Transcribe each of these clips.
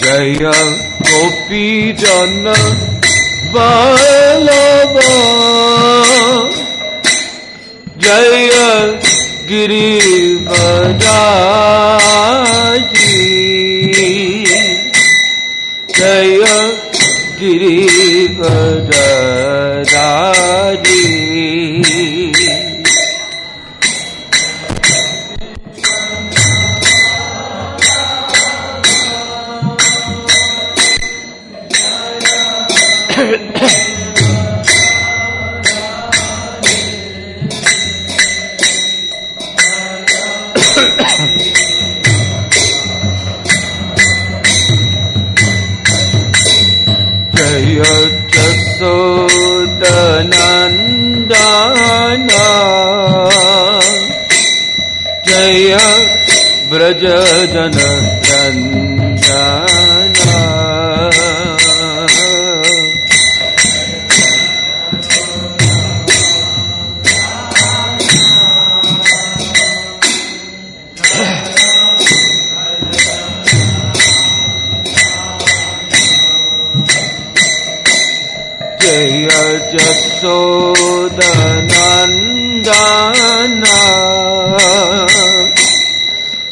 जय गोपी जन वल्लभा जय गिरिवराजी जय गिरिवराजी जय जसोदनन्दना जय व्रजजनरञ्जना जय जसोदनन्दना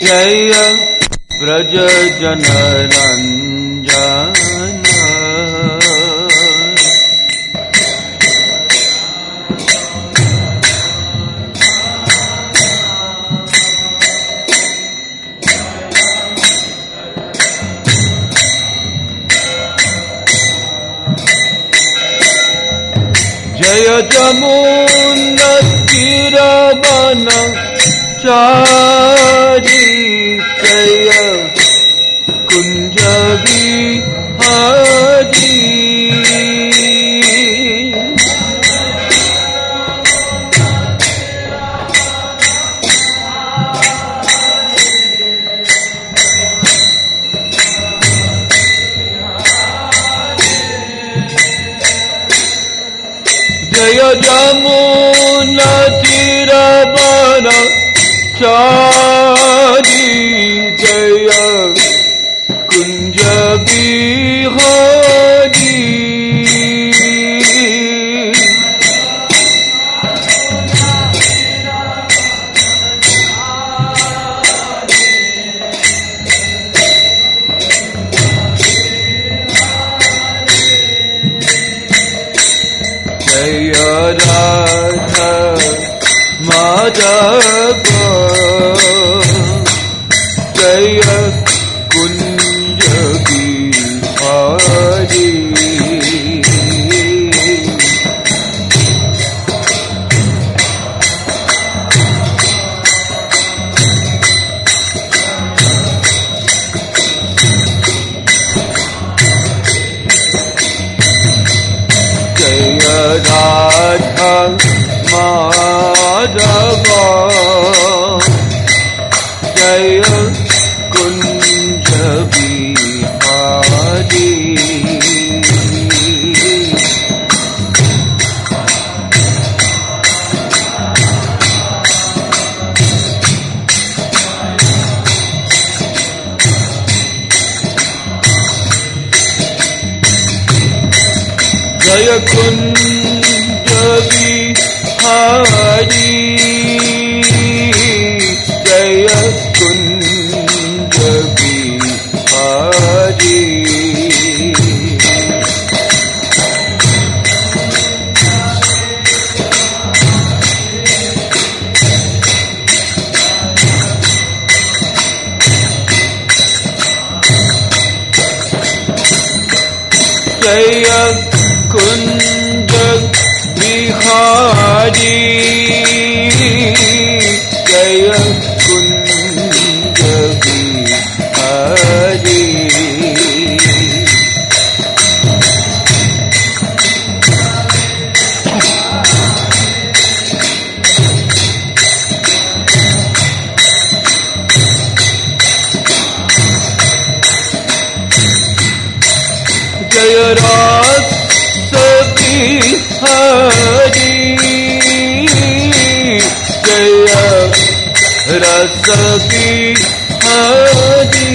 जय व्रजजनरञ्जना जय जमुनातीरवनचारी जय कुञ्जविहारी जय जमुनातीरवनचारी जय कुञ्जविहारी जय राधा माधव जय कुंज बिहारी जय राधा माधव जय कुंज बिहारी जय कुंज बिहारी जय कुंज बिहारी जय कुंज बिहारी जय कुंज बिहारी जय रास बिहारी जय रस Bihari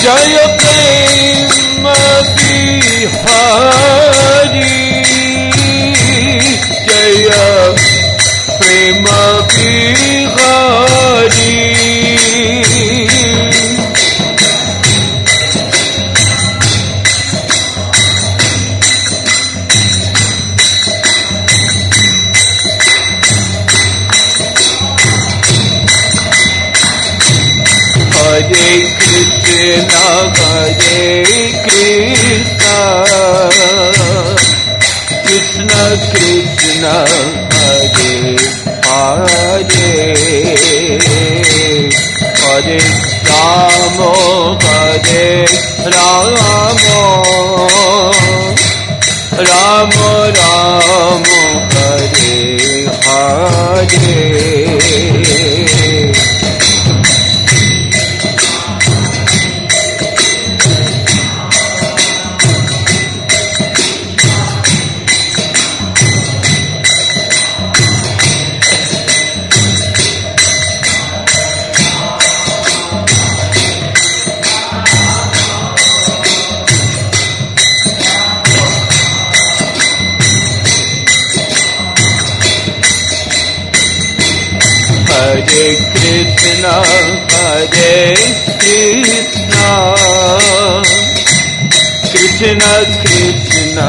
Jaya Prema Bihari, Jaya Prema Bihari. Hare Krishna, Hare Krishna, Krishna Krishna, Hare Hare, Hare Rama, Hare Rama, Rama Rama, Hare Hare. Hare Krishna, Hare Krishna, Krishna Krishna,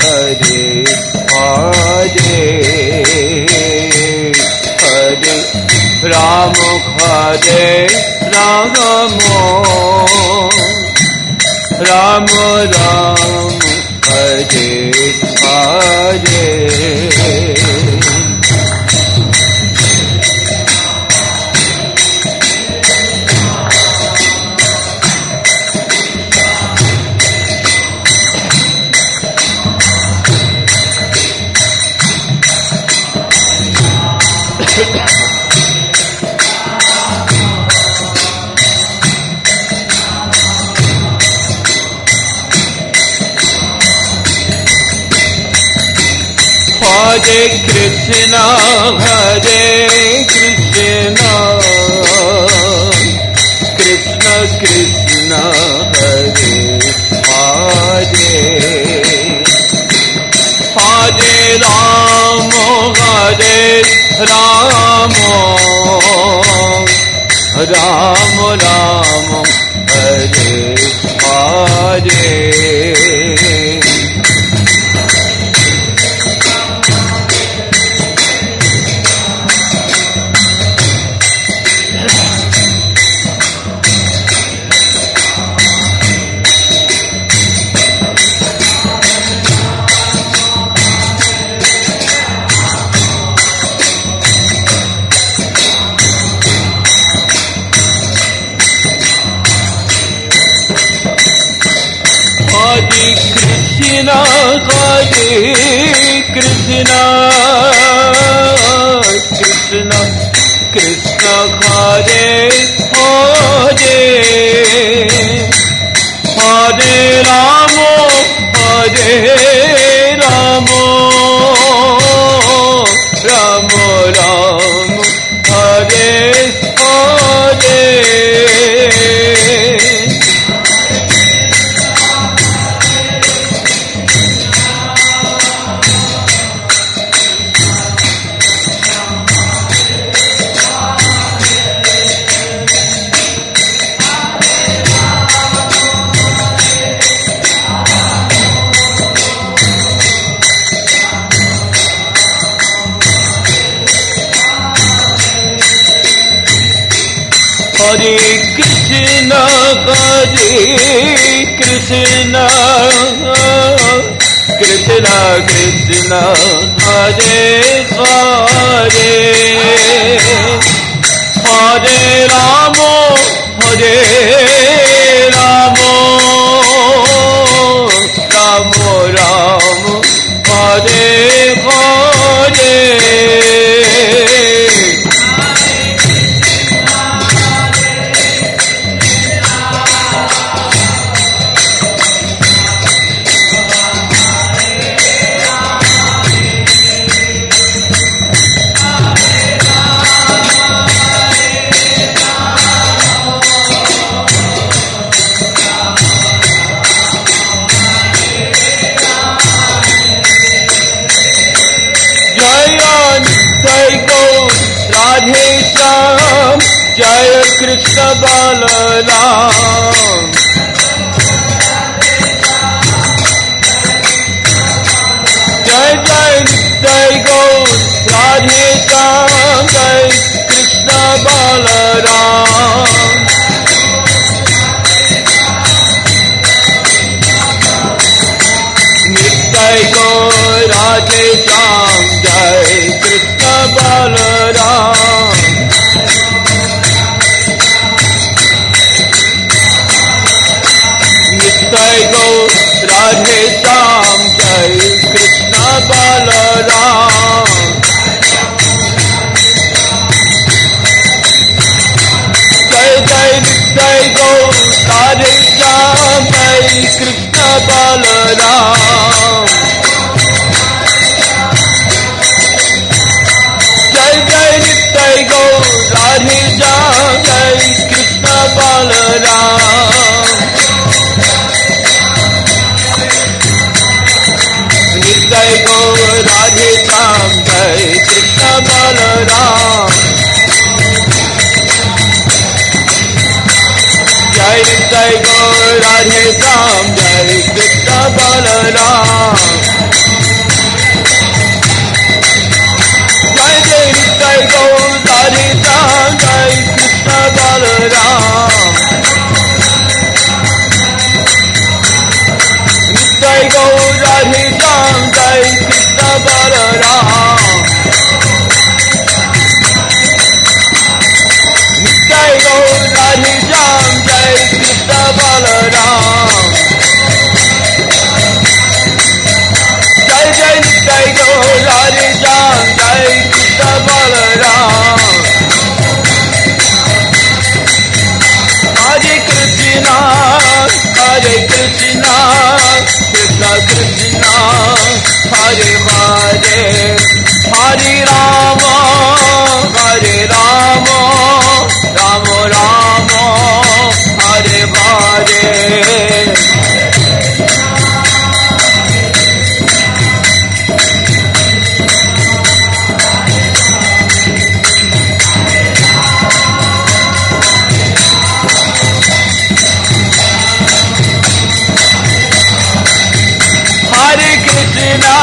Hare Hare, Hare Rama, Hare Rama, Rama Rama, Hare Hare. Hare Krishna, Hare Krishna, Krishna Krishna, Hare Hare, Hare Rama, Hare Rama, Rama Rama, Hare Hare. Hare Krishna, Hare Krishna, Krishna Krishna, Hare Hare, Hare Rama, Hare Rama, Rama Rama, Hare Hare. Hare Krishna, Hare Krishna, Krishna Krishna, Hare Hare, Hare Rama, Hare Rama, Krishna Balaram. Jai Jai Nitai Gaur Radhe Shyam, Jai Krishna Balaram. Nitai Gaur Radhe Shyam, Jai Krishna Balaram. Nitai Gaur Radhe Shyam, Jai Krishna Balaram. Jai Jai Nitai Gaur Radhe Shyam, Jai Krishna Balaram. Jai Jai Nitai Gaur Radhe Shyam, Jai Krishna Balaram. Nitai Gaur Radhe Shyam, Jai Krishna Balaram. Jai Nitai Gaur Radhe Shyam, Jai Krishna Balaram. Jai Jai Nitai Gaur Radhe Shyam, Jai Krishna Balaram. Nitai Gaur Radhe Shyam, Jai Krishna Balaram. Nitai Gaur Radhe Shyam, Jai Krishna Balaram. Jai Jai Nitai Gaur Radhe Shyam, Jai Krishna Balaram. Hare Krishna, Hare Krishna, Krishna Krishna, Hare Hare, Hare Rama, Hare Rama, Rama Rama, Hare Hare. Hare Krishna,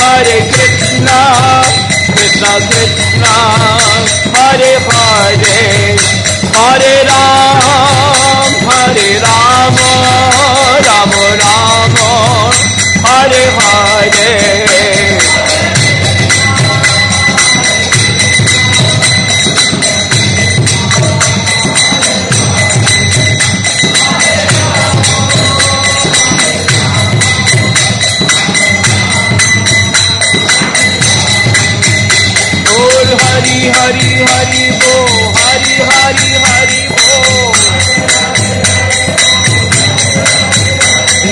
Hare Krishna, Krishna Krishna, Hare Hare, Hare Ram, Hare Rama, Rama Rama, Hare Hare. Hari Hari Hari Bo, Hari Hari Hari Bo.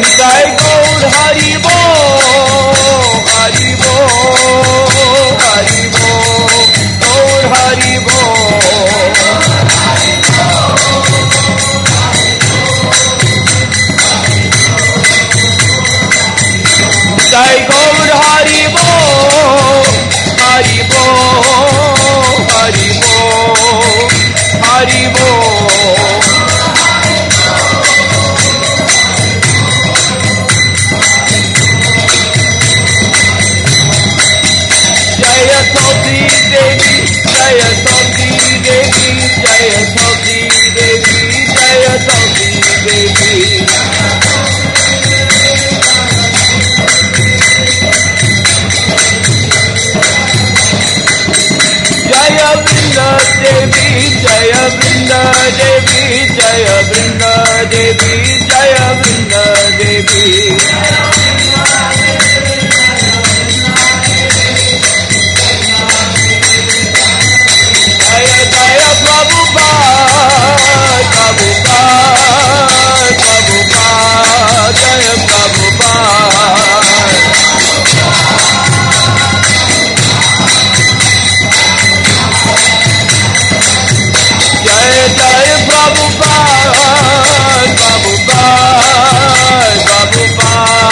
Nitai Gaur Hari Bo, Hari Bo, Hari Bo, Gaur Hari Bo. Nitai Gaur Hari Bo, Hari Bo, Hari Bo, Hari Bo. Jaya Tulsi Devi, Jaya Tulsi Devi, Jaya Tulsi Devi, Jaya Tulsi Devi. Jaya Vrinda Devi, Jaya Vrinda Devi, Jaya Vrinda Devi, Jaya Vrinda Devi. Jaya Jaya Prabhupāda, Prabhupāda, Prabhupāda, Jaya Prabhupāda. Jaya Jaya Prabhupāda, Prabhupāda, Prabhupāda.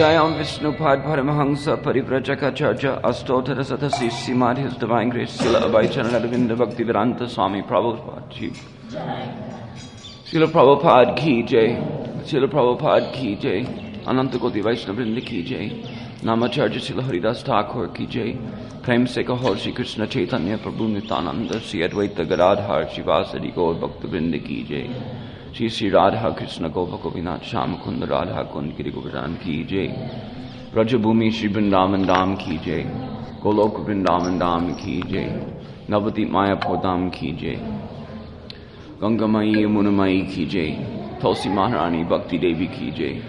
Jayam Vishnupad Paramahansa Parivrajaka Astottara Satasi Simad, His Divine Grace Srila Abhayacharana Arvinda Bhaktivedanta Swami Prabhupada Ji. Srila Prabhupada Ki Jai. Srila Prabhupada Ki Jai. Ananta Koti Vaishnavrinda Ki Jai. Namacharya Srila Haridas Thakur Ki Jai. Prem Se Kahor Shri Krishna Chaitanya Prabhu Nityananda Shri Advaita Gadadhar Shivasadi Gaur Bhaktivinoda Ki Jai. Shri Shri Radha Krishna Gopal Gopinath Sham Kunda Radha Kund Giri Govardhan Ki Jai. Rajabhumi Shri Vrindavan Dham Ki Jai. Golok Vrindavan Dham Ki Jai. Navati Mayapur Dham Ki Jai. Gangamayi Yamunamayi Ki Jai. Tulsi Maharani Bhakti Devi Ki Jai.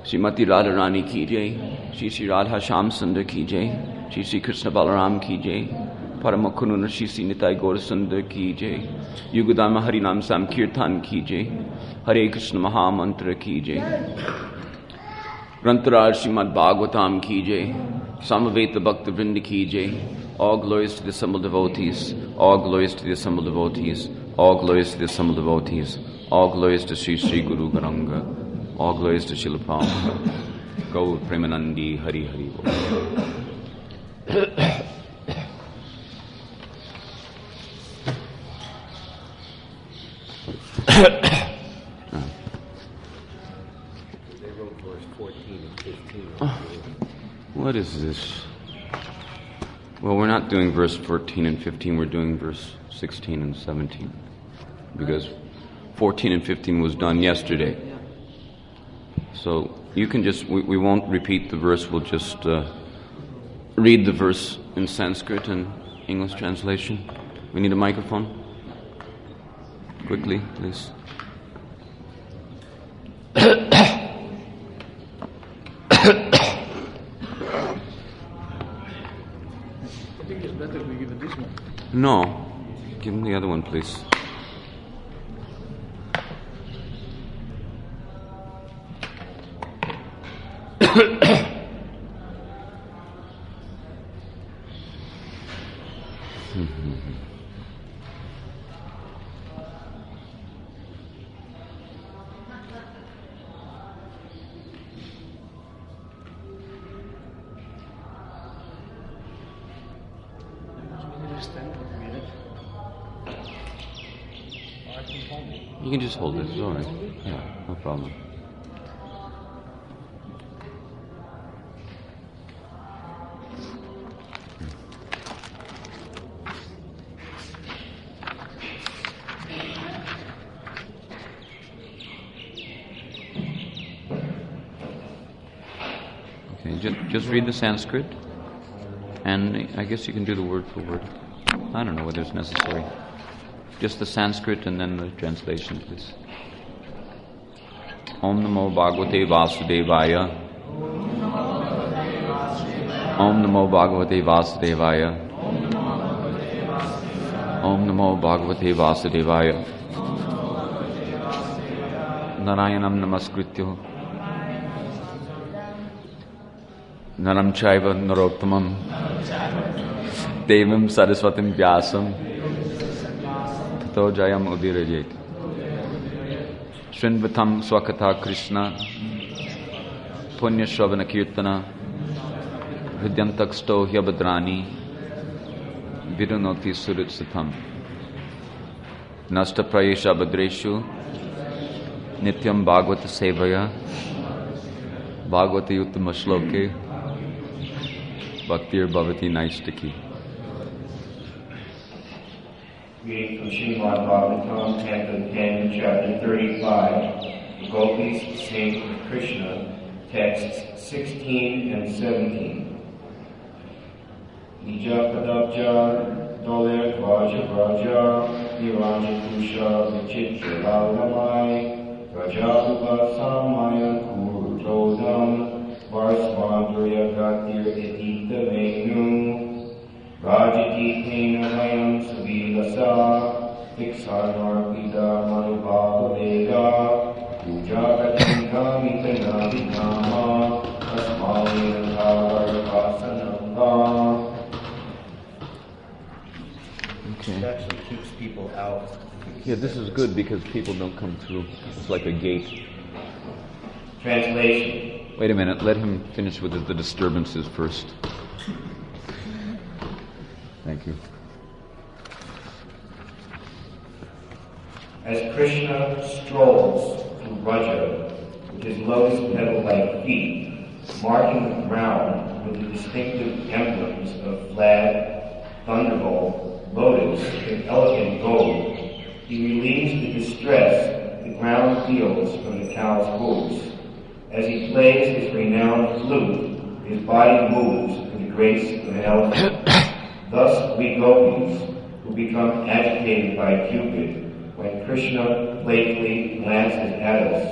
Srimati Radharani Ki Jai. Shri Shri Radha Sham Sundar Ki Jai. Shri Shri Krishna Balaram Ki Jai. Paramakununa Shri Shri Nitai Gaur Sundar Ki Jai. Yugadama Harinam Samkirtan Ki Jai. Hare Krishna Maha Mantra Ki Jai. Grantaraj Srimad Bhagavatam Ki Jai. Samaveta Bhakta Vrinda Ki Jai. All glories to the assembled devotees. All glories to the assembled devotees. All glories to the assembled devotees. All glories to Sri Sri Guru Garanga. All glories to Srila Prabhupada. Gaur Premanandi Hari Hari. They wrote verse 14 and 15. What is this? Well, we're not doing verse 14 and 15, we're doing verse 16 and 17. Because 14 and 15 was done yesterday. So you can just, we won't repeat the verse, we'll just read the verse in Sanskrit and English translation. We need a microphone. Quickly, please. I think it's better if we give it this one. No, give him the other one, please. You can just hold it, it's alright. Yeah, no problem. Okay, just read the Sanskrit, and I guess you can do the word for word. I don't know whether it's necessary. Just the Sanskrit and then the translation, please. Om Namo Bhagavate Vasudevaya. Om Namo Bhagavate Vasudevaya. Om Namo Bhagavate Vasudevaya. Narayanam Namaskrityo. Naram Chaiva Narottamam. Devam Saraswatim Vyasam. Tato Jayam Udirajet. Srinvatam Swakata Krishna. Punya Shravana Kirtana. Vidyantaksto Hyabadrani. Vidunoti Surutsatam. Nasta Prayesha Badreshu. Nityam Bhagavata Sevaya. Bhagavata Uttama Shloke. Bhaktir Bhavati Naistaki. Reading from Śrīmad Bhagavatam, Canto 10, Chapter 35, the Gopis sing with Krishna, texts 16 and 17. Nija Padabja, Doler Dvaja Vraja, Niranja Kusha, Vichitra Laulamai, Rajabuva Samaya Kurutodam, Varsvandrya Gatir Edita Venu, Rajati Tena Mayam Savilasa, Diksanarpida Manubhava Veda, Ujakatinka Mitana Vidama, Asmalina Kavarakasanamba. It actually keeps people out. Yeah, this is good because people don't come through. It's like a gate. Translation. Wait a minute, let him finish with the disturbances first. Thank you. As Krishna strolls through Braja with his lotus petal-like feet, marking the ground with the distinctive emblems of flag, thunderbolt, lotus, and elegant gold, he relieves the distress the ground feels from the cow's hooves. As he plays his renowned flute, his body moves with the grace of an elephant. Thus we gopis, who become agitated by Cupid when Krishna playfully glances at us,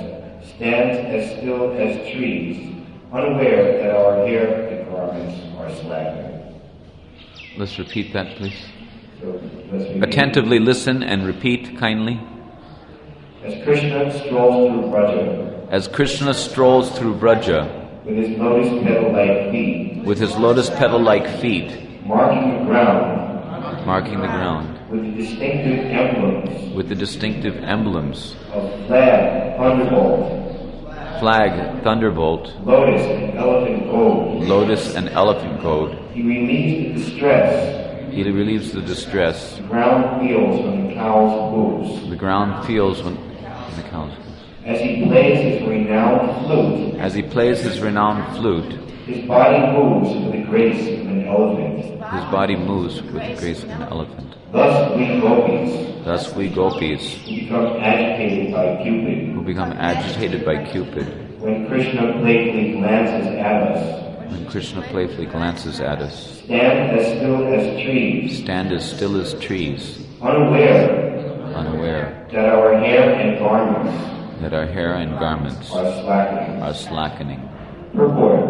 stands as still as trees, unaware that our hair and garments are slackening. Let's repeat that, please. So, let's begin. Attentively listen and repeat kindly. As Krishna strolls through Braja, As Krishna strolls through Braja with his lotus petal-like feet, with his lotus petal-like feet, marking the ground with the distinctive emblems of flag, thunderbolt, lotus and elephant gold, he relieves the distress the ground feels when the cow's hooves. the ground feels when the cow's hooves. As he plays his renowned flute, his body moves with the grace of an elephant. Thus we gopis, who become agitated by Cupid, when Krishna playfully glances at us, stand as still as trees, unaware that our hair and garments are slackening. Purport.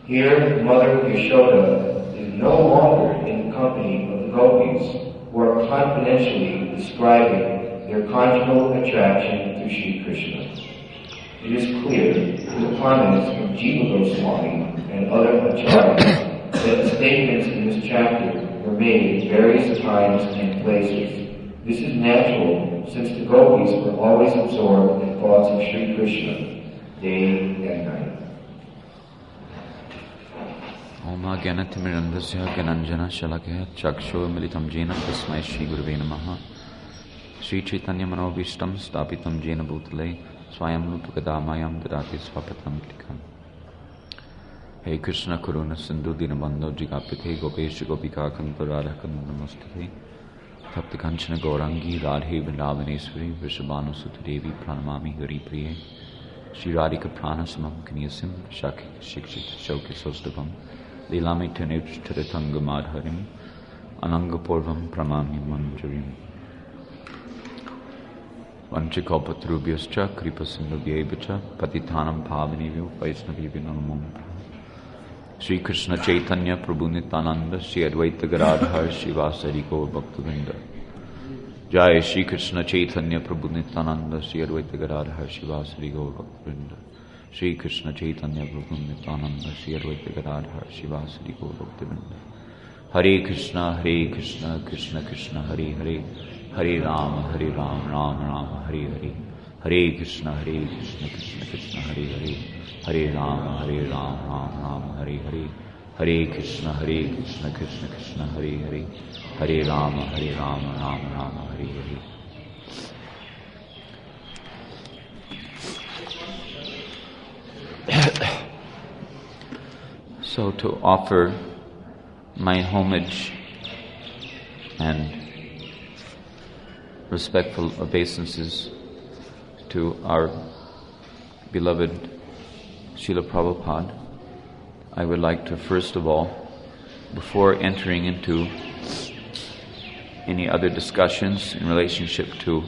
Here, Mother Yashoda is no longer in the company of the gopis, who are confidentially describing their conjugal attraction to Sri Krishna. It is clear from the comments of Jiva Goswami and other acharyas that the statements in this chapter were made at various times and places. This is natural, since the gopis were always absorbed in thoughts of Sri Krishna, day and night. Om Gyanatimirandasya Gyananjana Shalakaya Chaksho Militam Jena Tasmai Shri Gurave Namaha Shri Chaitanya Manobishtam Stapitam Jena Bhutale Swayam Rupakadamayam Dadati Swapatam Tikam. Hey Krishna Karuna Sindhu Dinabandho Jigapite Gopesh Gopika Kantarada Kandamastate Tapta Kanchana Gaurangi Radhe Vrindavaneshwari Vrishabhanu Sutadevi Pranamami Hari Priye Shri Radhika Pranasamam Kanyasim Shakhi Shikshit Shauki Sosdavam Leelami Tanuj Taritanga Madharim Anangapurvam Pramami Manjarim Vanchikopatrubhyascha Kripasindhubhyevacha Patitanam Pavanivyo Vaisnavivyo Namam Shri Krishna Chaitanya Prabhu Nityananda Shri Advaita Gadadhar Shivasari Gaur Bhaktavinda Jai Shri Krishna Chaitanya Prabhu Nityananda Shri Advaita Gadadhar Shivasari Gaur Bhaktavinda Shri Krishna Chaitanya Prabhu Nityananda Shri Advaita Gadadhar Shivasari Gaur Bhaktavinda Hare Krishna Krishna Krishna Hare Hare Hare Rama Ram Rama Hare Hare Hare Krishna Krishna Krishna Hare Hare Hare Rama Ram Rama Hare Hare Hare Krishna Krishna Krishna Hare Hare Hare Rama Ram Rama Hare Hare. So to offer my homage and respectful obeisances to our beloved Srila Prabhupada, I would like to first of all, before entering into any other discussions in relationship to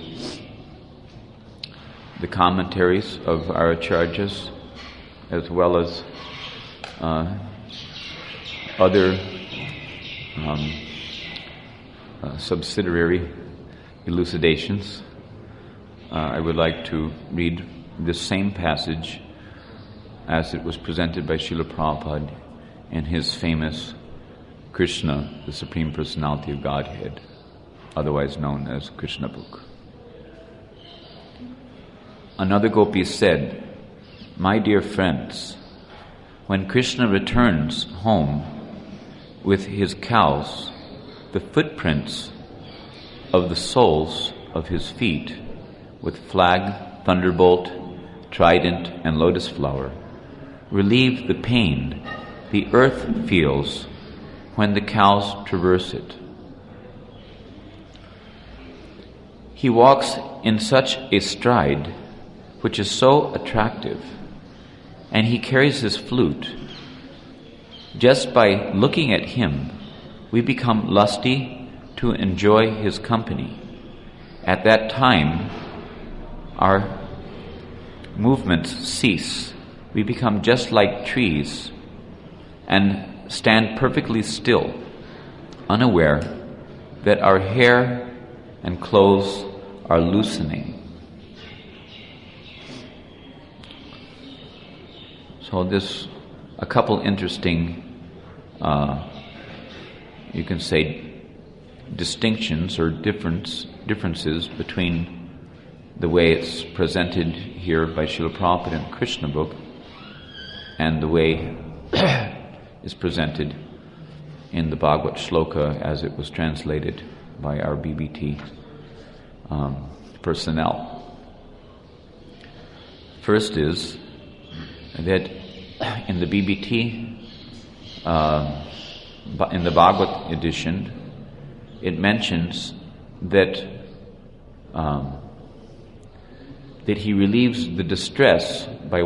the commentaries of our acharyas, as well as other subsidiary elucidations, I would like to read this same passage as it was presented by Srila Prabhupada in his famous Krishna, the Supreme Personality of Godhead, otherwise known as Krishna book. another gopi said, "My dear friends, when Krishna returns home with his cows, the footprints of the soles of his feet with flag, thunderbolt, trident, and lotus flower relieve the pain the earth feels when the cows traverse it. He walks in such a stride which is so attractive, and he carries his flute. Just by looking at him, we become lusty to enjoy his company. At that time, our movements cease. We become just like trees and stand perfectly still, unaware that our hair and clothes are loosening." So there's a couple interesting, you can say, distinctions or differences between the way it's presented here by Srila Prabhupada in the Krishna book and the way it's presented in the Bhagavad Shloka as it was translated by our BBT personnel. First is that in the BBT, in the Bhagavad edition, it mentions that that he relieves the distress by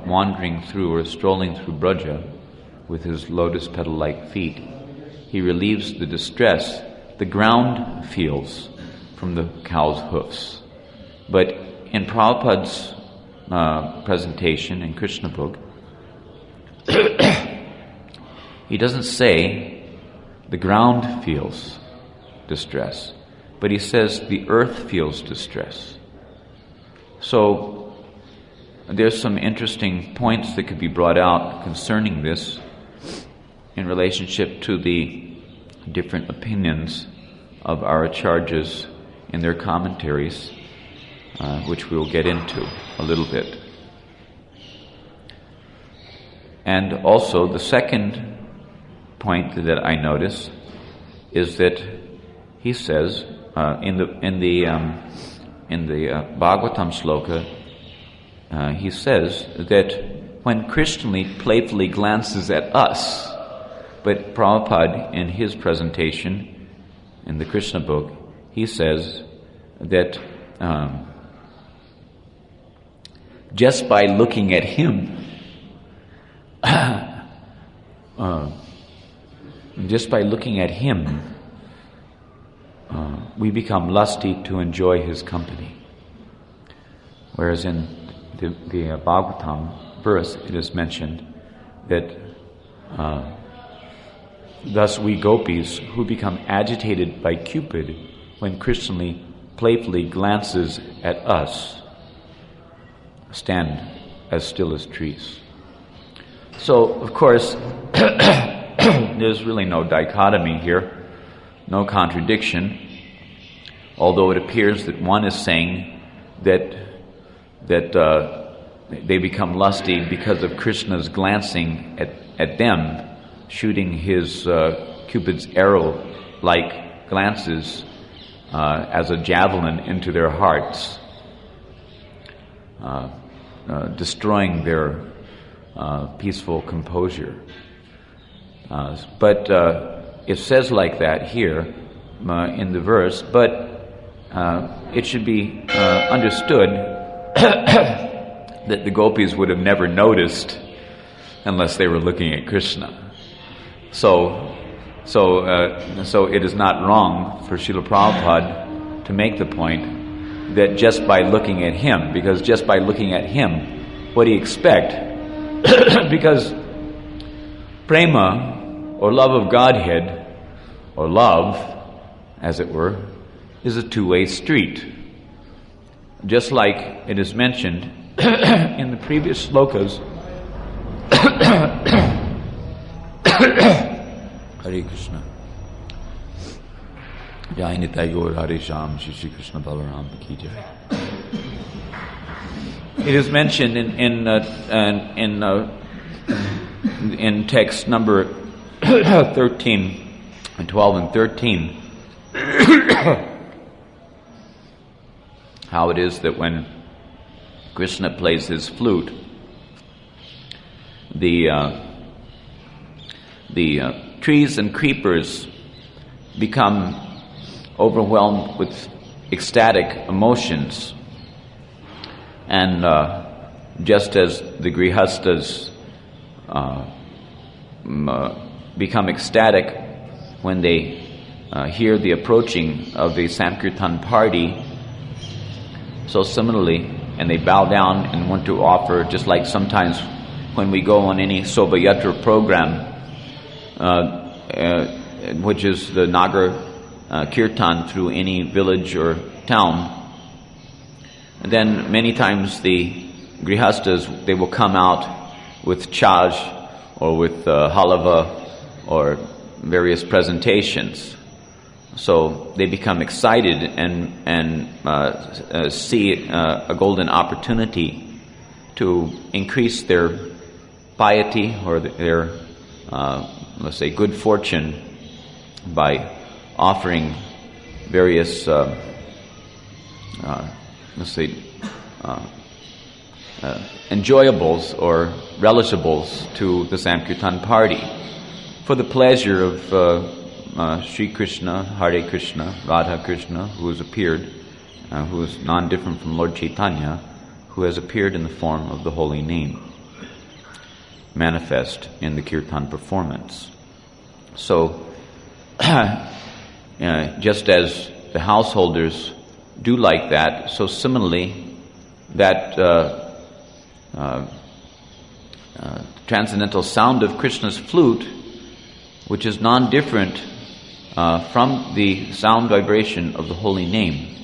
wandering through or strolling through Braja with his lotus petal-like feet. He relieves the distress the ground feels from the cow's hoofs. But in Prabhupada's presentation in Krishna book, he doesn't say the ground feels distress, but he says the earth feels distress. So there's some interesting points that could be brought out concerning this in relationship to the different opinions of our acharyas in their commentaries, which we'll get into a little bit. And also the second point that I notice is that he says in the Bhagavatam shloka, he says that when Krishna playfully glances at us, but Prabhupada in his presentation in the Krishna book, he says that just by looking at him, we become lusty to enjoy his company. Whereas in the Bhagavatam verse, it is mentioned that thus we gopis who become agitated by Cupid when Krishna playfully glances at us stand as still as trees. So, of course, there's really no dichotomy here, no contradiction, although it appears that one is saying that they become lusty because of Krishna's glancing at them, shooting his Cupid's arrow-like glances as a javelin into their hearts, destroying their peaceful composure. But it says like that here in the verse, but it should be understood that the gopis would have never noticed unless they were looking at Krishna. So it is not wrong for Srila Prabhupada to make the point that just by looking at him, because just by looking at him, what do you expect? Because prema, or love of Godhead, or love, as it were, is a two-way street. Just like it is mentioned in the previous slokas. Hare Krishna. Jai Nitai Gaur Hare Sham, Shri Krishna Balaram Ki Jai. It is mentioned in text number 13 and 12 and 13 how it is that when Krishna plays his flute, the trees and creepers become overwhelmed with ecstatic emotions, and just as the grihastas become ecstatic when they hear the approaching of the Sankirtan party, so similarly, and they bow down and want to offer, just like sometimes when we go on any Sobha Yatra program, which is the Nagar Kirtan through any village or town, and then many times the grihastas, they will come out with chaj or with halava or various presentations. So they become excited and see a golden opportunity to increase their piety or their, let's say, good fortune by offering various, enjoyables or relishables to the Sankirtan party for the pleasure of Sri Krishna, Hare Krishna, Radha Krishna, who has appeared, who is non-different from Lord Chaitanya, who has appeared in the form of the holy name, manifest in the kirtan performance. So, just as the householders do like that, so similarly, that transcendental sound of Krishna's flute, which is non-different from the sound vibration of the holy name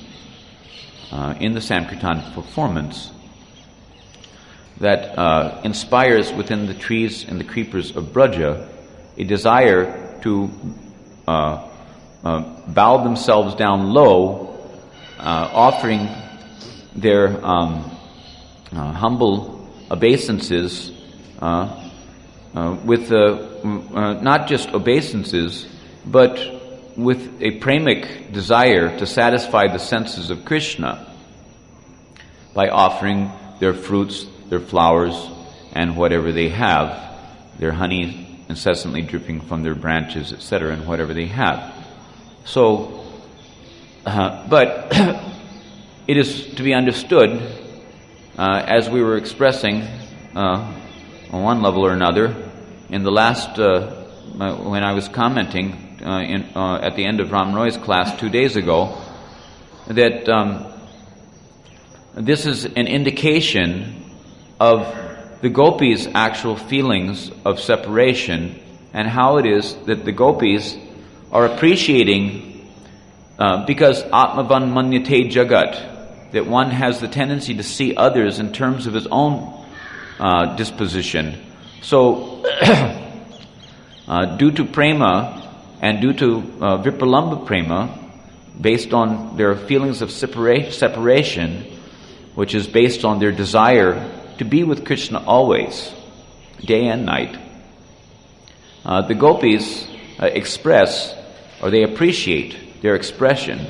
in the Sankirtan performance, that inspires within the trees and the creepers of Braja a desire to bow themselves down low, offering their humble obeisances with not just obeisances, but with a pramic desire to satisfy the senses of Krishna by offering their fruits, their flowers, and whatever they have, their honey incessantly dripping from their branches, etc., and whatever they have. So, but it is to be understood, as we were expressing on one level or another in the last, when I was commenting at the end of Ram Roy's class 2 days ago, that this is an indication of the gopis' actual feelings of separation, and how it is that the gopis are appreciating, because Atmavan Manyate Jagat, that one has the tendency to see others in terms of his own disposition. So, due to prema and due to Vipralamba prema, based on their feelings of separation, which is based on their desire to be with Krishna always, day and night, the gopis express, or they appreciate their expression,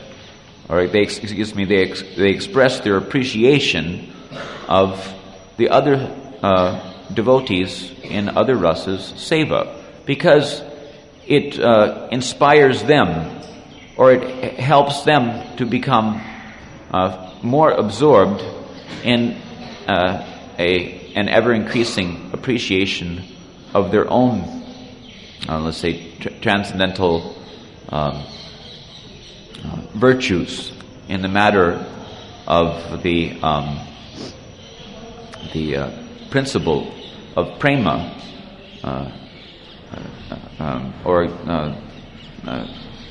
or they express their appreciation of the other devotees in other rasas seva, because it inspires them, or it helps them to become more absorbed in an ever-increasing appreciation of their own, let's say, transcendental virtues in the matter of the principle of prema, or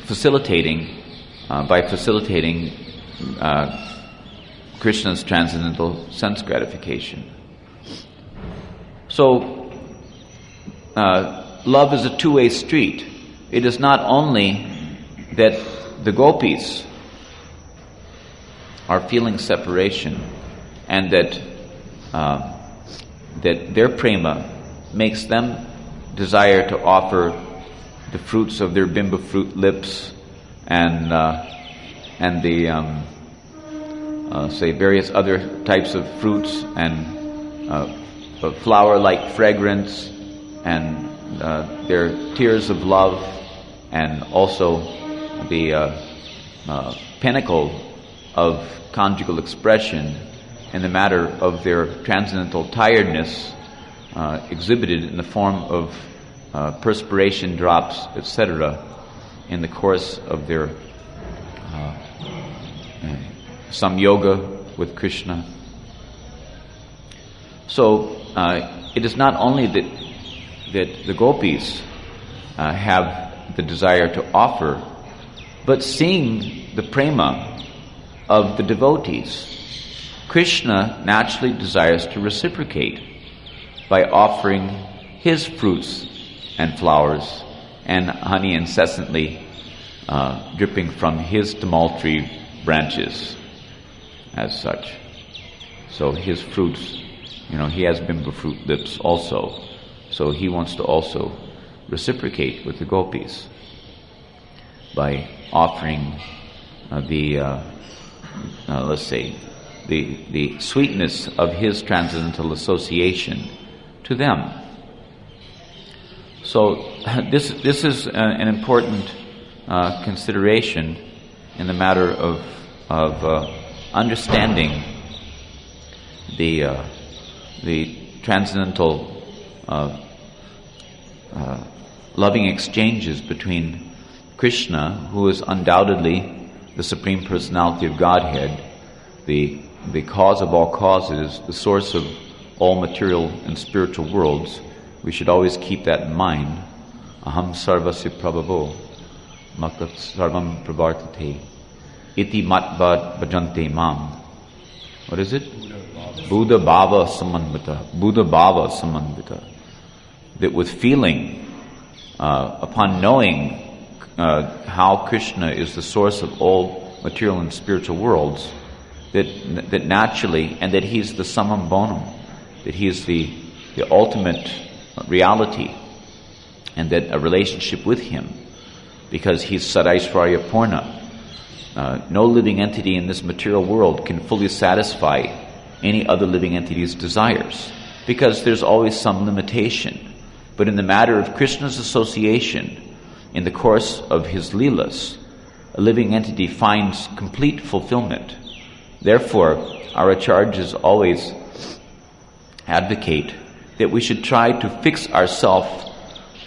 facilitating Krishna's transcendental sense gratification. So, love is a two-way street. It is not only that the gopis are feeling separation and that their prema makes them desire to offer the fruits of their bimba fruit lips and the say various other types of fruits and flower-like fragrance and their tears of love, and also the pinnacle of conjugal expression in the matter of their transcendental tiredness, exhibited in the form of perspiration drops, etc., in the course of their samyoga with Krishna. So it is not only that the gopis have the desire to offer, but seeing the prema of the devotees, Krishna naturally desires to reciprocate by offering his fruits and flowers and honey incessantly dripping from his tumultuary branches as such. So his fruits, he has bimba fruit lips also. So he wants to also reciprocate with the gopis by offering let's say, the sweetness of his transcendental association to them. So this is an important consideration in the matter of understanding the transcendental loving exchanges between Krishna, who is undoubtedly the Supreme Personality of Godhead, the cause of all causes, the source of all material and spiritual worlds. We should always keep that in mind. Aham sarvasya prabhavo makat sarvam pravartate iti matvad bhajante mam. What is it? Buddha bhava samanvita. Buddha bhava samanvita. That with feeling, upon knowing how Krishna is the source of all material and spiritual worlds, that naturally, and that he's the summum bonum, that he is the ultimate reality, and that a relationship with him, because he's Sadaishvarya Purna. No living entity in this material world can fully satisfy any other living entity's desires, because there's always some limitation. But in the matter of Krishna's association, in the course of his leelas, a living entity finds complete fulfillment. Therefore, our acharyas always advocate that we should try to fix ourselves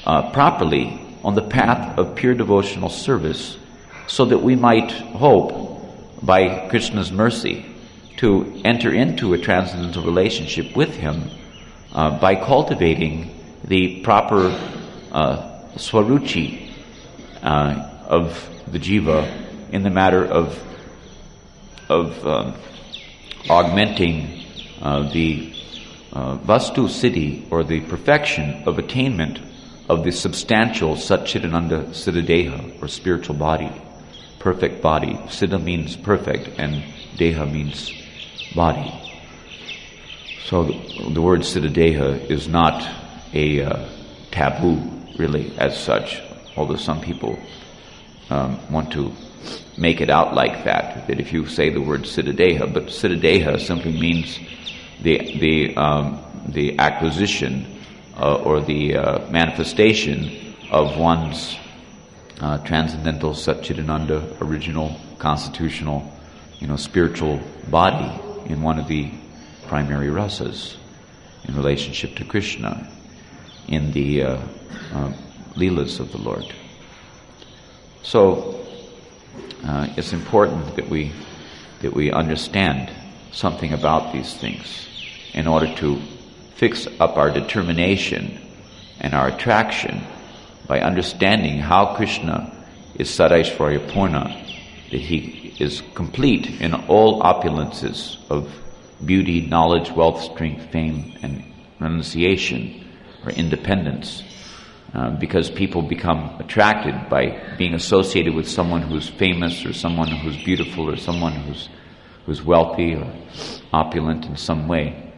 properly on the path of pure devotional service, so that we might hope, by Krishna's mercy, to enter into a transcendental relationship with him by cultivating the proper swaruchi of the jiva in the matter of augmenting the vastu siddhi, or the perfection of attainment of the substantial Satchidananda Siddhadeha, or spiritual body, perfect body. Siddha means perfect, and Deha means body. So the word Siddhadeha is not a taboo, really, as such, although some people want to make it out like that if you say the word Siddhadeha, but Siddhadeha simply means the acquisition or the manifestation of one's transcendental Satchidananda, original, constitutional, spiritual body in one of the primary rasas in relationship to Krishna in the leelas of the Lord. So it's important that we understand something about these things in order to fix up our determination and our attraction by understanding how Krishna is Sadaishvarya Purna, that he is complete in all opulences of beauty, knowledge, wealth, strength, fame, and renunciation, or independence, because people become attracted by being associated with someone who's famous, or someone who's beautiful, or someone who's who's wealthy or opulent in some way.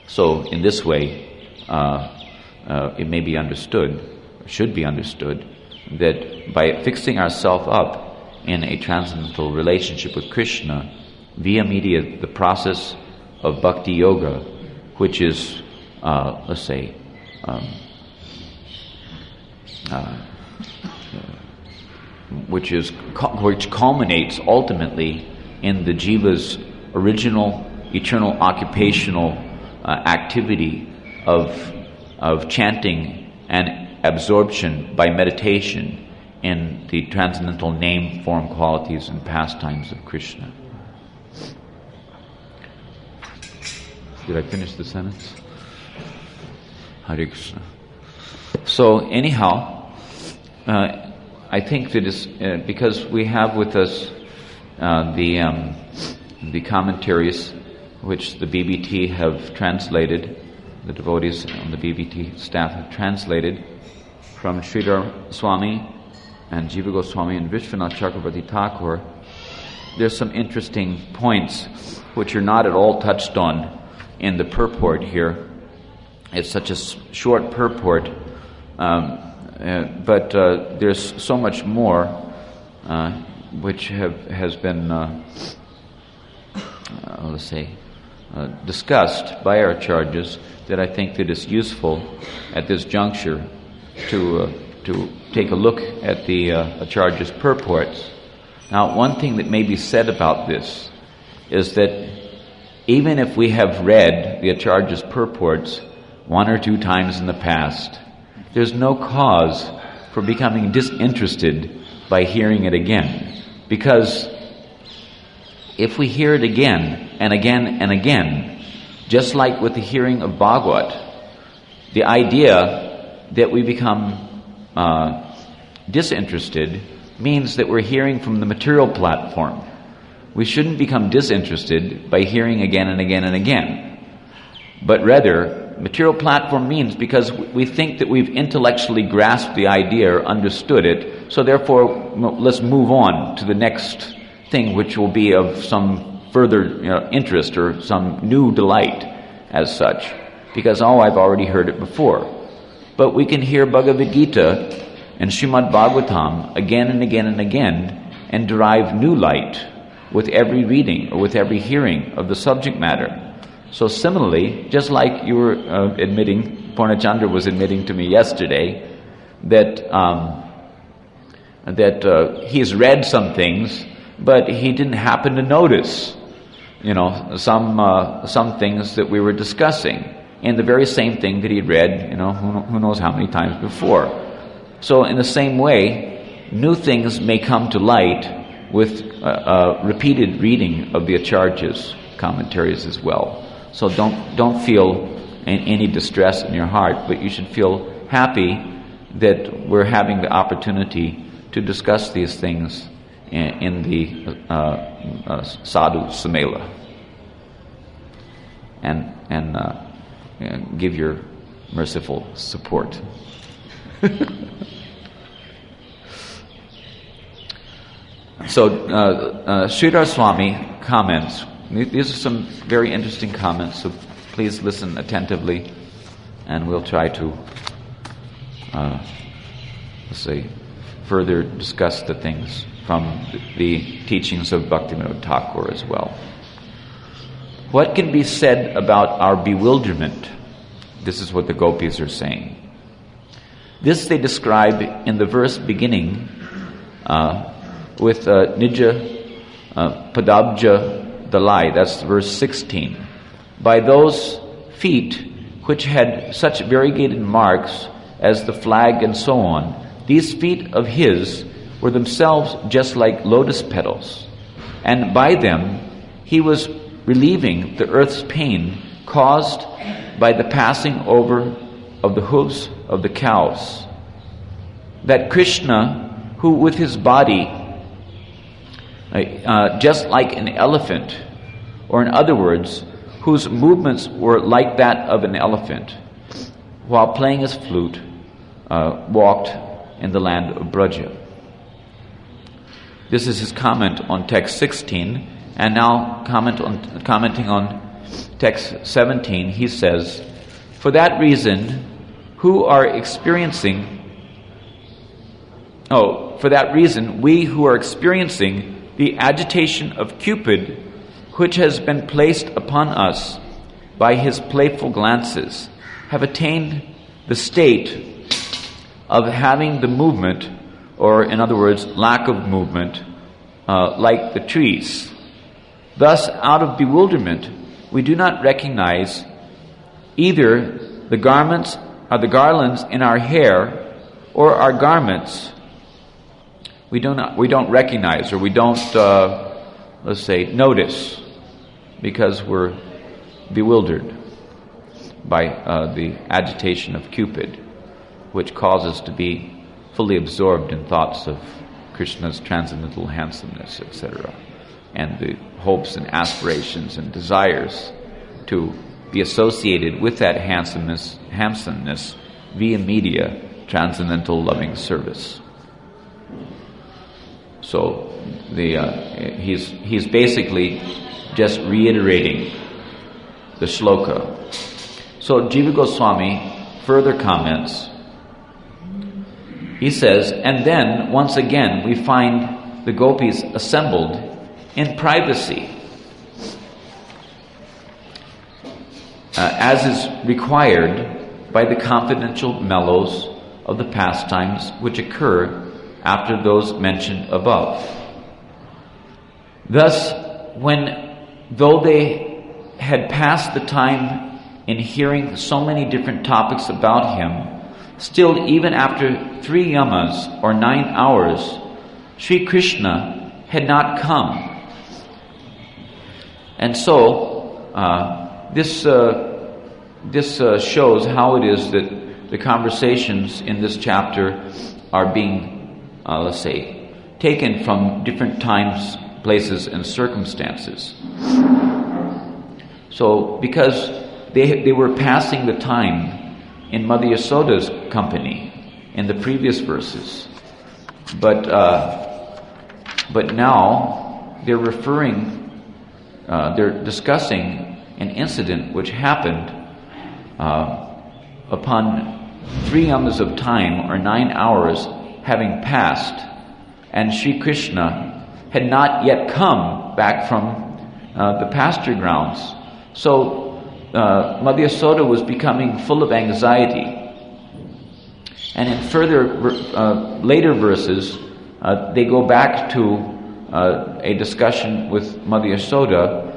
So in this way, it may be understood, or should be understood, that by fixing ourselves up in a transcendental relationship with Krishna, via media the process of bhakti yoga, which is, let's say, which culminates ultimately in the jiva's original eternal occupational activity of chanting and absorption by meditation in the transcendental name, form, qualities, and pastimes of Krishna. Did I finish the sentence? Hare Krishna. So anyhow, I think that it's because we have with us the commentaries which the BBT have translated, the devotees on the BBT staff have translated from Sridhar Swami and Jiva Goswami and Vishwanath Chakrabarti Thakur. There's some interesting points which are not at all touched on in the purport here. It's such a short purport, but there's so much more which has been, let's say, discussed by our acharyas, that I think that it's useful at this juncture to take a look at the acharyas' purports. Now, one thing that may be said about this is that even if we have read the acharyas' purports one or two times in the past, there's no cause for becoming disinterested by hearing it again. Because if we hear it again and again and again, just like with the hearing of Bhagavad, the idea that we become disinterested means that we're hearing from the material platform. We shouldn't become disinterested by hearing again and again and again. But rather, material platform means because we think that we've intellectually grasped the idea or understood it, so therefore let's move on to the next thing which will be of some further interest or some new delight as such. Because, I've already heard it before. But we can hear Bhagavad Gita and Srimad Bhagavatam again and again and again and derive new light with every reading or with every hearing of the subject matter. So similarly, just like you were admitting, Purnachandra was admitting to me yesterday, that he's read some things, but he didn't happen to notice, some things that we were discussing, and the very same thing that he'd read, who knows how many times before. So in the same way, new things may come to light with repeated reading of the acharyas' commentaries as well. So don't feel any distress in your heart, but you should feel happy that we're having the opportunity to discuss these things in the Sadhu Samela and give your merciful support. So Sridhar Swami comments. These are some very interesting comments, so please listen attentively, and we'll try to, further discuss the things from the teachings of Bhaktivinoda Thakur as well. What can be said about our bewilderment? This is what the gopis are saying. This they describe in the verse beginning with Nija Padabja Dalai, that's verse 16. By those feet which had such variegated marks as the flag and so on, these feet of his were themselves just like lotus petals, and by them he was relieving the earth's pain caused by the passing over of the hooves of the cows. That Krishna, who with his body just like an elephant, or in other words, whose movements were like that of an elephant, while playing his flute, walked in the land of Braja. This is his comment on text 16, And now commenting on text 17, he says, for that reason, we who are experiencing the agitation of Cupid, which has been placed upon us by his playful glances, have attained the state of having the movement, or in other words, lack of movement, like the trees. Thus, out of bewilderment, we do not recognize either the garlands in our hair or our garments. We don't recognize, or we don't, notice, because we're bewildered by the agitation of Cupid, which causes us to be fully absorbed in thoughts of Krishna's transcendental handsomeness, etc., and the hopes and aspirations and desires to be associated with that handsomeness via media, transcendental loving service. So he's basically just reiterating the shloka. So Jiva Goswami further comments. He says, and then once again we find the gopis assembled in privacy, as is required by the confidential mellows of the pastimes which occur after those mentioned above. Thus, though they had passed the time in hearing so many different topics about him, still even after 3 yamas or 9 hours, Sri Krishna had not come. And so, this shows how it is that the conversations in this chapter are being, taken from different times, places, and circumstances. So, because they were passing the time in Mother Yasoda's company in the previous verses, but now they're discussing an incident which happened upon 3 yamas of time, or 9 hours having passed, and Sri Krishna had not yet come back from the pasture grounds. So Mother Yasoda was becoming full of anxiety. And in later verses, they go back to a discussion with Mother Yasoda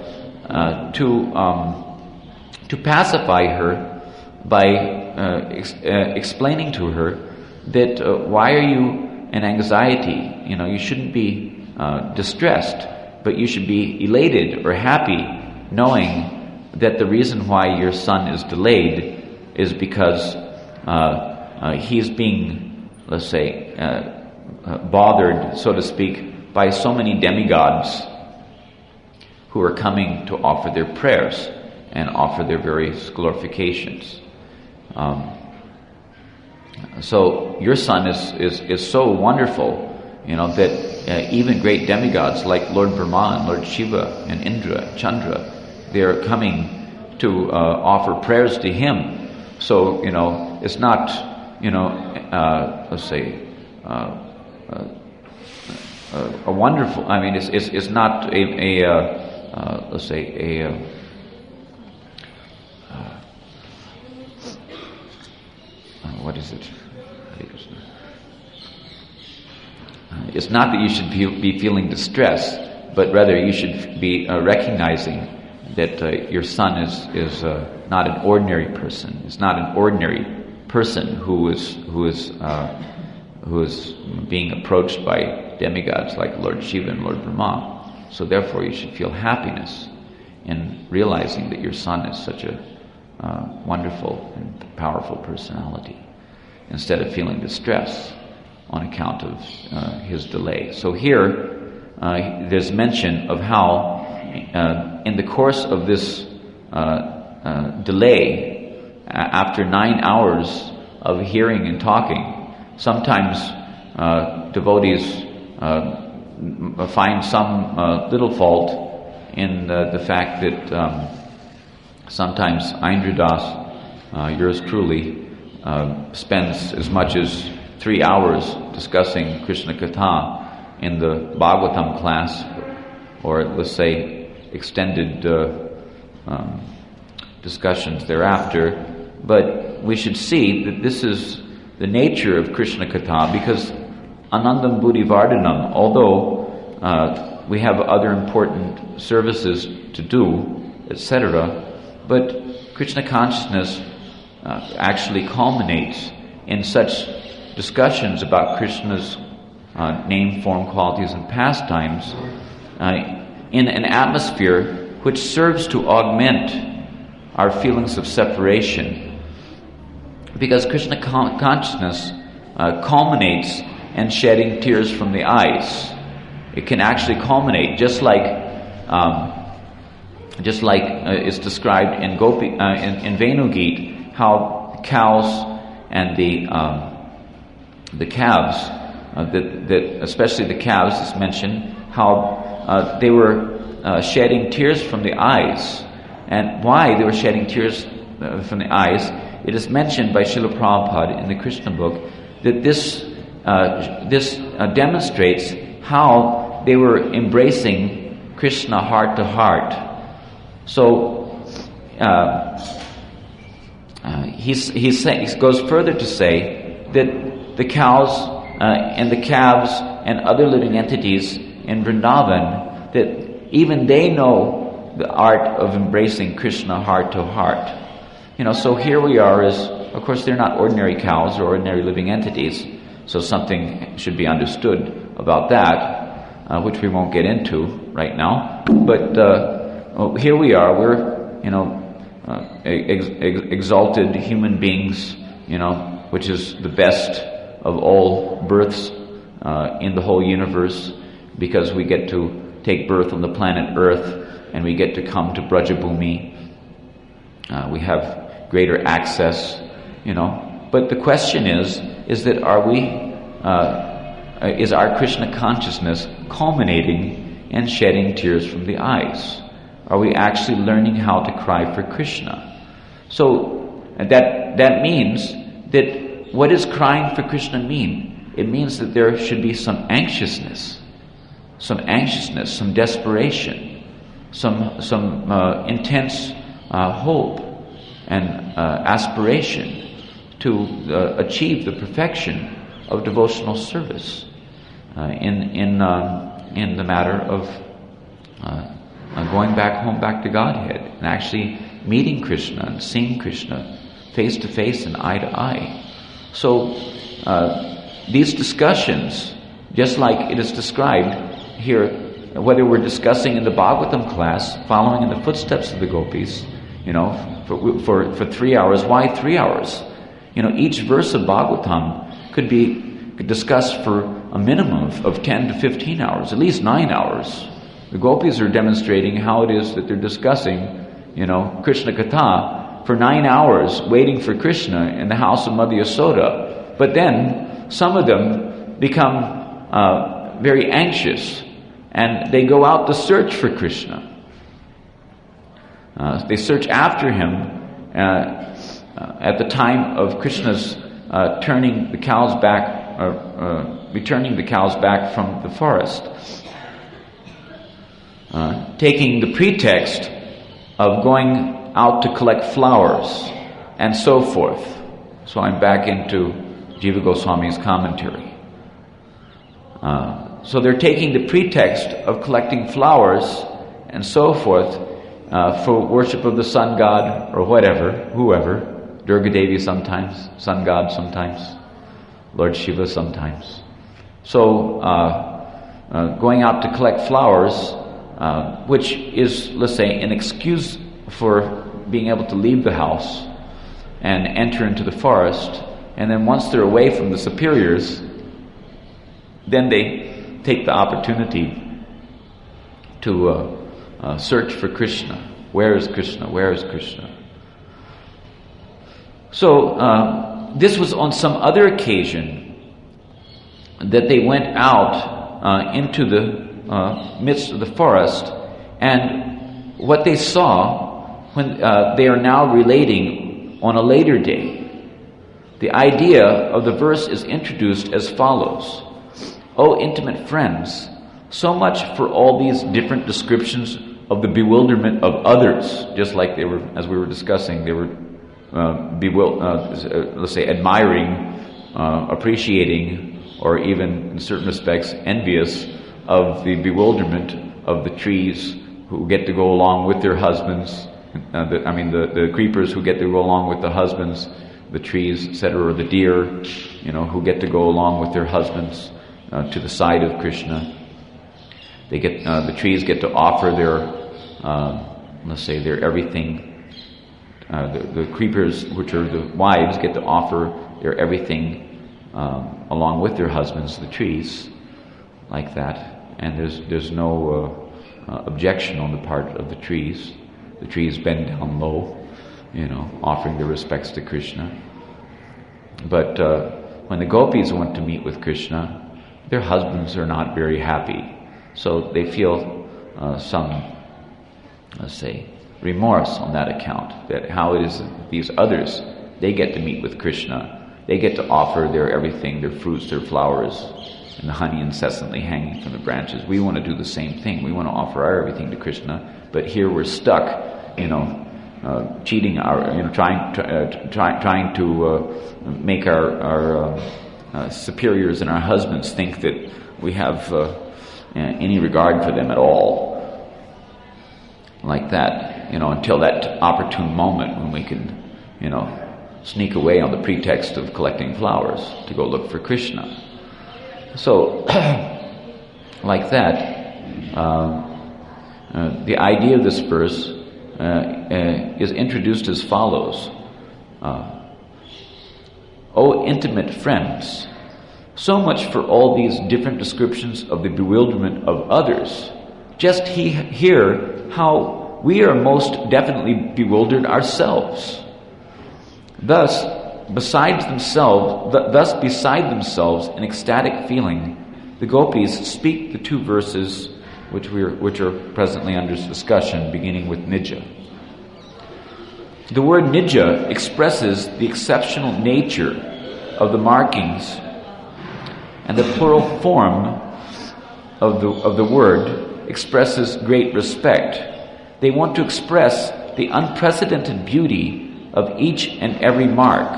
to pacify her by explaining to her that why are you in anxiety? You shouldn't be distressed, but you should be elated or happy, knowing that the reason why your son is delayed is because he's being, bothered, so to speak, by so many demigods who are coming to offer their prayers and offer their various glorifications. So your son is so wonderful, that even great demigods like Lord Brahma and Lord Shiva and Indra, Chandra, they are coming to offer prayers to him. So it's not a wonderful. I mean, it's not what is it? It's not that you should be feeling distress, but rather you should be recognizing that your son is not an ordinary person. It's not an ordinary person who is being approached by demigods like Lord Shiva and Lord Brahma. So therefore, you should feel happiness in realizing that your son is such a wonderful and powerful personality, instead of feeling distress on account of his delay. So here, there's mention of how in the course of this delay, after 9 hours of hearing and talking, sometimes devotees find some little fault in the fact that sometimes Aindra Das, yours truly, spends as much as 3 hours discussing Krishna Katha in the Bhagavatam class, or let's say extended discussions thereafter. But we should see that this is the nature of Krishna Katha, because Anandam Buddhi Vardhanam, although we have other important services to do, etc., but Krishna consciousness actually culminates in such discussions about Krishna's name, form, qualities, and pastimes in an atmosphere which serves to augment our feelings of separation. Because Krishna consciousness culminates in shedding tears from the eyes. It can actually culminate, just like it's described in Venugita, how the cows and the calves, that especially the calves is mentioned, how they were shedding tears from the eyes. And why they were shedding tears from the eyes, it is mentioned by Śrīla Prabhupāda in the Krishna book that this demonstrates how they were embracing Krishna heart to heart. So he goes further to say that the cows and the calves and other living entities in Vrindavan, that even they know the art of embracing Krishna heart to heart. So here we are of course they're not ordinary cows or ordinary living entities, so something should be understood about that, which we won't get into right now. But here we are, we're, exalted human beings, which is the best of all births in the whole universe, because we get to take birth on the planet Earth, and we get to come to Brajabhumi. We have greater access, But the question is that is our Krishna consciousness culminating in shedding tears from the eyes? Are we actually learning how to cry for Krishna? So that means that what does crying for Krishna mean? It means that there should be some anxiousness, some desperation, some intense hope and aspiration to achieve the perfection of devotional service in the matter of going back home, back to Godhead, and actually meeting Krishna and seeing Krishna face to face and eye to eye. So these discussions, just like it is described here, whether we're discussing in the Bhagavatam class, following in the footsteps of the gopis, for 3 hours. Why 3 hours? Each verse of Bhagavatam could be discussed for a minimum of 10 to 15 hours, at least 9 hours. The gopis are demonstrating how it is that they're discussing, Krishna Katha for 9 hours, waiting for Krishna in the house of Mother Yasoda. But then some of them become very anxious, and they go out to search for Krishna. They search after him at the time of Krishna's returning the cows back from the forest, taking the pretext of going out to collect flowers and so forth. So I'm back into Jiva Goswami's commentary. So they're taking the pretext of collecting flowers and so forth for worship of the sun god or whoever, Durga Devi sometimes, sun god sometimes, Lord Shiva sometimes. So going out to collect flowers, which is, let's say, an excuse for being able to leave the house and enter into the forest, and then once they're away from the superiors, then they take the opportunity to search for Krishna. Where is Krishna? Where is Krishna? So this was on some other occasion that they went out into the midst of the forest, And what they saw, when they are now relating on a later day. The idea of the verse is introduced as follows. O intimate friends, so much for all these different descriptions of the bewilderment of others, just like they were, as we were discussing, they were let's say admiring, appreciating, or even in certain respects envious of the bewilderment of the trees who get to go along with their husbands, the creepers who get to go along with the husbands, the trees, etc., or the deer, who get to go along with their husbands to the side of Krishna. They get the trees get to offer their, let's say, their everything. The creepers, which are the wives, get to offer their everything along with their husbands, the trees, like that. And there's no objection on the part of the trees. The trees bend down low, offering their respects to Krishna. But when the gopis want to meet with Krishna, their husbands are not very happy. So they feel some, let's say, remorse on that account, that how it is that these others, they get to meet with Krishna. They get to offer their everything, their fruits, their flowers, and the honey incessantly hanging from the branches. We want to do the same thing. We want to offer our everything to Krishna, but here we're stuck, cheating our, trying to make our superiors and our husbands think that we have any regard for them at all. Like that, until that opportune moment when we can, sneak away on the pretext of collecting flowers to go look for Krishna. So, like that, the idea of this verse is introduced as follows. O intimate friends, so much for all these different descriptions of the bewilderment of others. Just hear how we are most definitely bewildered ourselves. Thus, beside themselves in ecstatic feeling, the gopis speak the two verses which are presently under discussion, beginning with Nija. The word Nija expresses the exceptional nature of the markings, and the plural form of the word expresses great respect. They want to express the unprecedented beauty of each and every mark.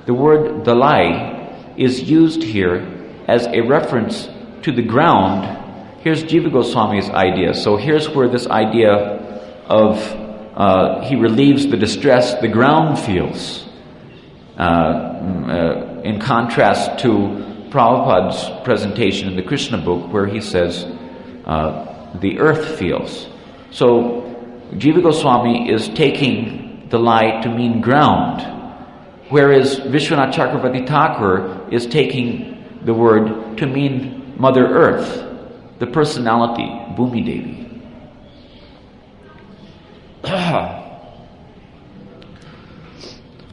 The word dalai is used here as a reference to the ground. Here's Jiva Goswami's idea. So here's where this idea of he relieves the distress the ground feels, in contrast to Prabhupada's presentation in the Krishna book, where he says the earth feels. So Jiva Goswami is taking dalai to mean ground, whereas Vishwanath Chakravarti Thakur is taking the word to mean Mother Earth, the personality, Bhumi Devi.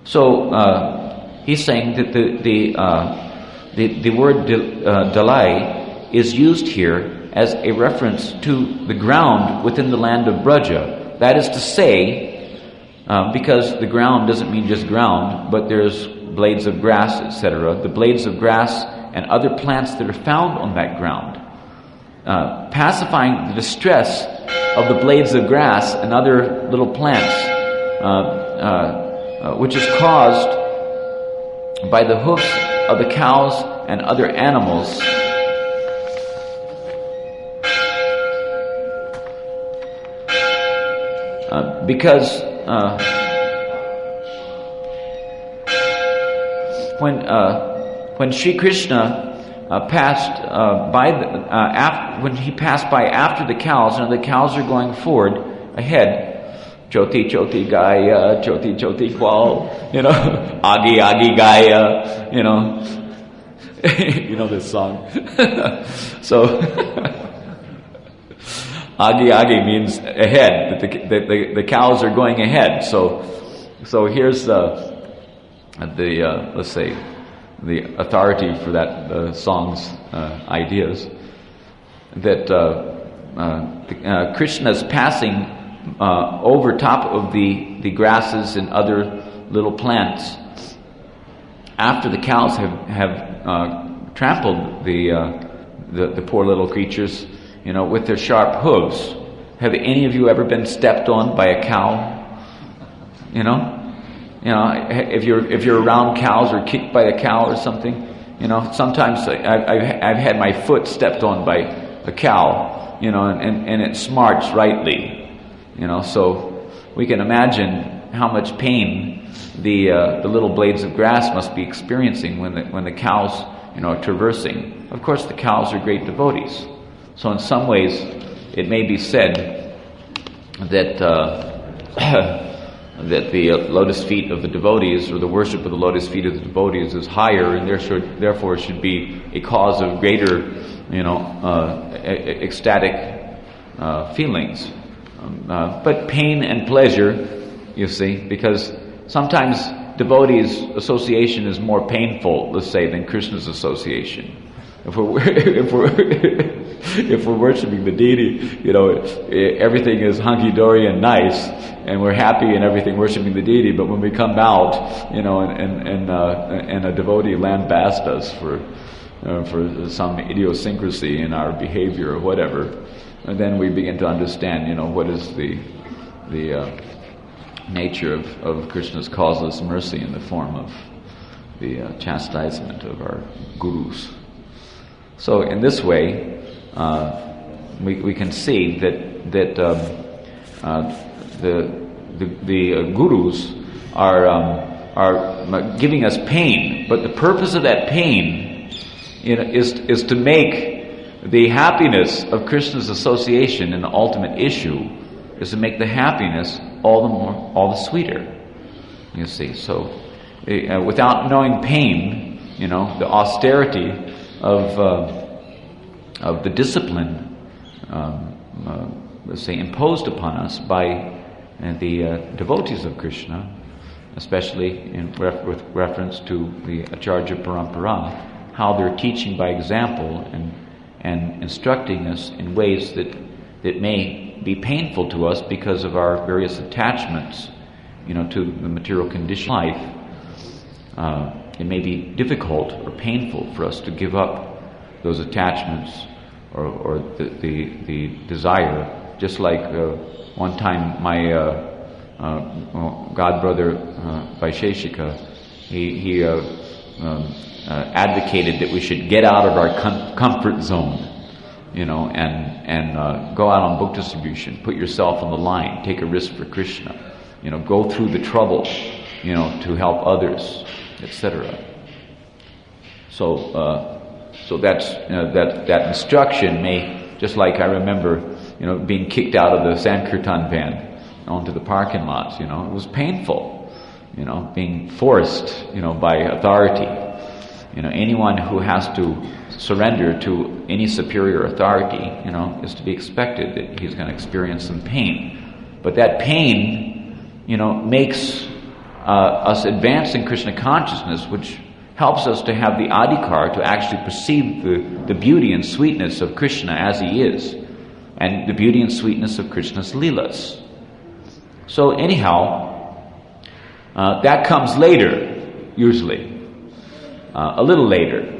So he's saying that the word dalai is used here as a reference to the ground within the land of Braja. That is to say, because the ground doesn't mean just ground, but there's blades of grass, etc. The blades of grass and other plants that are found on that ground, pacifying the distress of the blades of grass and other little plants, which is caused by the hoofs of the cows and other animals, because when Sri Krishna passed by when he passed by after the cows, and the cows are going forward ahead, Choti Choti Gaya, Choti Choti Kwal, Agi Agi Gaya, you know this song. So Agi Agi means ahead, that the cows are going ahead. So here's let's say the authority for that song's ideas, that Krishna's passing over top of the grasses and other little plants after the cows have trampled the poor little creatures, with their sharp hooves. Have any of you ever been stepped on by a cow? If you're around cows or kicked by a cow or something, sometimes I've had my foot stepped on by a cow, and it smarts rightly, so we can imagine how much pain the little blades of grass must be experiencing when the cows, are traversing. Of course, the cows are great devotees, so in some ways it may be said that that the lotus feet of the devotees, or the worship of the lotus feet of the devotees, is higher, and therefore should be a cause of greater, ecstatic feelings. But pain and pleasure, you see, because sometimes devotees' association is more painful, let's say, than Krishna's association. If we're worshiping the deity, everything is hunky-dory and nice, and we're happy and everything worshiping the deity. But when we come out, and a devotee lambasts us for some idiosyncrasy in our behavior or whatever, and then we begin to understand, what is the nature of Krishna's causeless mercy in the form of the chastisement of our gurus. So in this way, we can see that the gurus are giving us pain, but the purpose of that pain, is to make the happiness of Krishna's association an ultimate issue, is to make the happiness all the sweeter. You see, so without knowing pain, the austerity of the discipline, let's say, imposed upon us by the devotees of Krishna, especially with reference to the Acharya Parampara, how they're teaching by example and instructing us in ways that may be painful to us because of our various attachments, to the material condition of life. It may be difficult or painful for us to give up those attachments or the desire. Just like one time my godbrother Vaisheshika, he advocated that we should get out of our comfort zone, and go out on book distribution, put yourself on the line, take a risk for Krishna, go through the trouble, to help others, etc. So that's that instruction may, just like I remember, being kicked out of the Sankirtan van onto the parking lots. It was painful, being forced, by authority. Anyone who has to surrender to any superior authority, is to be expected that he's going to experience some pain. But that pain, makes us advance in Krishna consciousness, which helps us to have the adhikar to actually perceive the beauty and sweetness of Krishna as he is, and the beauty and sweetness of Krishna's leelas. So anyhow, that comes later, usually. A little later,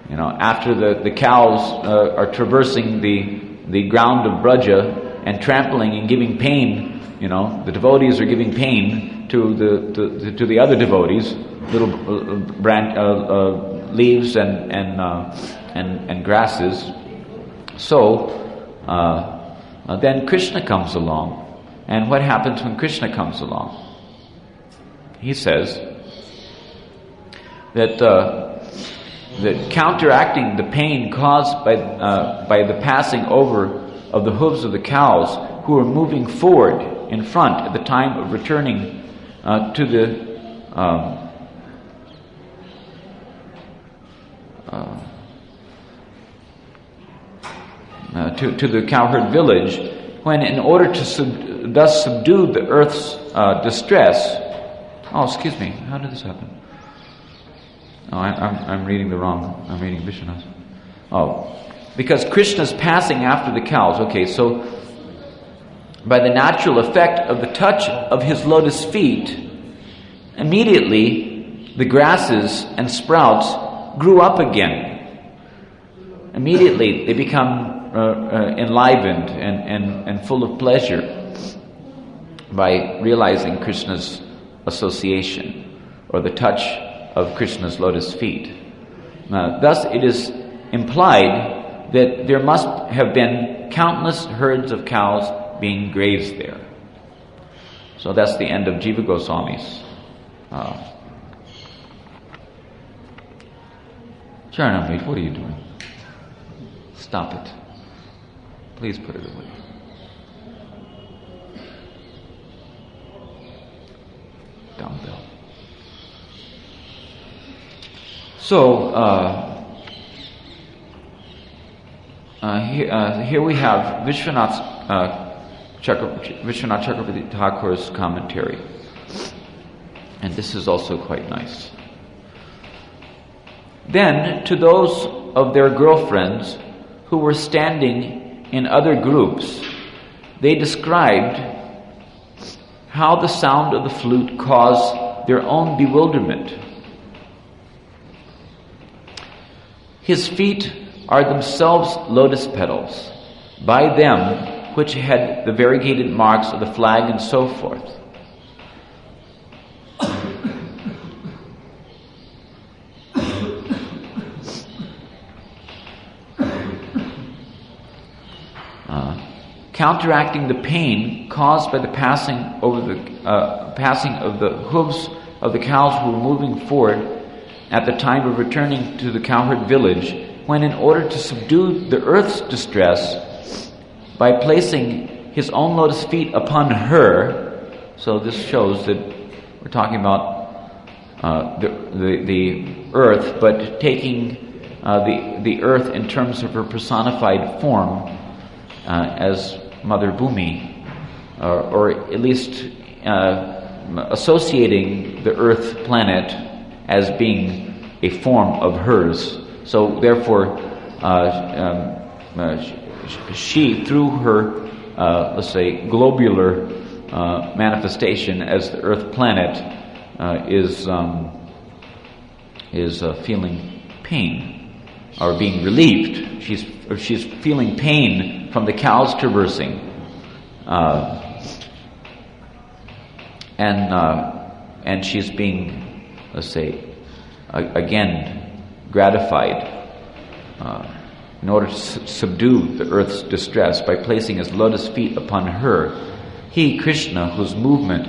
after the cows are traversing the ground of Braja and trampling and giving pain. The devotees are giving pain to the other devotees, little leaves and grasses. So then Krishna comes along, and what happens when Krishna comes along? He says that counteracting the pain caused by the passing over of the hooves of the cows, who are moving forward in front at the time of returning to the cowherd village, when in order to thus subdue the earth's distress. Oh, excuse me. How did this happen? Oh, I'm reading the wrong. I'm reading Vishwanath. Oh, because Krishna's passing after the cows. Okay, so by the natural effect of the touch of his lotus feet, immediately the grasses and sprouts grew up again. Immediately they become enlivened and full of pleasure by realizing Krishna's association or the touch of Krishna's lotus feet. Thus it is implied that there must have been countless herds of cows being grazed there. So that's the end of Jiva Goswami's. Charanamrit, what are you doing? Stop it. Please put it away. Dumbbell. So, here we have Vishwanath Chakravarti Thakur's commentary. And this is also quite nice. Then, to those of their girlfriends who were standing in other groups, they described how the sound of the flute caused their own bewilderment. His feet are themselves lotus petals, by them which had the variegated marks of the flag and so forth. Counteracting the pain caused by the passing of the hooves of the cows who were moving forward at the time of returning to the cowherd village, when in order to subdue the earth's distress by placing his own lotus feet upon her. So this shows that we're talking about the earth, but taking the earth in terms of her personified form as Mother Bhumi, or at least associating the earth planet as being a form of hers. So therefore, she, through her, let's say, globular manifestation as the earth planet, is feeling pain, or being relieved. She's feeling pain from the cows traversing, and she's being, let's say, again gratified in order to subdue the earth's distress by placing his lotus feet upon her. He, Krishna, whose movement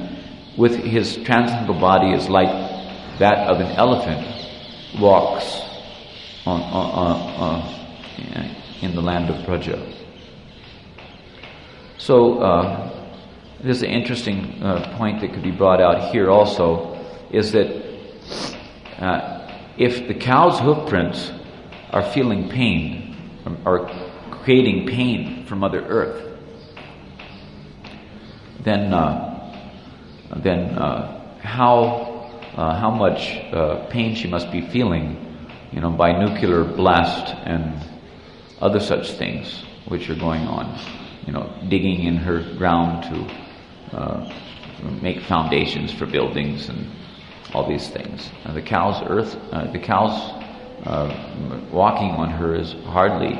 with his transcendental body is like that of an elephant, walks in the land of Braja. So there's an interesting point that could be brought out here also, is that if the cow's hoof prints are feeling pain, are creating pain from Mother Earth, then how much pain she must be feeling, by nuclear blast and other such things which are going on, digging in her ground to make foundations for buildings and all these things. And the cow's walking on her is hardly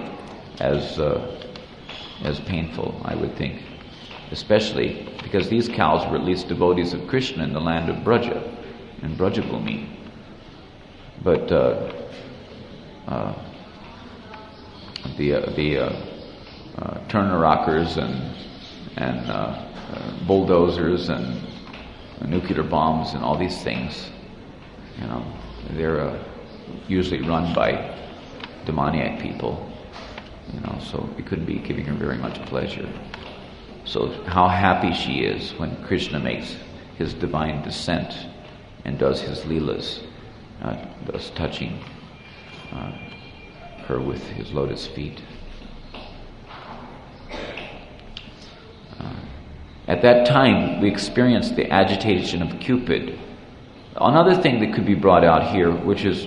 as painful, I would think, especially because these cows were at least devotees of Krishna in the land of Braja, in Brajabhumi. But the turner rockers and bulldozers and nuclear bombs and all these things, they're usually run by demoniac people, so it couldn't be giving her very much pleasure. So how happy she is when Krishna makes his divine descent and does his leelas, thus touching her with his lotus feet. At that time, we experienced the agitation of Cupid. Another thing that could be brought out here, which is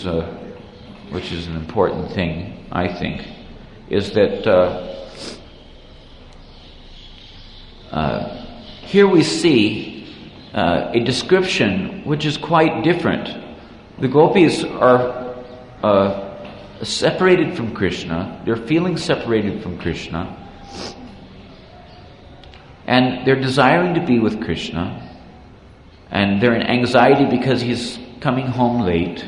an important thing, I think, is that here we see a description which is quite different. The gopis are separated from Krishna, they're feeling separated from Krishna, and they're desiring to be with Krishna, and they're in anxiety because he's coming home late,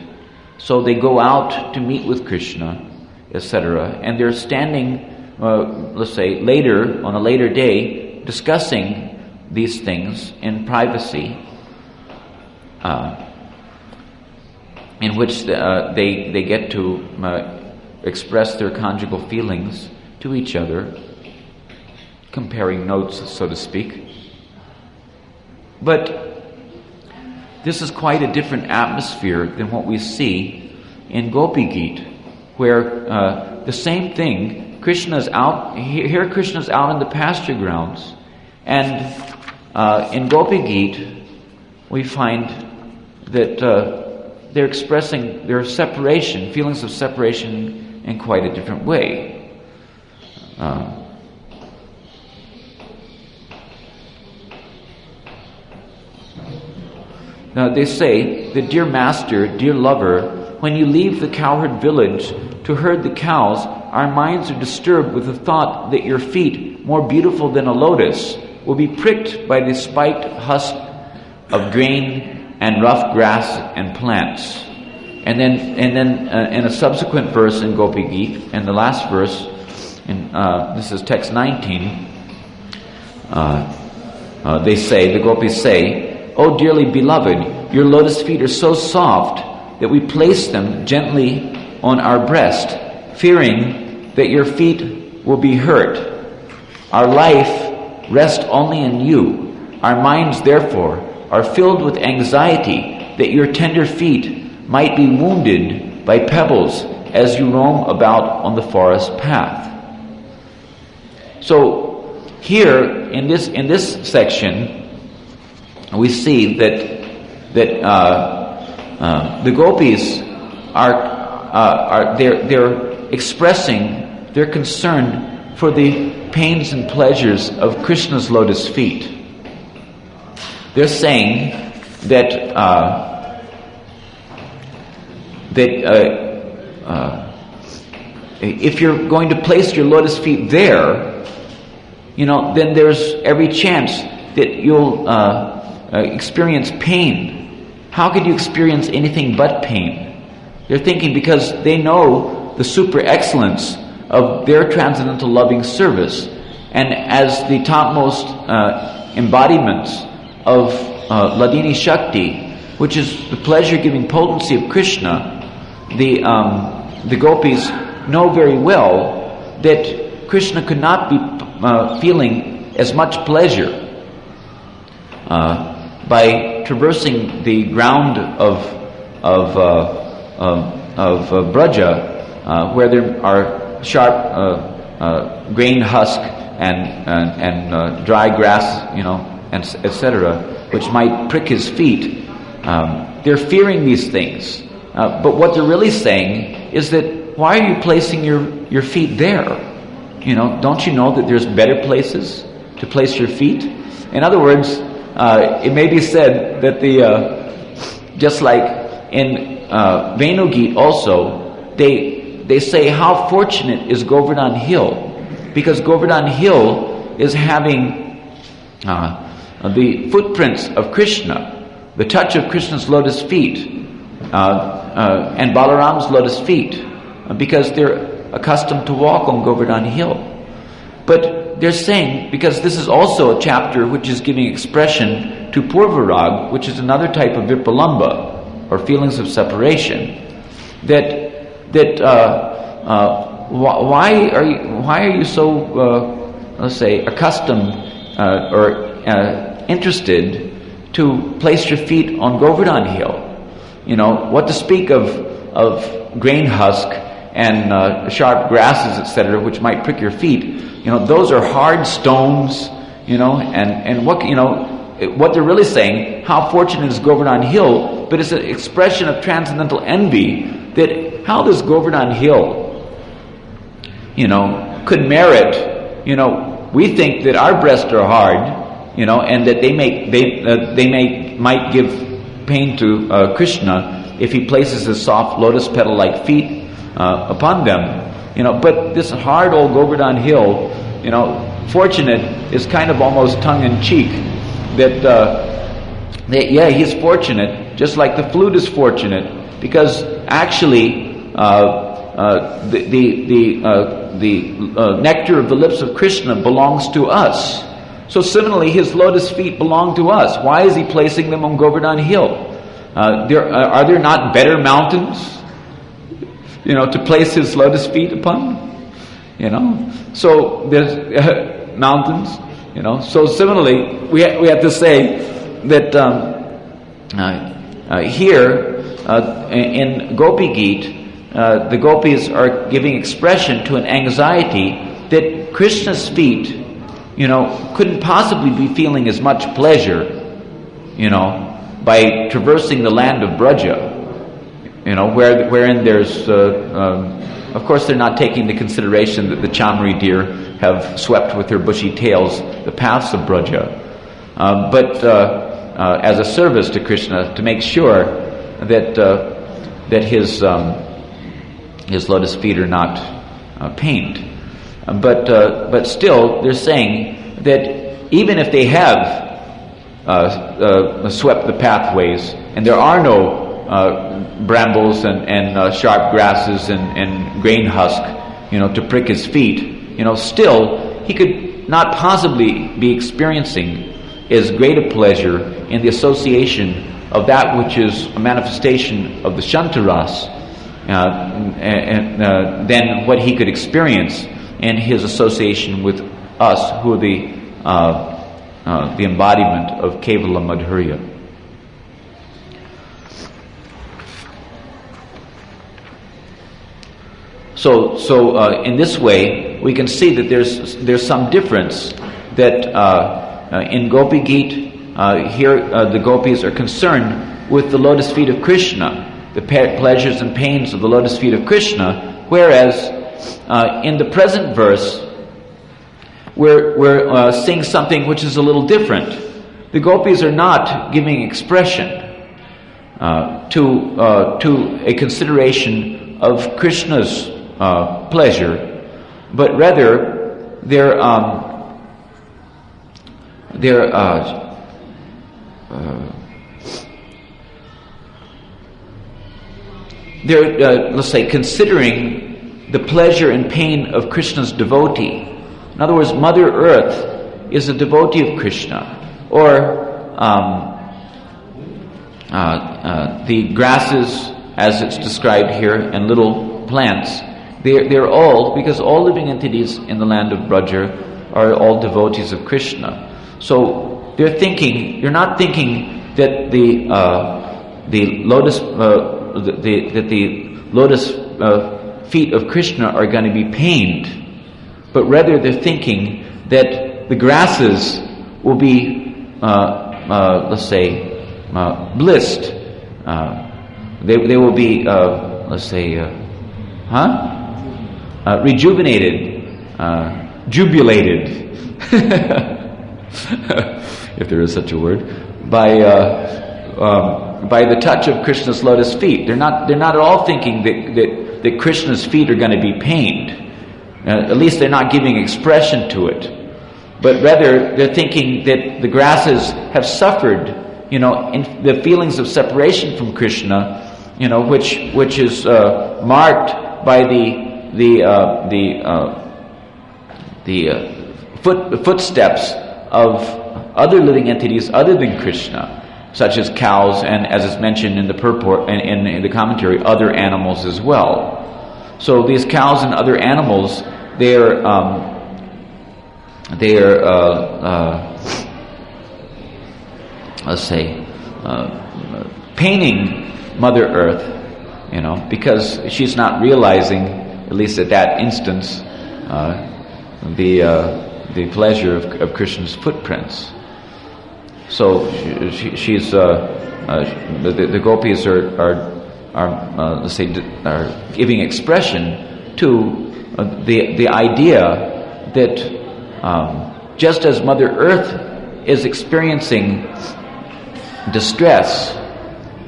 so they go out to meet with Krishna, etc. And they're standing, let's say, later, on a later day, discussing these things in privacy, in which they get to express their conjugal feelings to each other, comparing notes, so to speak. But this is quite a different atmosphere than what we see in Gopi Geet, where the same thing, Krishna's out, here Krishna's out in the pasture grounds, and in Gopi Geet we find that they're expressing their separation, feelings of separation, in quite a different way. Now they say that, dear master, dear lover, when you leave the cowherd village to herd the cows, our minds are disturbed with the thought that your feet, more beautiful than a lotus, will be pricked by the spiked husk of grain and rough grass and plants. And then in a subsequent verse in Gopi Geet, and the last verse, this is text 19, they say, the gopis say, "O dearly beloved, your lotus feet are so soft that we place them gently on our breast, fearing that your feet will be hurt. Our life rests only in you. Our minds, therefore, are filled with anxiety that your tender feet might be wounded by pebbles as you roam about on the forest path." So here in this section, we see that the gopis they're expressing their concern for the pains and pleasures of Krishna's lotus feet. They're saying that if you're going to place your lotus feet there, then there's every chance that you'll experience pain. How could you experience anything but pain? They're thinking because they know the super excellence of their transcendental loving service, and as the topmost embodiments of Ladini Shakti, which is the pleasure-giving potency of Krishna, the gopis know very well that Krishna could not be feeling as much pleasure by traversing the ground of Braja, where there are sharp grain husk and dry grass, and etc., which might prick his feet. They're fearing these things, but what they're really saying is that, why are you placing your feet there? Don't you know that there's better places to place your feet? In other words, it may be said that just like in Venu Geet also, they say, how fortunate is Govardhan Hill, because Govardhan Hill is having the footprints of Krishna, the touch of Krishna's lotus feet, and Balaram's lotus feet, because they're accustomed to walk on Govardhan Hill. But they're saying, because this is also a chapter which is giving expression to Purvarag, which is another type of Vipalamba, or feelings of separation, why are you so let's say accustomed or interested to place your feet on Govardhan Hill? What to speak of grain husk and sharp grasses, etc., which might prick your feet. Those are hard stones. And what they're really saying, how fortunate is Govardhan Hill? But it's an expression of transcendental envy that how does Govardhan Hill, could merit, we think that our breasts are hard, and that they might give pain to Krishna if he places his soft lotus petal-like feet upon them. But this hard old Govardhan hill, fortunate is kind of almost tongue-in-cheek. That he's fortunate, just like the flute is fortunate, because actually the nectar of the lips of Krishna belongs to us. So similarly, his lotus feet belong to us. Why is he placing them on Govardhan hill? Are there not better mountains, to place his lotus feet upon? So there's mountains, So similarly, we have to say that here in Gopi Geet, the gopis are giving expression to an anxiety that Krishna's feet, couldn't possibly be feeling as much pleasure, by traversing the land of Braja, wherein there's, of course, they're not taking into consideration that the Chamri deer have swept with their bushy tails the paths of Braja, but as a service to Krishna, to make sure that his lotus feet are not pained. But still, they're saying that even if they have swept the pathways, and there are no brambles and sharp grasses and grain husk, to prick his feet, still he could not possibly be experiencing as great a pleasure in the association of that which is a manifestation of the Shantaras than what he could experience in his association with us, who are the embodiment of Kevala Madhurya. So in this way, we can see that there's some difference that in Gopi Geet, here the gopis are concerned with the lotus feet of Krishna, the pleasures and pains of the lotus feet of Krishna, whereas in the present verse, we're seeing something which is a little different. The gopis are not giving expression to a consideration of Krishna's pleasure, but rather they're let's say, considering the pleasure and pain of Krishna's devotee. In other words, Mother Earth is a devotee of Krishna, or the grasses, as it's described here, and little plants. They're all, because all living entities in the land of Braja are all devotees of Krishna. So they're not thinking that the lotus feet of Krishna are going to be pained, but rather they're thinking that the grasses will be, let's say, blissed. They will be, let's say, rejuvenated, jubilated, if there is such a word, by the touch of Krishna's lotus feet. They're not at all thinking that Krishna's feet are going to be pained. At least they're not giving expression to it. But rather, they're thinking that the grasses have suffered, in the feelings of separation from Krishna, which is marked by the footsteps of other living entities other than Krishna, such as cows, and as is mentioned in the purport in the commentary, other animals as well. So these cows and other animals, they're let's say, paining Mother Earth, because she's not realizing, at least at that instance, the pleasure of Krishna's footprints. So she's the gopis are let's say, are giving expression to the idea that just as Mother Earth is experiencing distress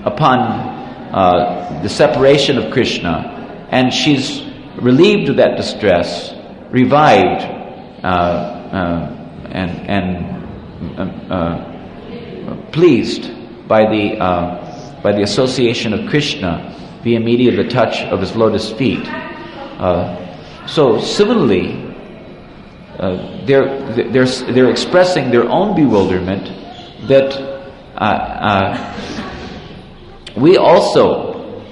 upon the separation of Krishna, and she's relieved of that distress, revived, and pleased by the association of Krishna via media of the touch of his lotus feet. So similarly, they're expressing their own bewilderment that we also,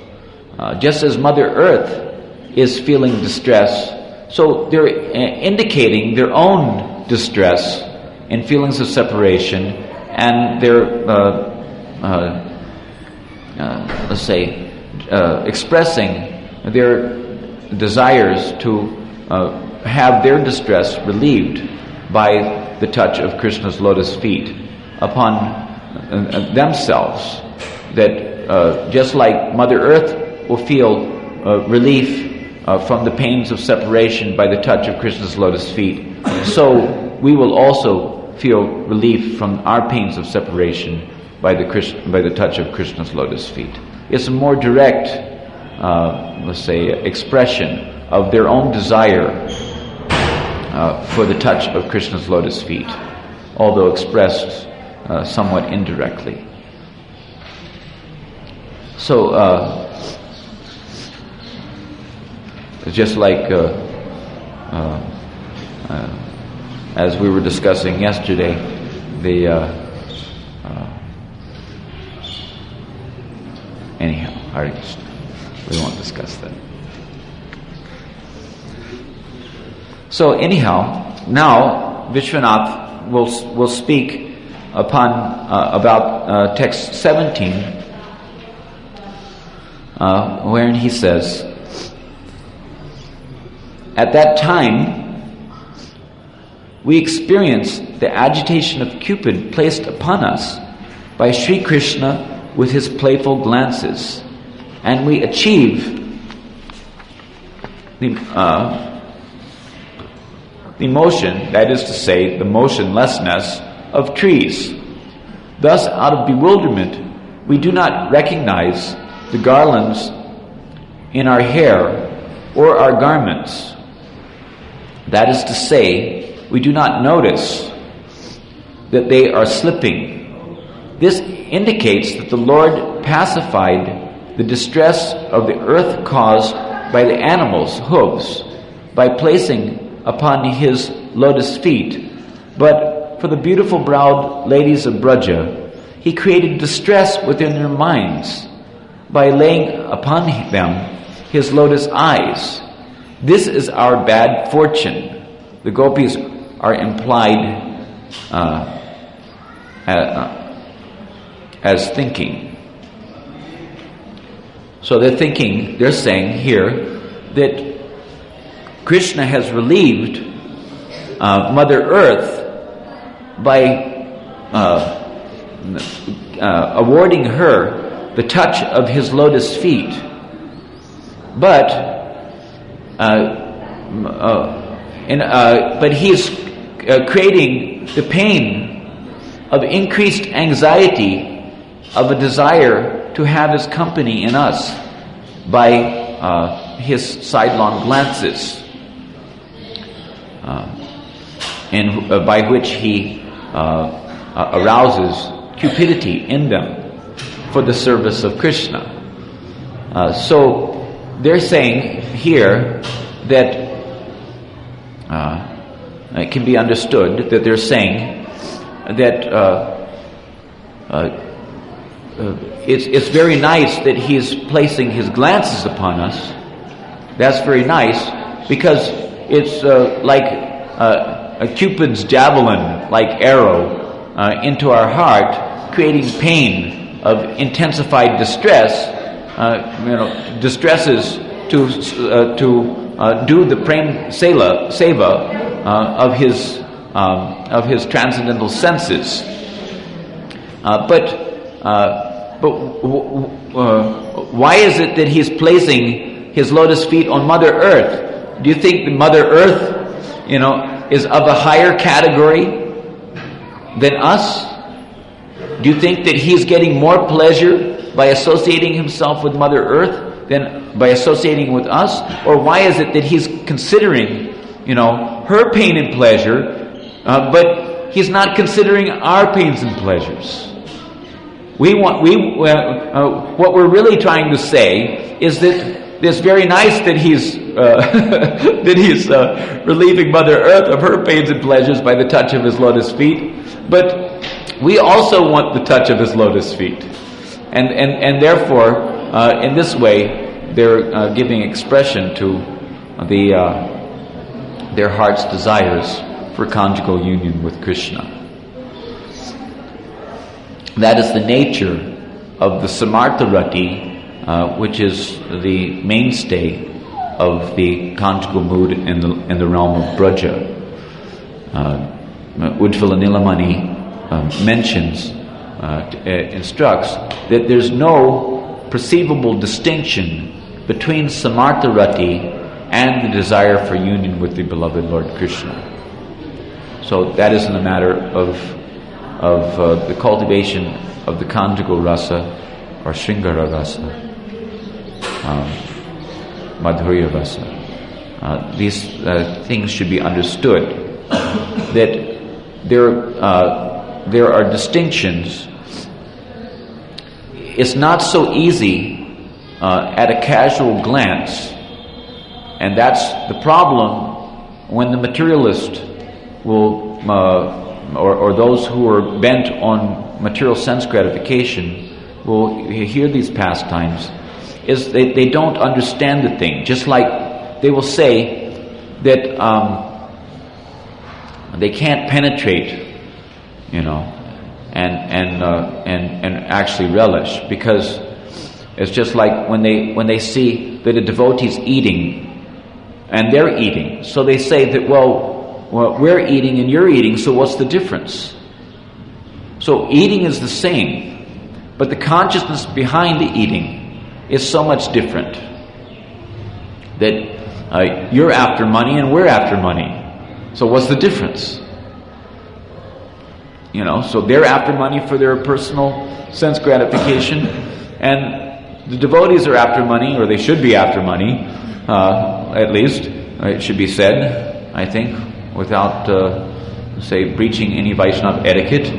just as Mother Earth is feeling distress, so they're indicating their own distress and feelings of separation, and they're, let's say, expressing their desires to have their distress relieved by the touch of Krishna's lotus feet upon themselves. That just like Mother Earth will feel relief from the pains of separation by the touch of Krishna's lotus feet, so we will also feel relief from our pains of separation by the touch of Krishna's lotus feet. It's a more direct, let's say, expression of their own desire for the touch of Krishna's lotus feet, although expressed somewhat indirectly. So, just like as we were discussing yesterday, anyhow, Hare Krishna, we won't discuss that. So anyhow, now Vishwanath will speak about text 17, wherein he says, "At that time, we experienced the agitation of Cupid placed upon us by Sri Krishna with his playful glances, and we achieve the motion, that is to say, the motionlessness of trees. Thus, out of bewilderment, we do not recognize the garlands in our hair or our garments. That is to say, we do not notice that they are slipping. This indicates that the Lord pacified the distress of the earth caused by the animals' hooves by placing upon his lotus feet. But for the beautiful browed ladies of Braja, he created distress within their minds by laying upon them his lotus eyes. This is our bad fortune." The gopis are implied as thinking. So they're saying here that Krishna has relieved Mother Earth by awarding her the touch of his lotus feet, but he's creating the pain of increased anxiety of a desire to have his company in us by his sidelong glances, by which he arouses cupidity in them for the service of Krishna. So they're saying here that it can be understood that they're saying that it's very nice that he's placing his glances upon us. That's very nice, because it's like a Cupid's javelin, like arrow, into our heart, creating pain of intensified distress. Distresses to do the prem seva of his transcendental senses. But why is it that he's placing his lotus feet on Mother Earth, do you think the Mother Earth, is of a higher category than us? Do you think that he's getting more pleasure by associating himself with Mother Earth than by associating with us? Or why is it that he's considering, her pain and pleasure, but he's not considering our pains and pleasures? What we're really trying to say is that it's very nice that he's relieving Mother Earth of her pains and pleasures by the touch of his lotus feet, but we also want the touch of his lotus feet, and therefore, in this way, they're giving expression to their heart's desires for conjugal union with Krishna. That is the nature of the Samartha-rati, which is the mainstay of the conjugal mood in the realm of Braja. Ujjvala Nilamani mentions, instructs that there's no perceivable distinction between Samartha-rati and the desire for union with the beloved Lord Krishna. So that isn't a matter of the cultivation of the conjugal rasa or Shringara rasa, Madhurya rasa. These things should be understood, that there are distinctions. It's not so easy at a casual glance, and that's the problem when the materialist will or those who are bent on material sense gratification will hear these pastimes, is they don't understand the thing. Just like they will say that they can't penetrate, and actually relish, because it's just like when they see that a devotee's eating and they're eating, so they say that well, we're eating and you're eating, so what's the difference? So eating is the same, but the consciousness behind the eating is so much different. That you're after money and we're after money. So what's the difference? So they're after money for their personal sense gratification, and the devotees are after money, or they should be after money, at least, it should be said, I think, without, breaching any Vaishnava etiquette.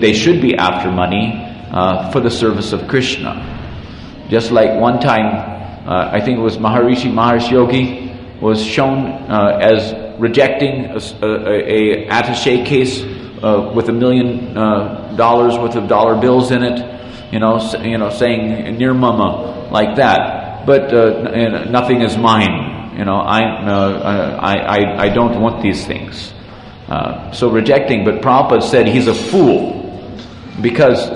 They should be after money for the service of Krishna. Just like one time, I think it was Maharishi Maharsh Yogi was shown as rejecting a attaché case with $1 million worth of dollar bills in it, saying nirmama like that. But nothing is mine. I don't want these things. So rejecting, but Prabhupada said he's a fool, because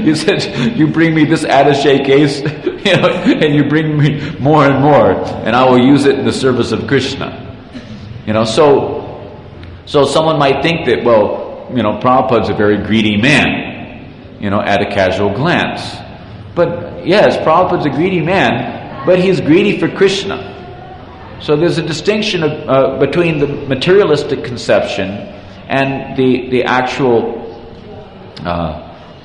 he said, you bring me this attaché case, and you bring me more and more, and I will use it in the service of Krishna. So someone might think that, Prabhupada's a very greedy man, at a casual glance. But yes, Prabhupada's a greedy man, but he's greedy for Krishna. So there's a distinction between the materialistic conception and the actual,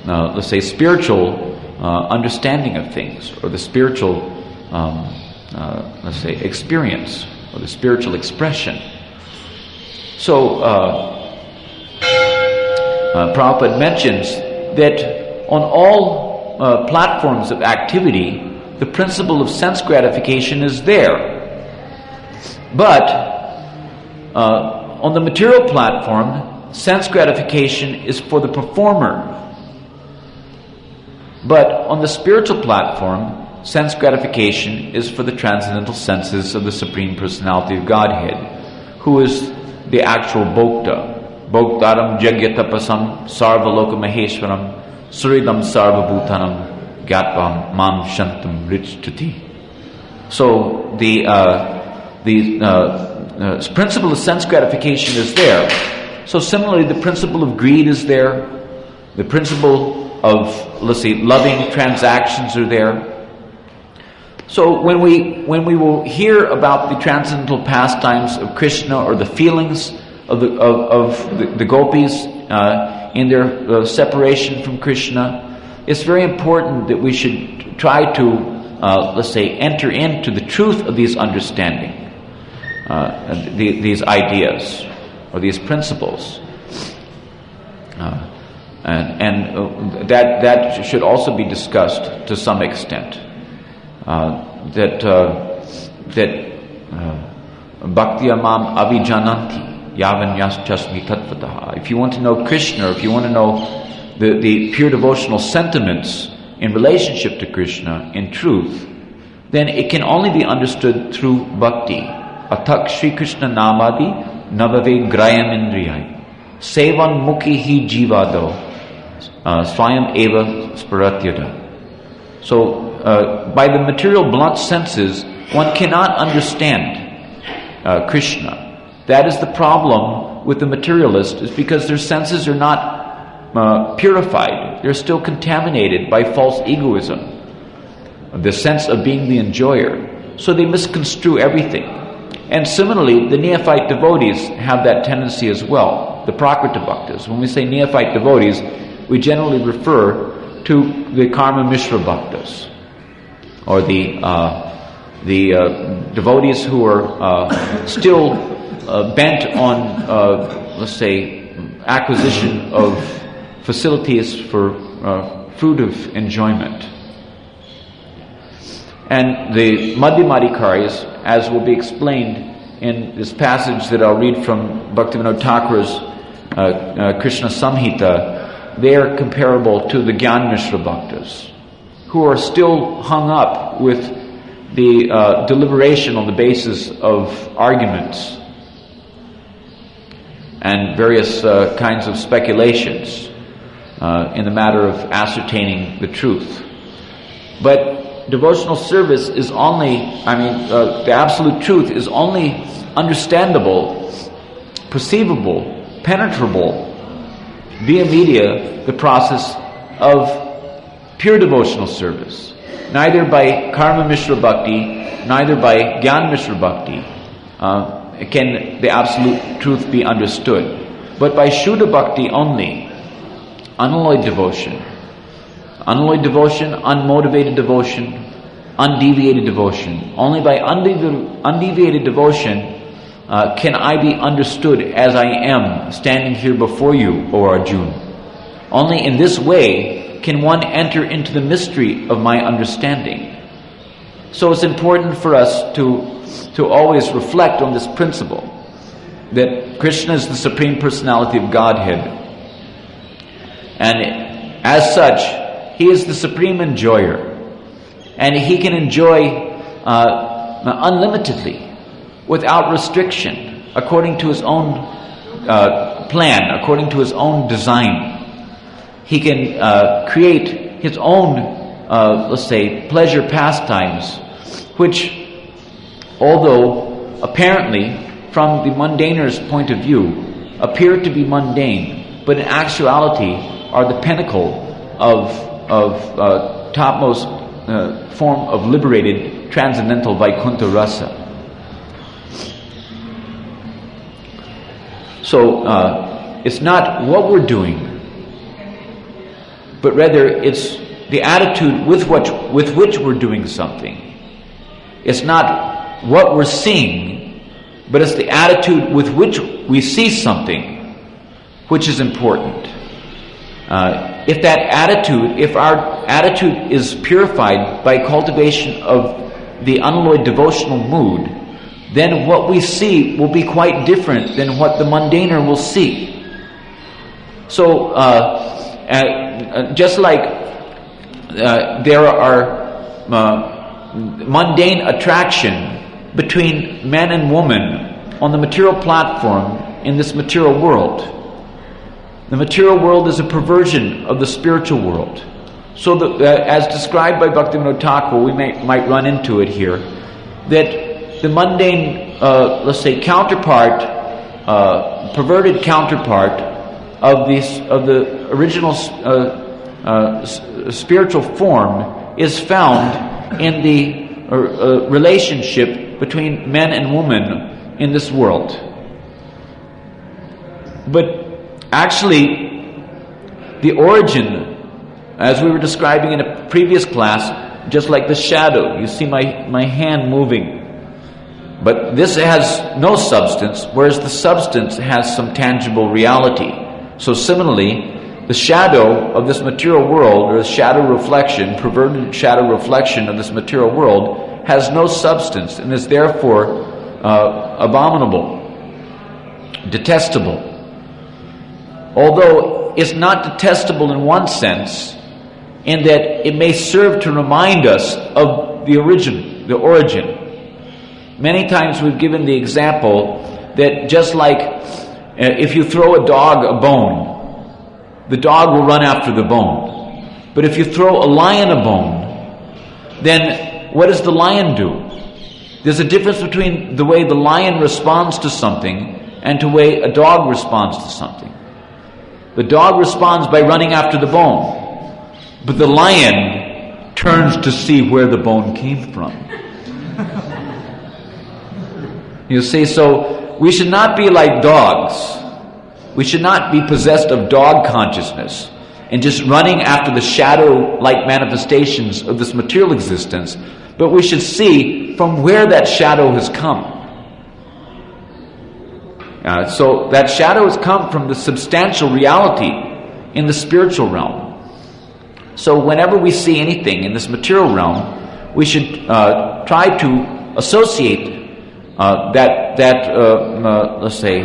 let's say, spiritual understanding of things, or the spiritual, let's say, experience, or the spiritual expression. So Prabhupada mentions that on all platforms of activity, the principle of sense gratification is there. But on the material platform, sense gratification is for the performer. But on the spiritual platform, sense gratification is for the transcendental senses of the Supreme Personality of Godhead, who is the actual Bhokta. Bhoktaram Jagyatapasam Sarvaloka Maheshwaram Suridam Sarvabhutanam Gyatvam Mam Shantam Richtuti. So the principle of sense gratification is there. So similarly, the principle of greed is there. The principle of, let's say, loving transactions are there. So when we will hear about the transcendental pastimes of Krishna or the feelings of the gopis in their separation from Krishna, it's very important that we should try to, let's say, enter into the truth of these understanding, these ideas or these principles, and that should also be discussed to some extent. That bhaktiya mam avijananti yavanyaschasmi tatvataha. If you want to know Krishna, if you want to know the pure devotional sentiments in relationship to Krishna, in truth, then it can only be understood through bhakti. Atak Shri Krishna namadi navave grayam indriyai sevan mukhi hi jivado swayam eva sparatyada. So by the material blunt senses, one cannot understand Krishna. That is the problem with the materialist, is because their senses are not purified. They're still contaminated by false egoism, the sense of being the enjoyer. So they misconstrue everything. And similarly, the neophyte devotees have that tendency as well, the Prakrita Bhaktas. When we say neophyte devotees, we generally refer to the Karma Mishra Bhaktas, or the devotees who are still bent on, let's say, acquisition of facilities for fruit of enjoyment. And the Madhyamadikaris, as will be explained in this passage that I'll read from Bhaktivinoda Thakur's Krishna Samhita, they are comparable to the Gyan Mishra Bhaktas, who are still hung up with the deliberation on the basis of arguments and various kinds of speculations in the matter of ascertaining the truth. But devotional service is only, the absolute truth is only understandable, perceivable, penetrable via media, the process of pure devotional service. Neither by Karma Mishra Bhakti, neither by Gyan Mishra Bhakti can the absolute truth be understood. But by Shuddha Bhakti only, unalloyed devotion, unmotivated devotion, undeviated devotion. Only by undeviated devotion can I be understood as I am standing here before you, O Arjuna. Only in this way can one enter into the mystery of my understanding. So it's important for us to always reflect on this principle, that Krishna is the Supreme Personality of Godhead. And as such, He is the Supreme Enjoyer. And He can enjoy unlimitedly, without restriction, according to His own plan, according to His own design. He can create His own, let's say, pleasure pastimes, which, although apparently from the mundainer's point of view appear to be mundane, but in actuality are the pinnacle of topmost form of liberated transcendental Vaikuntha rasa. So it's not what we're doing, but rather it's the attitude with which we're doing something. It's not what we're seeing, but it's the attitude with which we see something which is important. If our attitude is purified by cultivation of the unalloyed devotional mood, then what we see will be quite different than what the mundaner will see. So, just like there are mundane attraction between man and woman on the material platform in this material world. The material world is a perversion of the spiritual world. So as described by Bhaktivinoda Thakur, we might run into it here, that the mundane, let's say, counterpart, perverted counterpart of the original spiritual form is found in the relationship between men and women in this world. But actually, the origin, as we were describing in a previous class, just like the shadow, you see my hand moving. But this has no substance, whereas the substance has some tangible reality. So similarly, the shadow of this material world, or the shadow reflection, perverted shadow reflection of this material world, has no substance and is therefore abominable, detestable. Although it's not detestable in one sense, in that it may serve to remind us of the origin. Many times we've given the example that just like if you throw a dog a bone, the dog will run after the bone. But if you throw a lion a bone, then what does the lion do? There's a difference between the way the lion responds to something and the way a dog responds to something. The dog responds by running after the bone, but the lion turns to see where the bone came from. You see, so we should not be like dogs. We should not be possessed of dog consciousness and just running after the shadow-like manifestations of this material existence, but we should see from where that shadow has come. So that shadow has come from the substantial reality in the spiritual realm. So whenever we see anything in this material realm, we should try to associate let's say,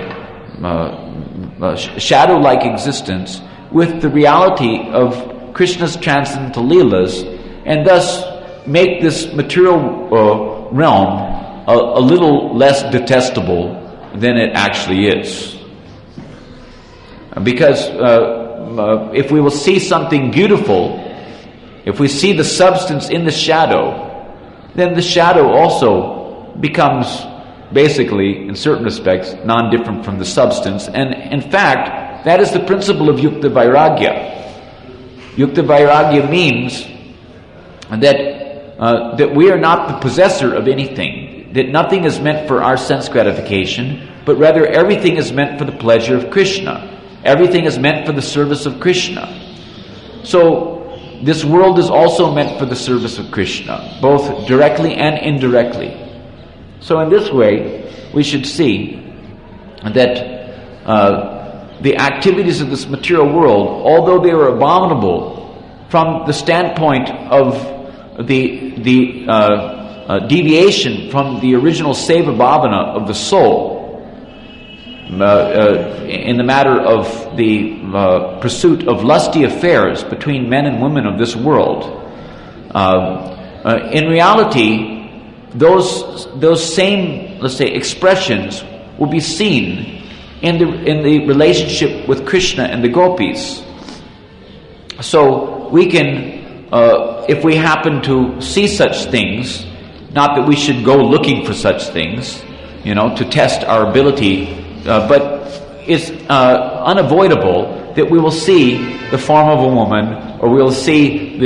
shadow-like existence with the reality of Krishna's transcendental Leelas, and thus make this material realm a little less detestable than it actually is. Because if we will see something beautiful, if we see the substance in the shadow, then the shadow also becomes basically, in certain respects, non-different from the substance. And in fact, that is the principle of Yukta Vairagya. Yukta Vairagya means that we are not the possessor of anything, that nothing is meant for our sense gratification, but rather everything is meant for the pleasure of Krishna. Everything is meant for the service of Krishna. So, this world is also meant for the service of Krishna, both directly and indirectly. So in this way, we should see that the activities of this material world, although they are abominable from the standpoint of the deviation from the original seva bhavana of the soul, in the matter of the pursuit of lusty affairs between men and women of this world, in reality, those same, let's say, expressions will be seen in the relationship with Krishna and the gopis. So we can, if we happen to see such things, not that we should go looking for such things, to test our ability, but it's unavoidable that we will see the form of a woman, or we will see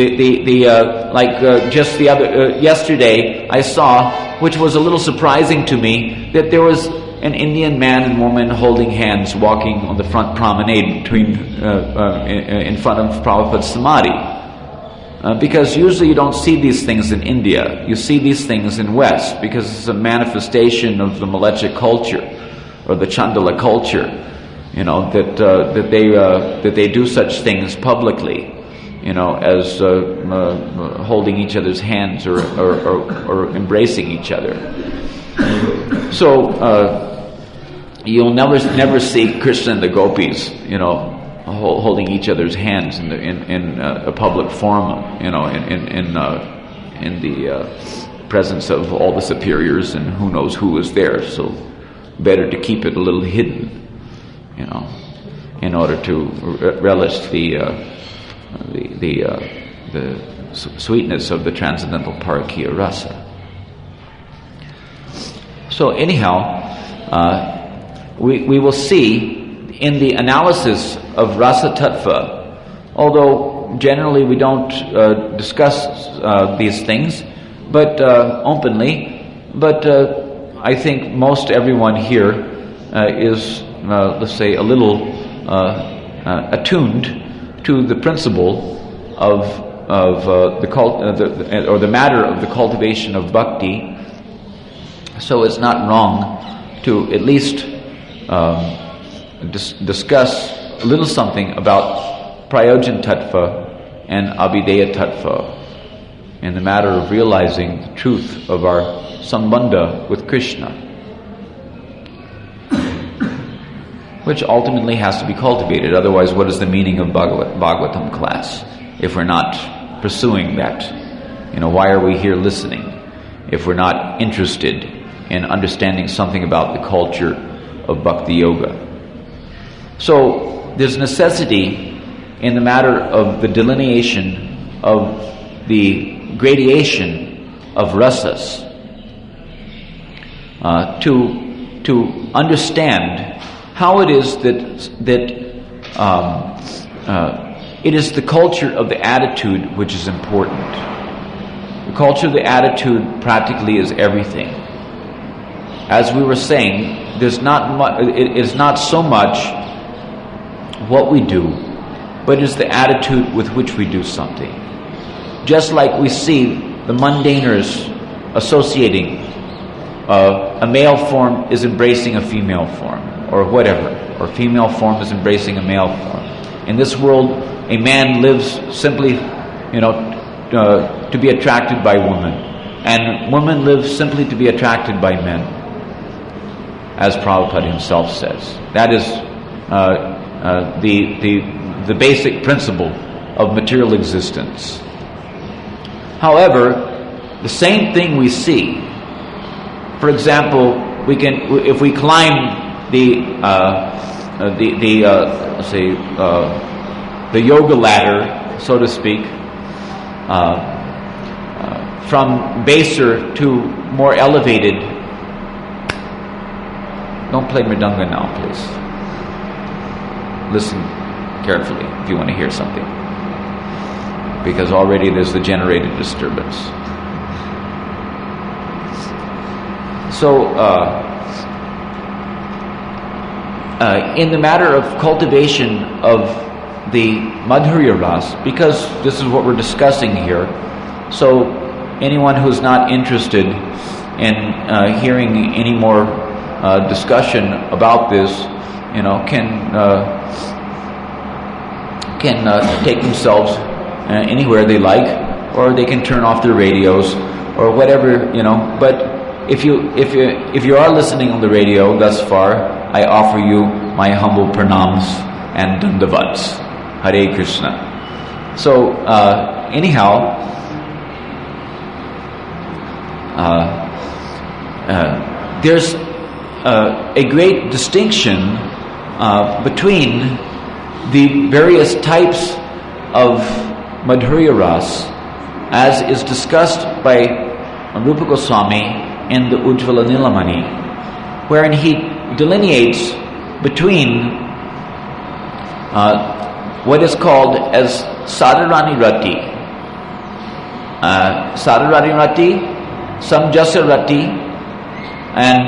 just the other yesterday I saw, which was a little surprising to me, that there was an Indian man and woman holding hands walking on the front promenade between in front of Prabhupāda's Samadhi. Because usually you don't see these things in India. You see these things in West, because it's a manifestation of the Malecha culture or the Chandala culture. That they do such things publicly, as holding each other's hands or embracing each other. So you'll never see Krishna and the gopis, holding each other's hands in a public forum, in the presence of all the superiors and who knows who is there. So better to keep it a little hidden. In order to relish the sweetness of the transcendental parakya rasa. So anyhow, we will see in the analysis of rasa tattva, although generally we don't discuss these things, but openly. But I think most everyone here is, let's say, a little attuned to the principle of the cult, or the matter of the cultivation of bhakti. So it's not wrong to at least discuss a little something about prayojan tattva and abhideya tattva in the matter of realizing the truth of our sambandha with Krishna, which ultimately has to be cultivated. Otherwise, what is the meaning of Bhagavatam class if we're not pursuing that? Why are we here listening if we're not interested in understanding something about the culture of bhakti yoga? So there's necessity in the matter of the delineation of the gradation of rasas to understand how it is that it is the culture of the attitude which is important. The culture of the attitude practically is everything. As we were saying, it is not so much what we do, but it is the attitude with which we do something. Just like we see the mundaners associating, a male form is embracing a female form, or whatever, or female form is embracing a male form. In this world, a man lives simply, to be attracted by women, and women live simply to be attracted by men, as Prabhupada himself says. That is the basic principle of material existence. However, the same thing we see. For example, if we climb the yoga ladder, so to speak, from baser to more elevated. Don't play mridanga now, please. Listen carefully if you want to hear something, because already there's the generated disturbance. So, in the matter of cultivation of the Madhurya Ras, because this is what we're discussing here, so anyone who's not interested in hearing any more discussion about this, can take themselves anywhere they like, or they can turn off their radios or whatever, But if you are listening on the radio thus far, I offer you my humble pranams and dandavats. Hare Krishna. So anyhow, there's a great distinction between the various types of Madhurya Ras, as is discussed by Rupa Goswami in the Ujjvala Nilamani, wherein he delineates between what is called as Sadharani Rati, Samjasa Rati, and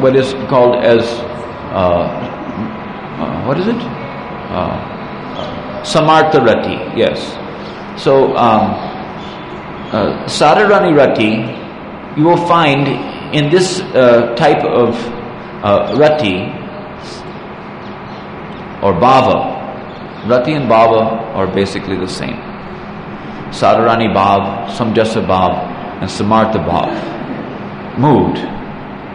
what is called as what is it? Samartha Rati. Yes. So Sadharani Rati, you will find in this type of Rati or Bhava. Rati and Bhava are basically the same. Sadharani Bhav, Samjasa Bhav, and Samartha Bhav, mood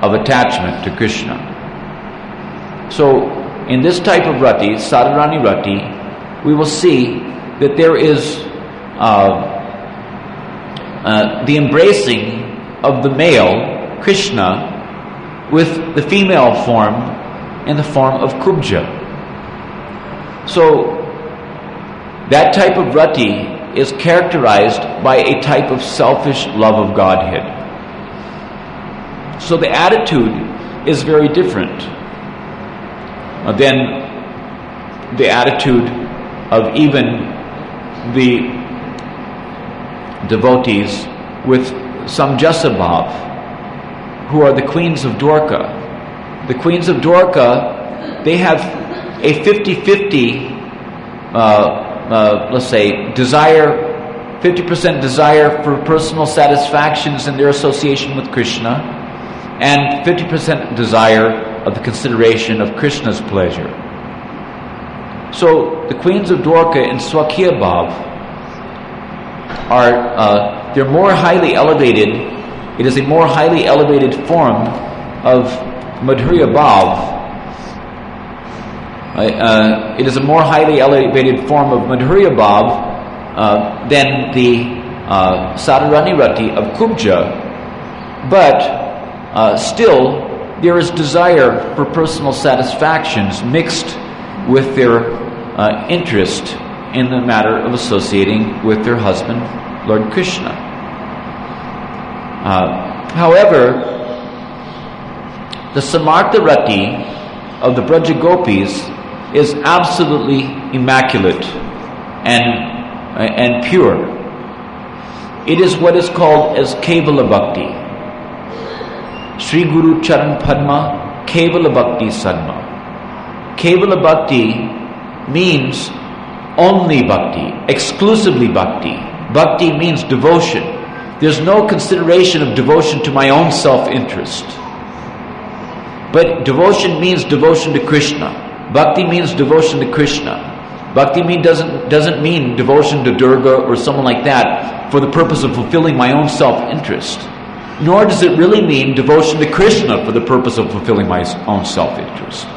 of attachment to Krishna. So, in this type of Rati, Sadharani Rati, we will see that there is the embracing of the male, Krishna, with the female form in the form of Kubja. So, that type of Rati is characterized by a type of selfish love of Godhead. So the attitude is very different than the attitude of even the devotees with some Jasabhav, who are the queens of Dwarka. The queens of Dwarka, they have a 50-50, let's say, desire, 50% desire for personal satisfactions in their association with Krishna, and 50% desire of the consideration of Krishna's pleasure. So the queens of Dwarka in Swakya Bhav are, they're more highly elevated. It is a more highly elevated form of Madhurya Bhav. It is a more highly elevated form of Madhurya Bhav than the Sadharani Rati of Kubja, but still there is desire for personal satisfactions mixed with their interest in the matter of associating with their husband, Lord Krishna. However, the Samartha Rati of the Braja Gopis is absolutely immaculate and pure. It is what is called as Kevala Bhakti. Sri Guru Charan Padma Kevala Bhakti Sadma. Kevala Bhakti means only bhakti, exclusively bhakti. Bhakti means devotion. There's no consideration of devotion to my own self-interest. But devotion means devotion to Krishna. Bhakti means devotion to Krishna. Bhakti doesn't mean devotion to Durga or someone like that for the purpose of fulfilling my own self-interest. Nor does it really mean devotion to Krishna for the purpose of fulfilling my own self-interest.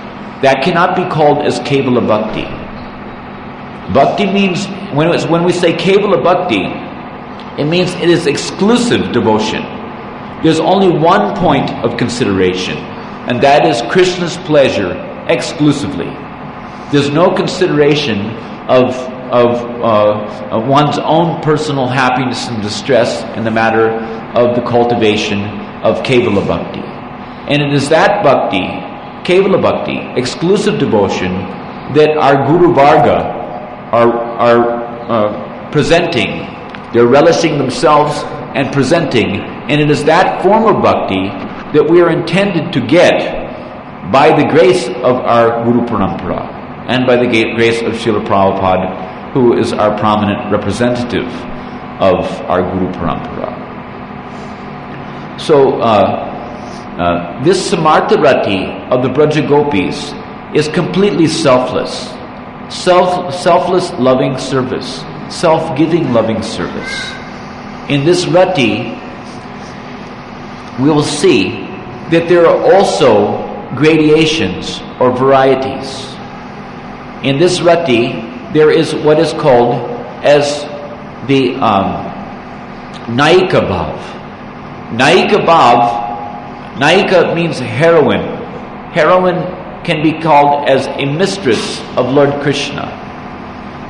That cannot be called as Kevala Bhakti. Bhakti means, when we say Kevala Bhakti, it means it is exclusive devotion. There's only one point of consideration, and that is Krishna's pleasure exclusively. There's no consideration of one's own personal happiness and distress in the matter of the cultivation of Kevala Bhakti. And it is that Bhakti, Kevala Bhakti, exclusive devotion, that our Guru Varga are presenting. They're relishing themselves and presenting, and it is that form of bhakti that we are intended to get by the grace of our Guru Parampara and by the grace of Śrīla Prabhupāda, who is our prominent representative of our Guru Parampara. So this Samartha Rati of the Braja Gopis is completely selfless. Selfless loving service, self-giving loving service. In this Rati, we will see that there are also gradations or varieties. In this Rati, there is what is called as the Naika Bhav. Naika Bhav, Naika means heroine. Heroine can be called as a mistress of Lord Krishna.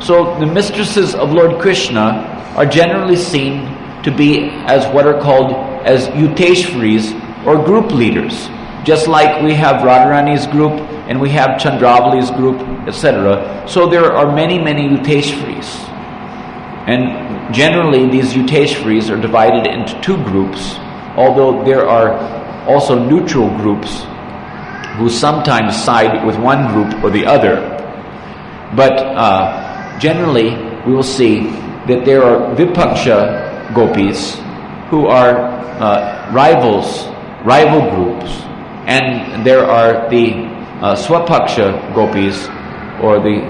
So the mistresses of Lord Krishna are generally seen to be as what are called as Yuteshvaris or group leaders. Just like we have Radharani's group and we have Chandravali's group, etc. So there are many Yuteshvaris. And generally these Yuteshvaris are divided into two groups, although there are also neutral groups who sometimes side with one group or the other. But generally, we will see that there are Vipaksha gopis who are rival groups, and there are the Swapaksha gopis or the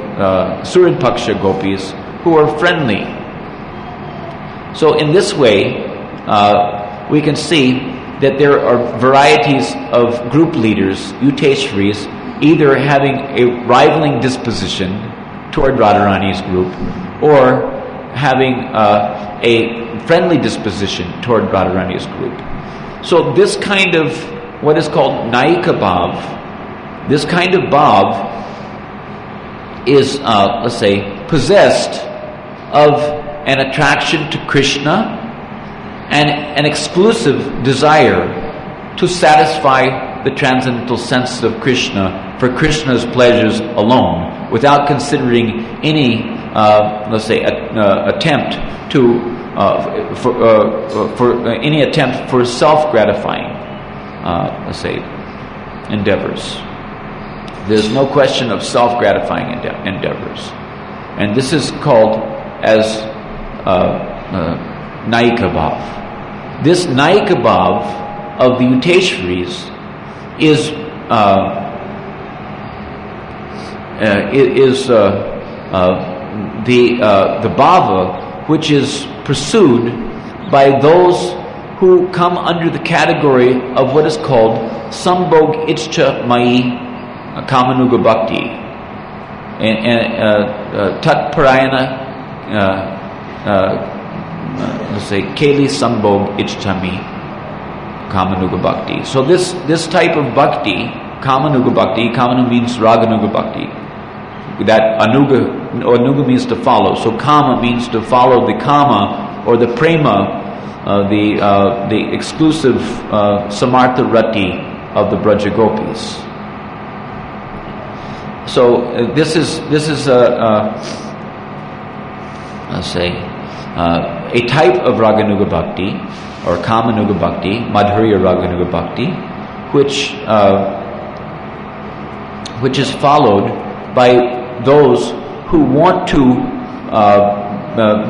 Suridpaksha gopis who are friendly. So in this way, we can see that there are varieties of group leaders, Yuteshvaris, either having a rivaling disposition toward Radharani's group or having a friendly disposition toward Radharani's group. So this kind of what is called Naika Bhav, this kind of Bhav is, let's say, possessed of an attraction to Krishna and an exclusive desire to satisfy the transcendental senses of Krishna for Krishna's pleasures alone, without considering any, let's say, attempt for any attempt for self-gratifying, let's say, endeavors. There's no question of self-gratifying endeavors, and this is called as Naika Bhav. This Naika Bhav of the Yuteshwaris is the bhava which is pursued by those who come under the category of what is called Sambhog Ichcha Mai Kamanuga Bhakti, and Tat Parayana, let's say Keli Sambhog Ichchami Kamanuga Bhakti. So this type of bhakti, Kamanuga Bhakti, Kamanu means Raganuga Bhakti. That anuga means to follow. So kama means to follow the kama or the prema, the exclusive samartha rati of the Braja Gopis. So this is let's say a type of Raganuga Bhakti or Kamanuga Bhakti, Madhurya Raganuga Bhakti, which is followed by those who want to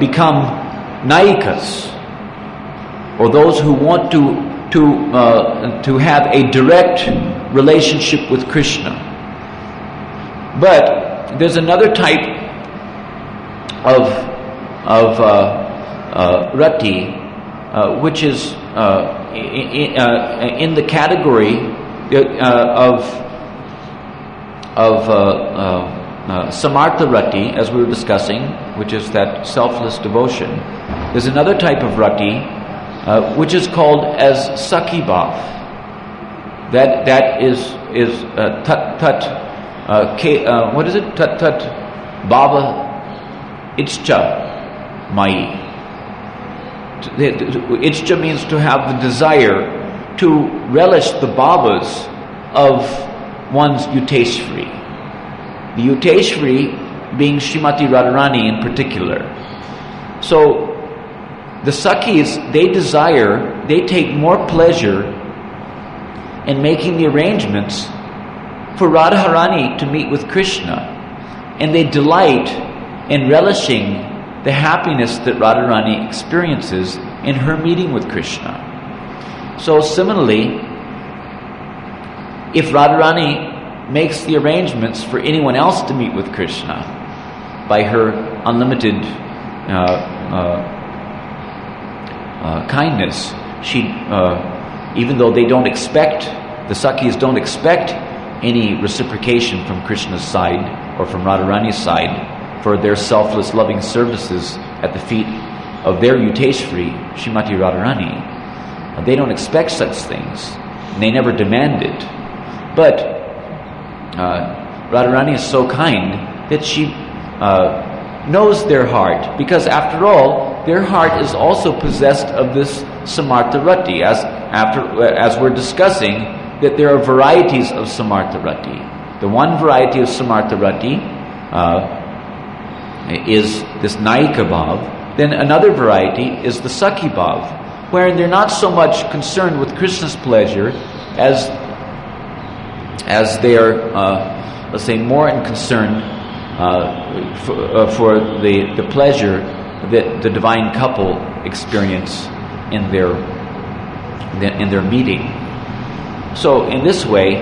become Naikas, or those who want to have a direct relationship with Krishna. But there's another type of rati, which is in the category of Samartha Rati, as we were discussing, which is that selfless devotion. There's another type of Rati, which is called as Sakhi Bhav. That is what is it? Tat Bhava Ichcha Mai. Ichcha means to have the desire to relish the bhavas of one's Yuteshwari. The Yuteshwari being Srimati Radharani in particular. So the Sakhis, they take more pleasure in making the arrangements for Radharani to meet with Krishna, and they delight in relishing the happiness that Radharani experiences in her meeting with Krishna. So similarly, if Radharani makes the arrangements for anyone else to meet with Krishna by her unlimited kindness, she, even though they don't expect, the Sakhis don't expect any reciprocation from Krishna's side or from Radharani's side for their selfless loving services at the feet of their Yuteshwari, Srimati Radharani. They don't expect such things, and they never demand it. But Radharani is so kind that she knows their heart, because after all, their heart is also possessed of this Samartha Rati, as we're discussing, that there are varieties of Samartha Rati. The one variety of Samartha Rati is this Naika Bhav. Then another variety is the Sakhi Bhav, wherein they're not so much concerned with Krishna's pleasure as they are, let's say, more in concern for the pleasure that the divine couple experience in their meeting. So in this way,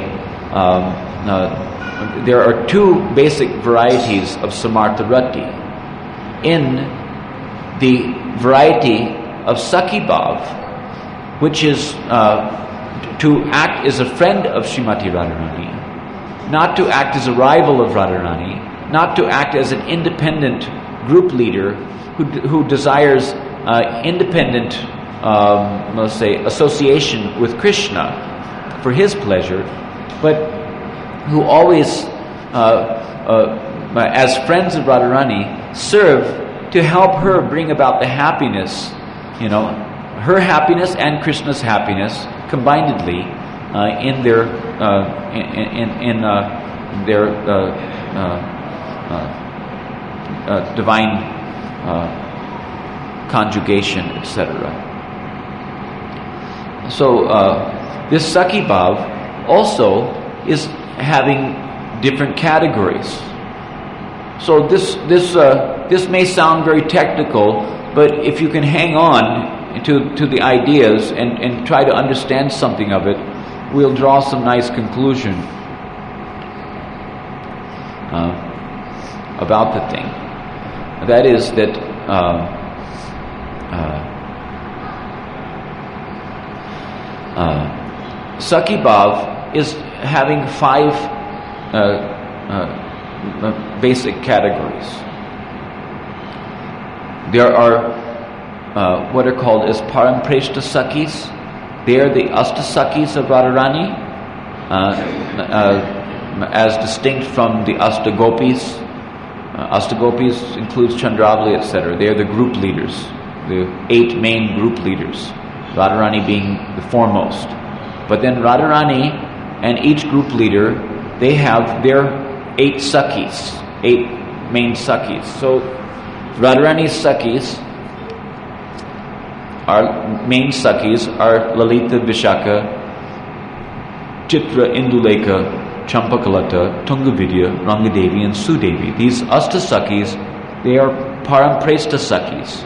there are two basic varieties of Samartha Rati. In the variety of Sakhi Bhav, which is to act as a friend of Srimati Radharani, not to act as a rival of Radharani, not to act as an independent group leader who desires independent, let's say, association with Krishna for his pleasure, but who always, as friends of Radharani, serve to help her bring about the happiness, her happiness and Krishna's happiness combinedly in their divine conjugation, etc. So this Sakhi Bhav also is having different categories. So this may sound very technical, but if you can hang on to the ideas and try to understand something of it, we'll draw some nice conclusion about the thing. That is that Sakhi Bhav is having 5 basic categories. There are what are called as Parampreshta Sakhis. They are the Asta Sakhis of Radharani, as distinct from the Asta Gopis. Asta Gopis includes Chandravali, etc. They are the group leaders, the 8 main group leaders, Radharani being the foremost. But then Radharani and each group leader, they have their 8 Sakhis, 8 main Sakhis. So Radharani's Sakhis, our main Sakhis are Lalita, Vishaka, Chitra, Indulekha, Champakalata, Tungavidya, Rangadevi and Sudevi. These Asta Sakhis, they are Parampreshta Sakhis.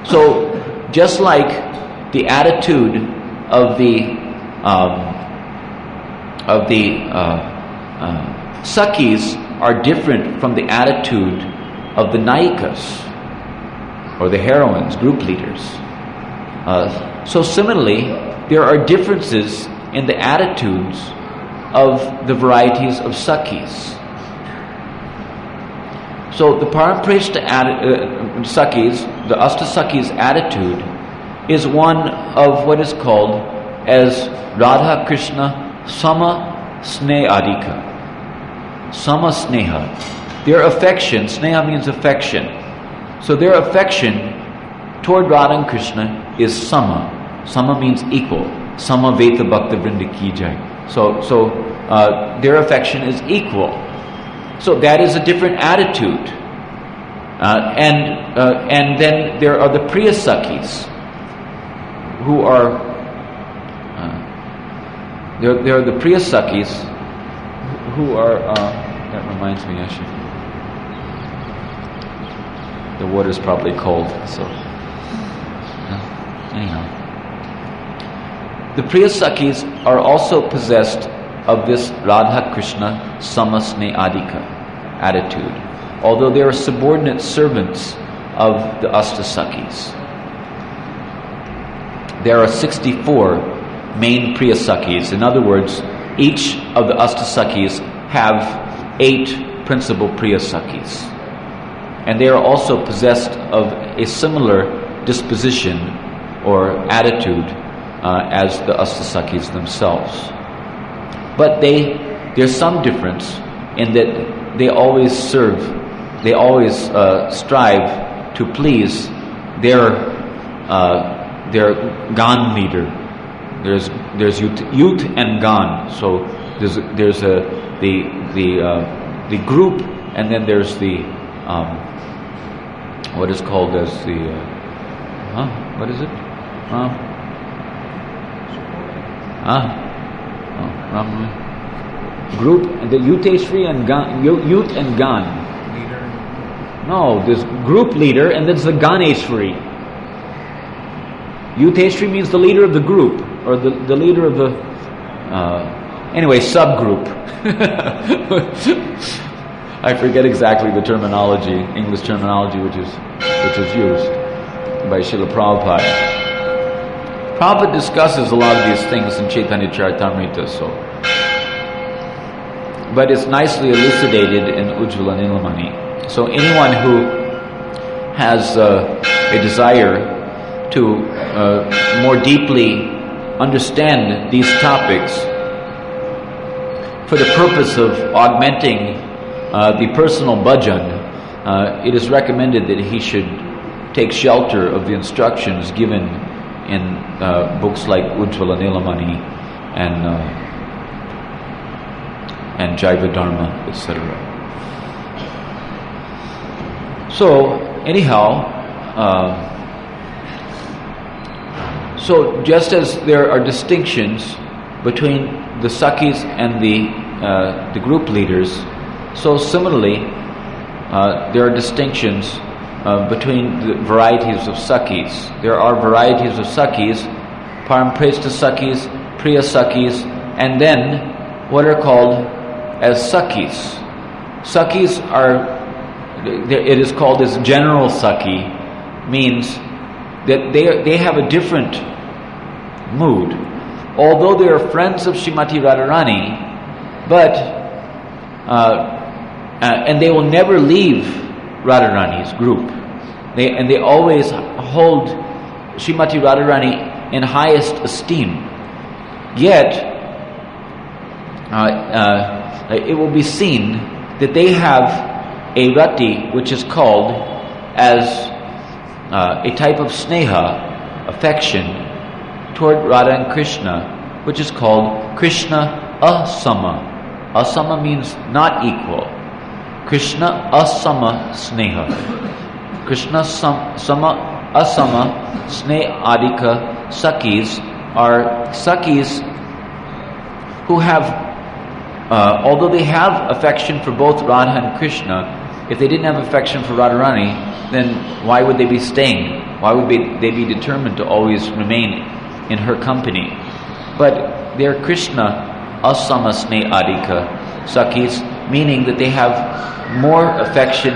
So just like the attitude of the Sakhis are different from the attitude of the Nayikas, or the heroines, group leaders. So similarly, there are differences in the attitudes of the varieties of Sakhis. So the Parampreshta Sakhis, the Asta Sakhis attitude is one of what is called as Radha Krishna Sama Snehadika. Sama Sneha. Their affection, Sneha means affection. So their affection toward Radha and Krishna is Sama. Sama means equal. Sama Veta Bhakta Vrinda Ki Jai. So their affection is equal. So that is a different attitude. And then there are the Priya Sakhis, who are there are the Priya Sakhis who are that reminds me, I should. The water's probably cold, so anyhow. The Priya Sakhis are also possessed of this Radha Krishna Samasne Adika attitude, although they are subordinate servants of the Asta Sakhis. There are 64 main Priya Sakhis. In other words, each of the Asta Sakhis have 8 principal Priya Sakhis. And they are also possessed of a similar disposition or attitude as the Asta Sakhis themselves. But there's some difference in that they always strive to please their Gan leader. There's youth and Gan. So there's the group, and then there's the what is called as the what is it? Group, the Yuteshri and Gan, Youth and Gan. No, there's group leader and there's the Ganeshri. Yuteshri means the leader of the group, or the leader of the anyway, subgroup. I forget exactly the terminology, English terminology which is used by Śrīla Prabhupāda. Prabhupada discusses a lot of these things in Chaitanya Charitamrita, but it's nicely elucidated in Ujjvala Nilamani. So anyone who has a desire to more deeply understand these topics for the purpose of augmenting the personal bhajan, it is recommended that he should take shelter of the instructions given in books like Ujjvala Nilamani and Jaiva Dharma, etc. So anyhow, So just as there are distinctions between the Sakhis and the group leaders, so similarly there are distinctions between the varieties of Sakhis. There are varieties of Sakhis, Parampresta Sakhis, Priya Sakhis, and then what are called as Sakhis. Sakhis are, it is called as general Sakhi, means that they have a different mood. Although they are friends of Srimati Radharani, but and they will never leave Radharani's group. They always hold Srimati Radharani in highest esteem. Yet it will be seen that they have a rati which is called as a type of sneha, affection, toward Radha and Krishna, which is called Krishna Asama. Asama means not equal. Krishna Asama Sneha. Krishna Sama Asama Sneha Adika Sakhis are Sakhis who have, although they have affection for both Radha and Krishna, if they didn't have affection for Radharani, then why would they be staying? Why would they be determined to always remain in her company? But they are Krishna Asama Sneha Adika Sakhis, meaning that they have more affection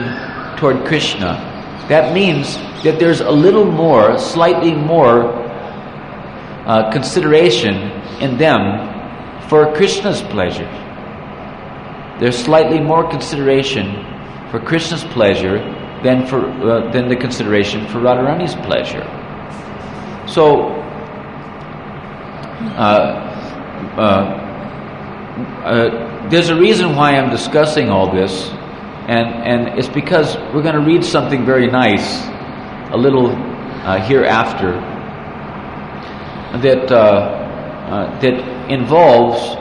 toward Krishna. That means that there's a little more, slightly more consideration in them for Krishna's pleasure. There's slightly more consideration for Krishna's pleasure than the consideration for Radharani's pleasure. So there's a reason why I'm discussing all this, and it's because we're going to read something very nice a little hereafter that involves,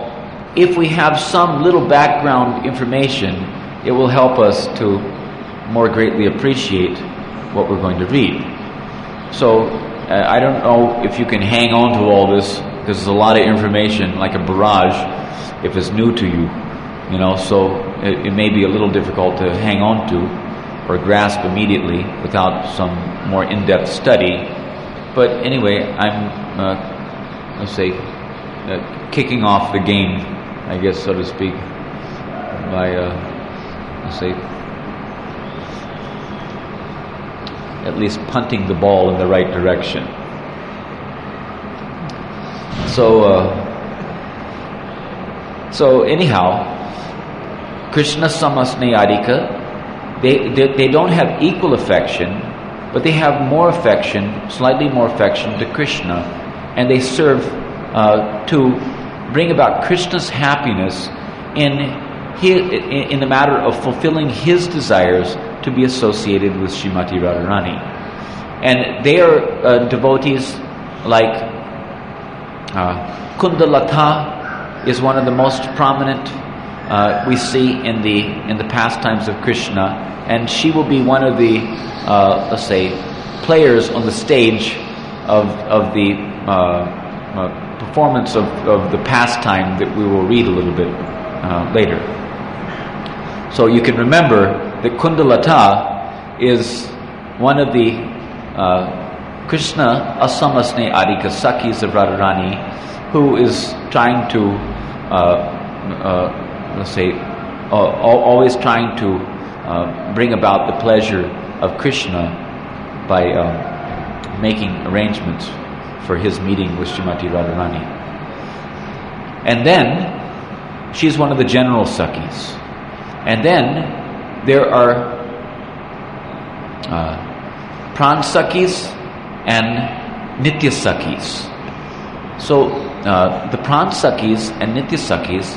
if we have some little background information, it will help us to more greatly appreciate what we're going to read. So I don't know if you can hang on to all this, because there's a lot of information, like a barrage, if it's new to you, so it may be a little difficult to hang on to or grasp immediately without some more in-depth study. But anyway, I'm, let's say, kicking off the game, I guess, so to speak, by, let's say, at least punting the ball in the right direction. So anyhow, Krishna Samasneyadika, they don't have equal affection, but they have more affection, slightly more affection to Krishna, and they serve to bring about Krishna's happiness in the matter of fulfilling his desires to be associated with Srimati Radharani. And they are devotees like Kundalata is one of the most prominent we see in the pastimes of Krishna, and she will be one of the let's say players on the stage of the performance of the pastime that we will read a little bit later. So you can remember that Kundalata is one of the Krishna Asamasne Adika Sakhis of Radharani, who is trying to, let's say, always trying to bring about the pleasure of Krishna by making arrangements for his meeting with Srimati Radharani. And then she's one of the general Sakhis. And then there are Pran Sakhis and Nitya Sakhis. So the Pran Sakhis and Nitya Sakhis,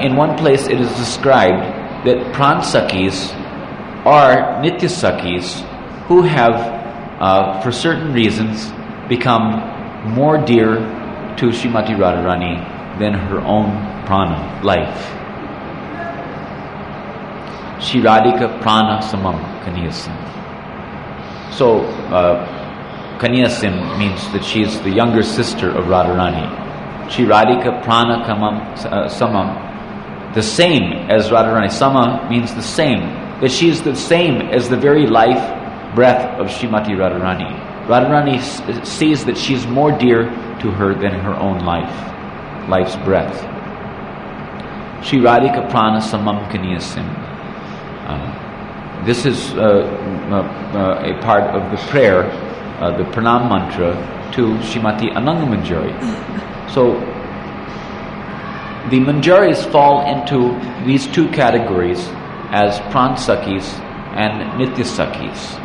in one place it is described that Pran Sakhis are Nitya Sakhis who have, for certain reasons, become more dear to Srimati Radharani than her own prana, life. Shiradika prana samam kaniyasam. So Kanyasim means that she is the younger sister of Radharani. Shri Radhika Prana Samam, the same as Radharani. Sama means the same, that she is the same as the very life breath of Srimati Radharani. Radharani sees that she is more dear to her than her own life's breath. Shri Radhika Prana Samam Kanyasim. This is a part of the prayer, the pranam mantra to Srimati Ananga Manjari. So the Manjaris fall into these two categories as Pransakis and Nityasakis.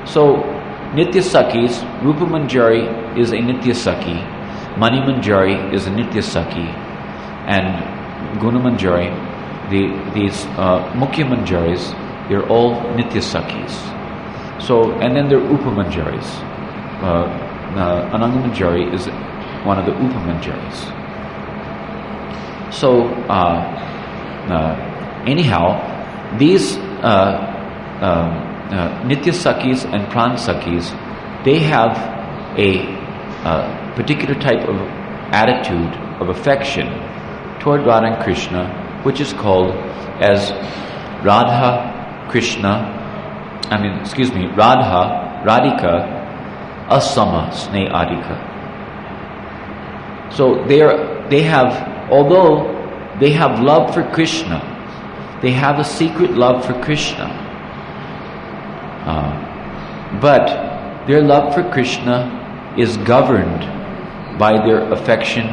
So Nityasakis, Rupa Manjari is a Nityasaki, Mani Manjari is a Nityasaki, and Guna Manjari, these Mukhya Manjaris, they're all Nityasakis. So, and then there are Upa Manjaris. Ananga Manjari is one of the Upa Manjaris. So, anyhow, these Nityasakis and Pransakis, they have a particular type of attitude of affection toward Radha and Krishna, which is called as Radha Radhika Asama Sne Adhika. So although they have love for Krishna, they have a secret love for Krishna, but their love for Krishna is governed by their affection,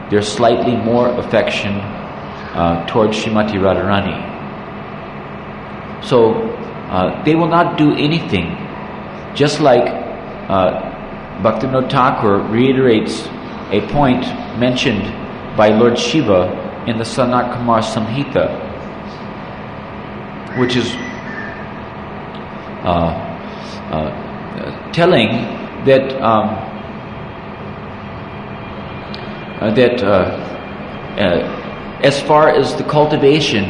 their slightly more affection towards Srimati Radharani. So they will not do anything, just like Bhaktivinoda Thakur reiterates a point mentioned by Lord Shiva in the Sanat Kumar Samhita, which is telling that as far as the cultivation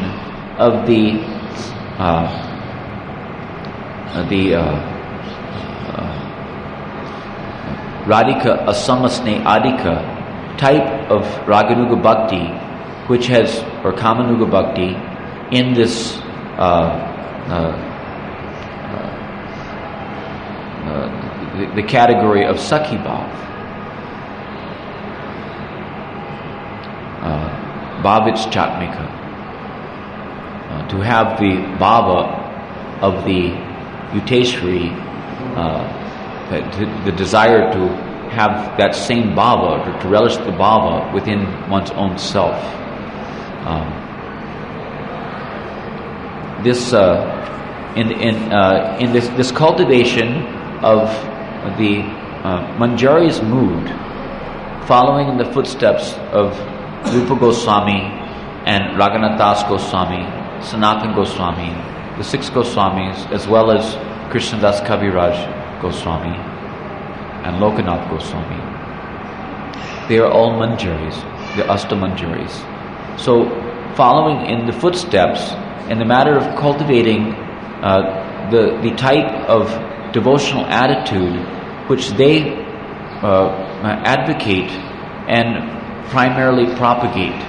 of the Radhika Asamasne Adhika type of Raganuga Bhakti, which has, or Kamanuga Bhakti, in this the category of Sakhi Bhav. Bhavich Chatmika. To have the bhava of the Yuteshwari, the desire to have that same bhava, or to relish the bhava within one's own self. This cultivation of the Manjari's mood, following in the footsteps of Rupa Goswami and Raghunath Das Goswami, Sanatan Goswami, the six Goswamis, as well as Krishnadas Kaviraj Goswami and Lokanath Goswami. They are all Manjaris, the Ashtamanjaris. So, following in the footsteps in the matter of cultivating the type of devotional attitude which they advocate and primarily propagate.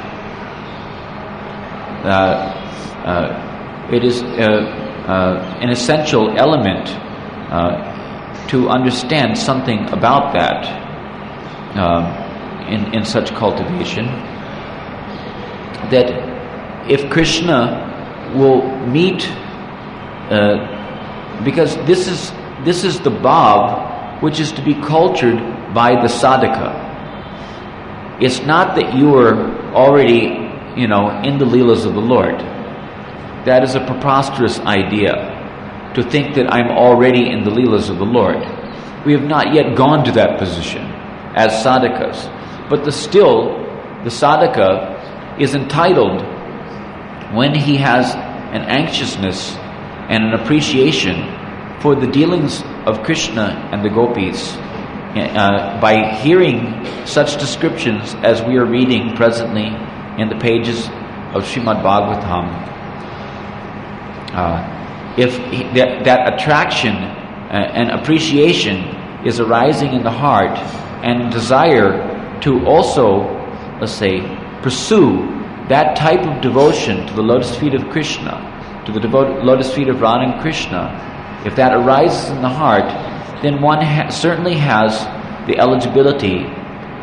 It is an essential element to understand something about that in such cultivation, that if Krishna will meet, because this is the bhav which is to be cultured by the sadhaka. It's not that you are already, in the leelas of the Lord. That is a preposterous idea, to think that I'm already in the leelas of the Lord. We have not yet gone to that position as sadhakas. But the sadhaka is entitled, when he has an anxiousness and an appreciation for the dealings of Krishna and the gopis, by hearing such descriptions as we are reading presently in the pages of Srimad Bhagavatam, if that attraction and appreciation is arising in the heart, and desire to also, let's say, pursue that type of devotion to the lotus feet of Krishna, to the lotus feet of Radha and Krishna, if that arises in the heart, then one certainly has the eligibility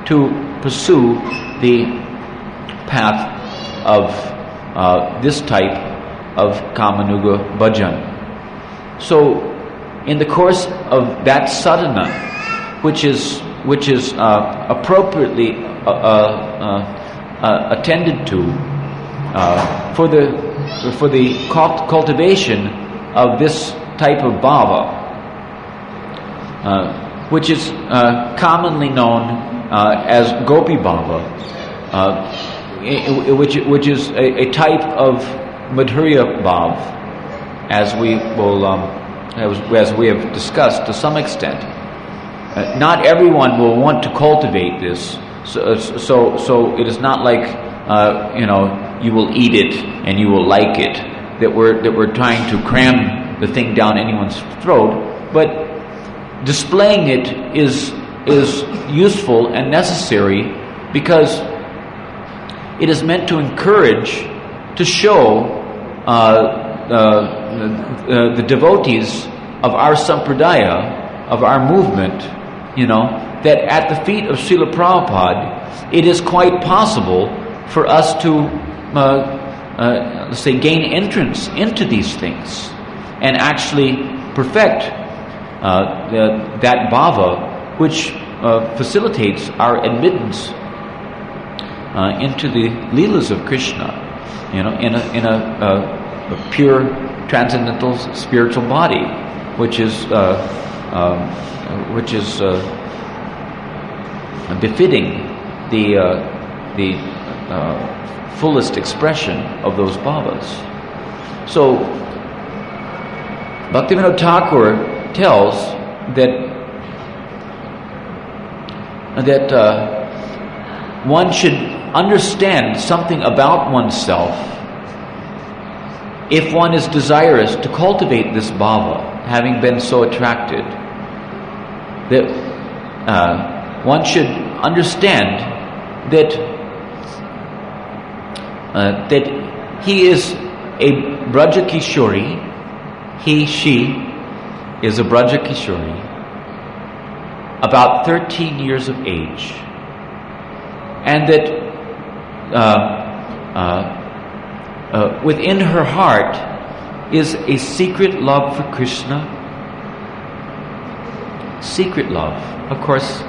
to pursue the path of this type of Kamanuga bhajan. So, in the course of that sadhana, which is appropriately attended to for the cultivation of this type of bhava, which is commonly known as gopi bhava, which is a type of madhurya bhav, as we will as we have discussed to some extent. Not everyone will want to cultivate this, so it is not like you will eat it and you will like it, that we're trying to cram the thing down anyone's throat, but displaying it is useful and necessary, because it is meant to encourage, to show the devotees of our sampradaya, of our movement, that at the feet of Srila Prabhupada, it is quite possible for us to, let's say, gain entrance into these things and actually perfect that bhava, which facilitates our admittance into the leelas of Krishna, in a pure transcendental spiritual body, which is befitting the fullest expression of those bhavas. So Bhaktivinoda Thakur tells that one should understand something about oneself if one is desirous to cultivate this bhava, having been so attracted. That one should understand that he is a Braja Kishori, she is a Braja Kishori, about 13 years of age, and that within her heart is a secret love for Krishna. Secret love. Of course,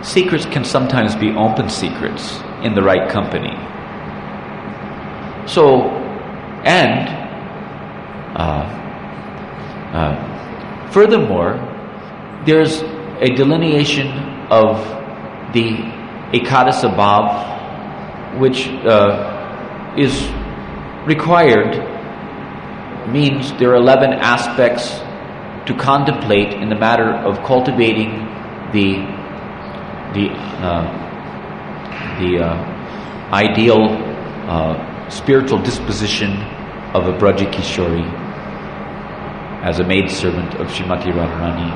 secrets can sometimes be open secrets in the right company. So, and furthermore, there's a delineation of the Ekadasa Bhav, which is required, means there are 11 aspects to contemplate in the matter of cultivating the ideal spiritual disposition of a Braja Kishori as a maidservant of Srimati Radharani.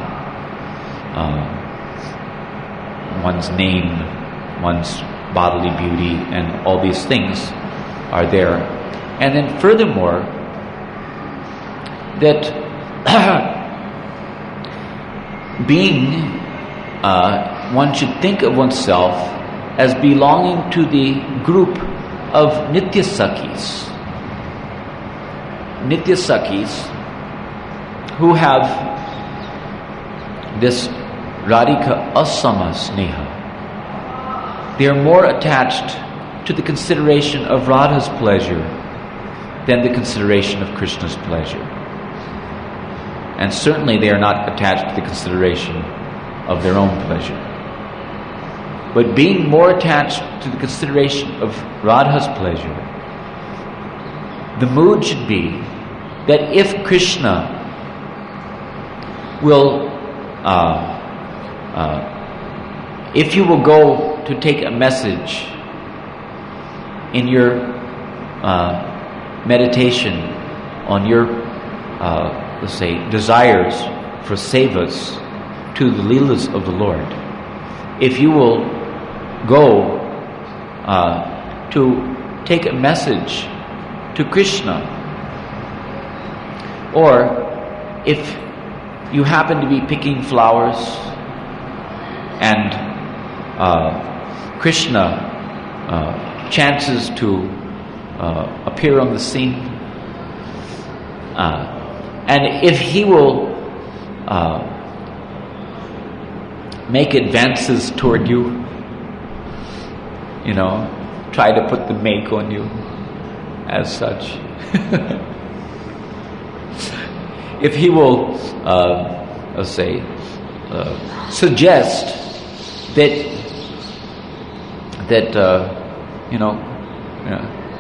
One's name, one's bodily beauty, and all these things are there. And then furthermore, that one should think of oneself as belonging to the group of Nitya Sakhis. Nitya Sakhis who have this Radhika Asama Sneha. They are more attached to the consideration of Radha's pleasure than the consideration of Krishna's pleasure. And certainly they are not attached to the consideration of their own pleasure. But being more attached to the consideration of Radha's pleasure, the mood should be that if Krishna will, if you will go to take a message in your meditation on your, let's say, desires for sevas to the Leelas of the Lord, if you will go to take a message to Krishna, or if you happen to be picking flowers and Krishna chances to appear on the scene, and if he will make advances toward you, try to put the make on you as such. If he will, suggest that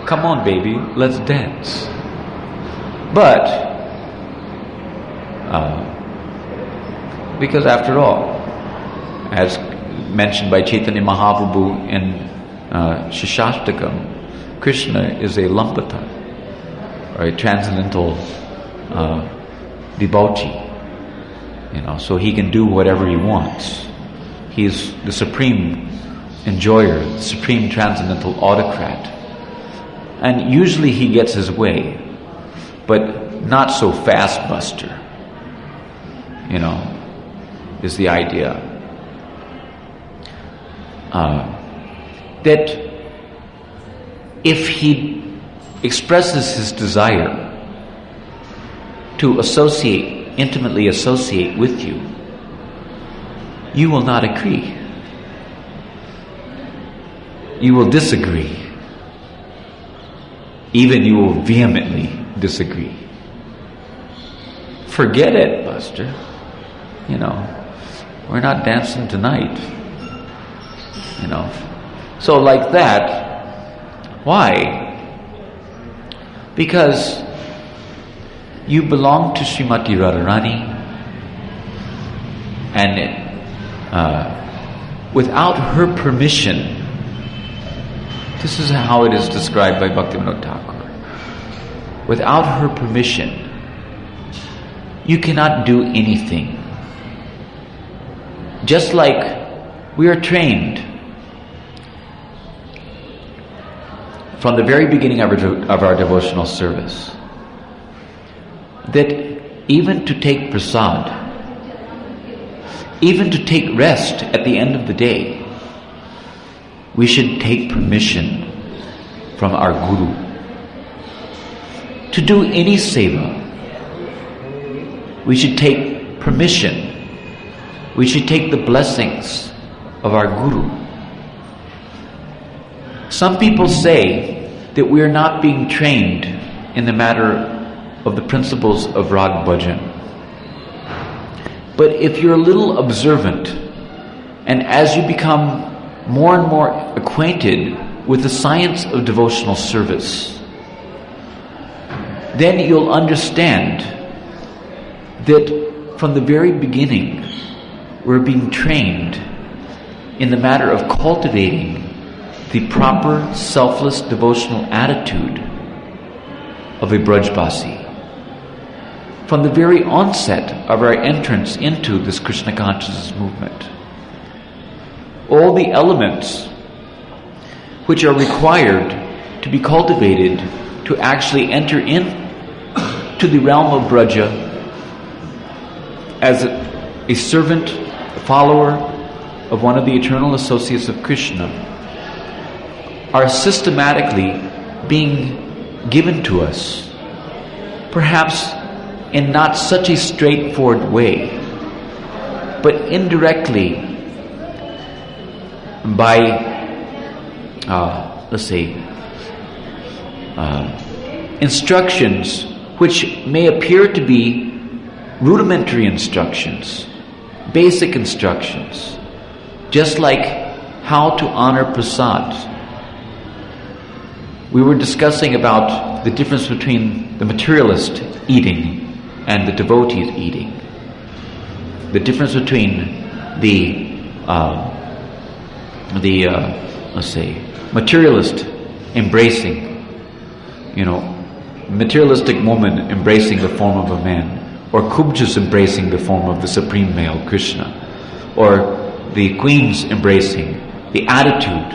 come on, baby, let's dance. But because after all, as mentioned by Chaitanya Mahaprabhu in Shishastakam, Krishna is a lampata, or a transcendental devotee. So he can do whatever he wants. He's the supreme enjoyer, the supreme transcendental autocrat. And usually he gets his way, but not so fast, Buster. Is the idea. That if he expresses his desire to intimately associate with you, you will not agree. You will disagree. Even you will vehemently disagree. Forget it, Buster. We're not dancing tonight. So like that. Why? Because you belong to Srimati Radharani, and without her permission, this is how it is described by Bhaktivinoda Thakur. Without her permission, you cannot do anything. Just like we are trained from the very beginning of our devotional service, that even to take prasad, even to take rest at the end of the day, we should take permission from our Guru. To do any seva, we should take permission. We should take the blessings of our Guru. Some people say that we are not being trained in the matter of the principles of Rag Bhajan. But if you're a little observant, and as you become more and more acquainted with the science of devotional service, then you'll understand that from the very beginning, we're being trained in the matter of cultivating the proper selfless devotional attitude of a Brajbasi. From the very onset of our entrance into this Krishna consciousness movement, all the elements which are required to be cultivated to actually enter in to the realm of Braja as a servant, a follower of one of the eternal associates of Krishna, are systematically being given to us, perhaps in not such a straightforward way, but indirectly by, instructions which may appear to be rudimentary instructions, basic instructions, just like how to honor prasad. We were discussing about the difference between the materialist eating and the devotee's eating. The difference between the materialist embracing, materialistic woman embracing the form of a man, or Kubjas embracing the form of the Supreme Male, Krishna, or the queens embracing the attitude,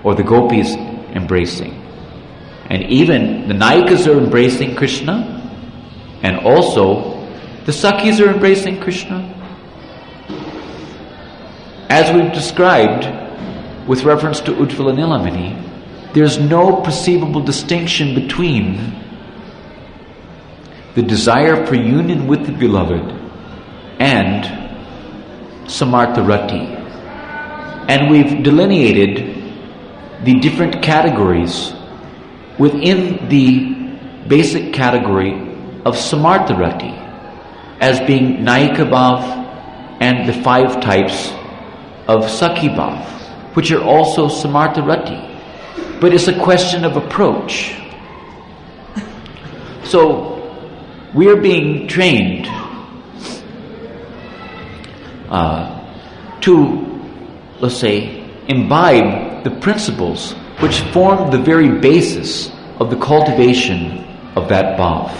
or the gopis embracing. And even the Nayikas are embracing Krishna, and also the Sakhis are embracing Krishna. As we've described with reference to Ujjvala Nilamani, there's no perceivable distinction between the desire for union with the beloved and Samartha Rati. And we've delineated the different categories within the basic category of Samartha Rati as being Nayika Bhav and the 5 types of Sakhi Bhav, which are also Samartha Rati. But it's a question of approach. So we are being trained to, let's say, imbibe the principles which form the very basis of the cultivation of that bhav.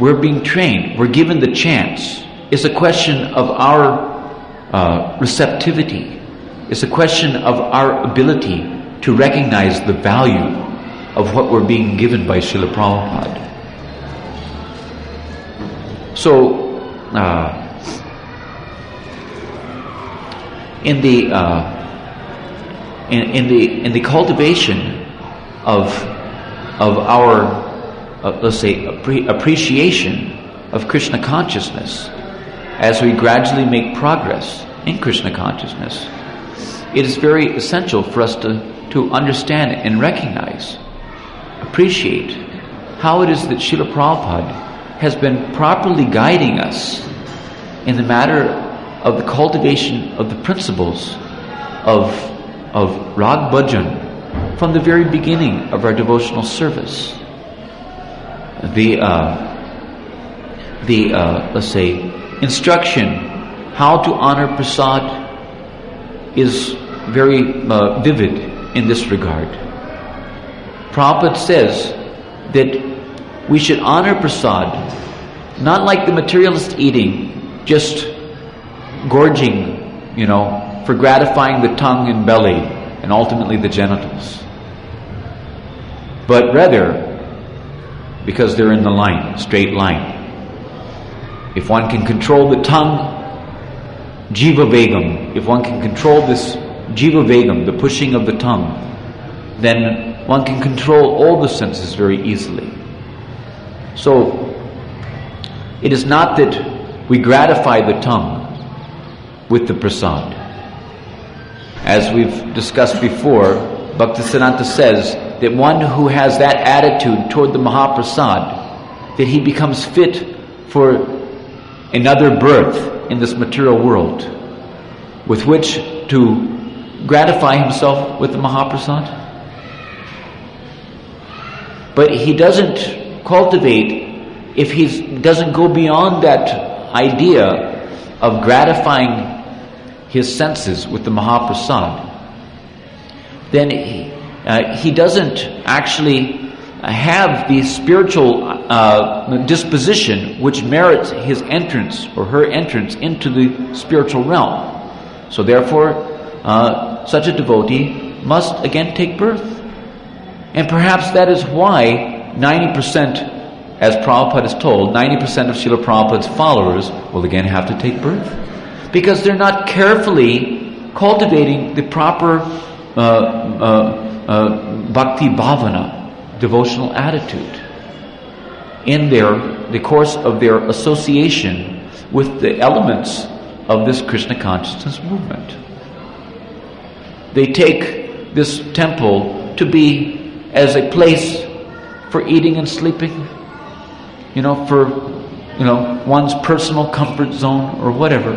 We're being trained, we're given the chance. It's a question of our receptivity. It's a question of our ability to recognize the value of what we're being given by Srila Prabhupada. So, in the cultivation of our let's say appreciation of Krishna consciousness, as we gradually make progress in Krishna consciousness, it is very essential for us to understand and recognize, appreciate how it is that Srila Prabhupada has been properly guiding us in the matter of the cultivation of the principles of Rag Bhajan from the very beginning of our devotional service. Let's say, instruction how to honor prasad is very vivid in this regard. Prabhupada says that we should honor prasad not like the materialist eating, just gorging, for gratifying the tongue and belly and ultimately the genitals, but rather because they're in the line, straight line. If one can control the tongue, jiva vegam, if one can control this jiva vegam, the pushing of the tongue, then one can control all the senses very easily. So, it is not that we gratify the tongue with the prasad. As we've discussed before, Bhaktisiddhanta says that one who has that attitude toward the Mahaprasad, that he becomes fit for another birth in this material world with which to gratify himself with the Mahaprasad. But he doesn't cultivate, if he doesn't go beyond that idea of gratifying his senses with the Mahaprasad, then he doesn't actually have the spiritual disposition which merits his entrance or her entrance into the spiritual realm. So therefore, such a devotee must again take birth. And perhaps that is why 90%, as Prabhupada is told, 90% of Srila Prabhupada's followers will again have to take birth. Because they're not carefully cultivating the proper bhakti bhavana, devotional attitude, in the course of their association with the elements of this Krishna consciousness movement. They take this temple to be as a place for eating and sleeping, for one's personal comfort zone or whatever.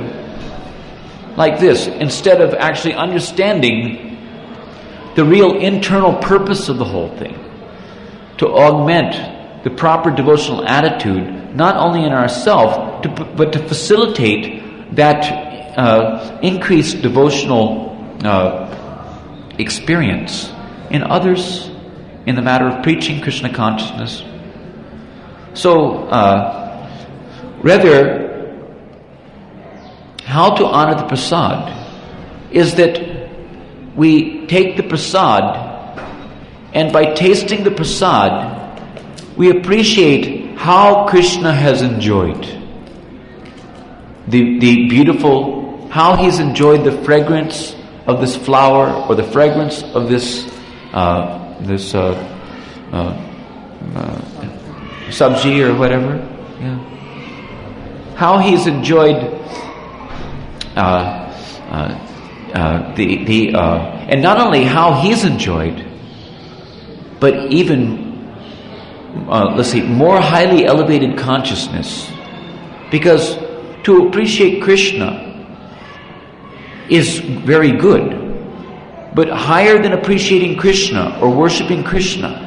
Like this, instead of actually understanding the real internal purpose of the whole thing, to augment the proper devotional attitude, not only in ourselves, but to facilitate that increased devotional experience in others in the matter of preaching Krishna consciousness. So, rather, how to honor the prasad is that we take the prasad, and by tasting the prasad, we appreciate how Krishna has enjoyed the beautiful, how he's enjoyed the fragrance of this flower, or the fragrance of this sabji or whatever. Yeah. How he's enjoyed and not only how he's enjoyed, but even more highly elevated consciousness. Because to appreciate Krishna is very good, but higher than appreciating Krishna or worshipping Krishna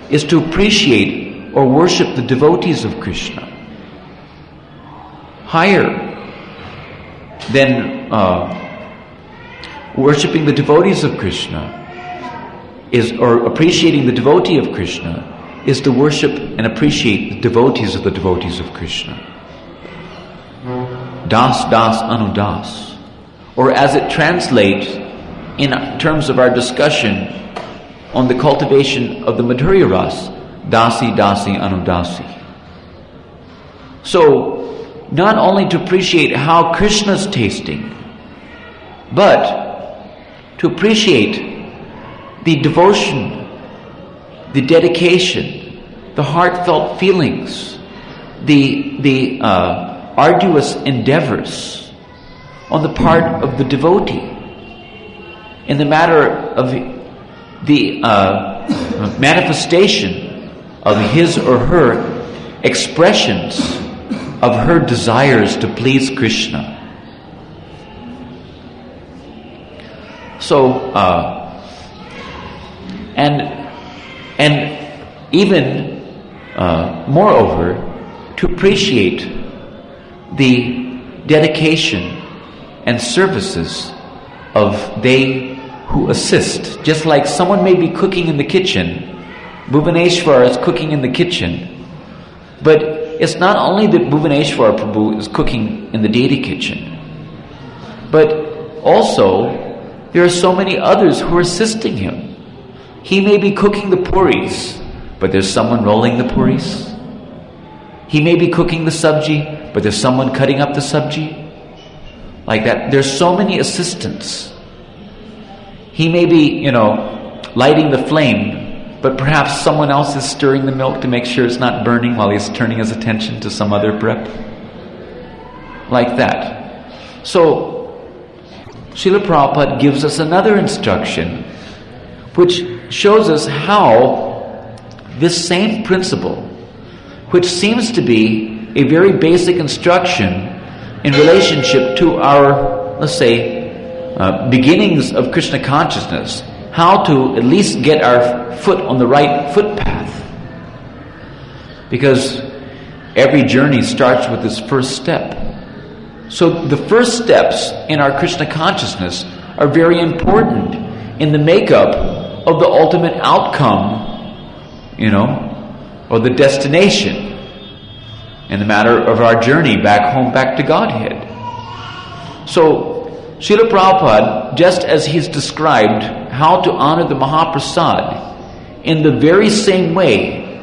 is to appreciate or worship the devotees of Krishna. Higher than worshipping the devotees of Krishna or appreciating the devotee of Krishna is to worship and appreciate the devotees of Krishna. Das das anudas. Or as it translates in terms of our discussion on the cultivation of the Madhurya Ras, dasi dasi anudasi. So, not only to appreciate how Krishna's tasting, but to appreciate the devotion, the dedication, the heartfelt feelings, the arduous endeavors on the part of the devotee in the matter of the manifestation of his or her expressions of her desires to please Krishna. So, and even moreover, to appreciate the dedication and services of they who assist. Just like someone may be cooking in the kitchen, Bhuvaneshwar is cooking in the kitchen, but it's not only that Bhuvaneshwar Prabhu is cooking in the deity kitchen, but also there are so many others who are assisting him. He may be cooking the puris, but there's someone rolling the puris. He may be cooking the sabji, but there's someone cutting up the sabji. Like that. There's so many assistants. He may be, lighting the flame, but perhaps someone else is stirring the milk to make sure it's not burning while he's turning his attention to some other prep. Like that. So, Srila Prabhupada gives us another instruction which shows us how this same principle, which seems to be a very basic instruction in relationship to our, let's say, beginnings of Krishna consciousness, how to at least get our foot on the right footpath. Because every journey starts with this first step. So the first steps in our Krishna consciousness are very important in the makeup of the ultimate outcome, or the destination in the matter of our journey back home, back to Godhead. So, Srila Prabhupada, just as he's described how to honor the Mahaprasad, in the very same way,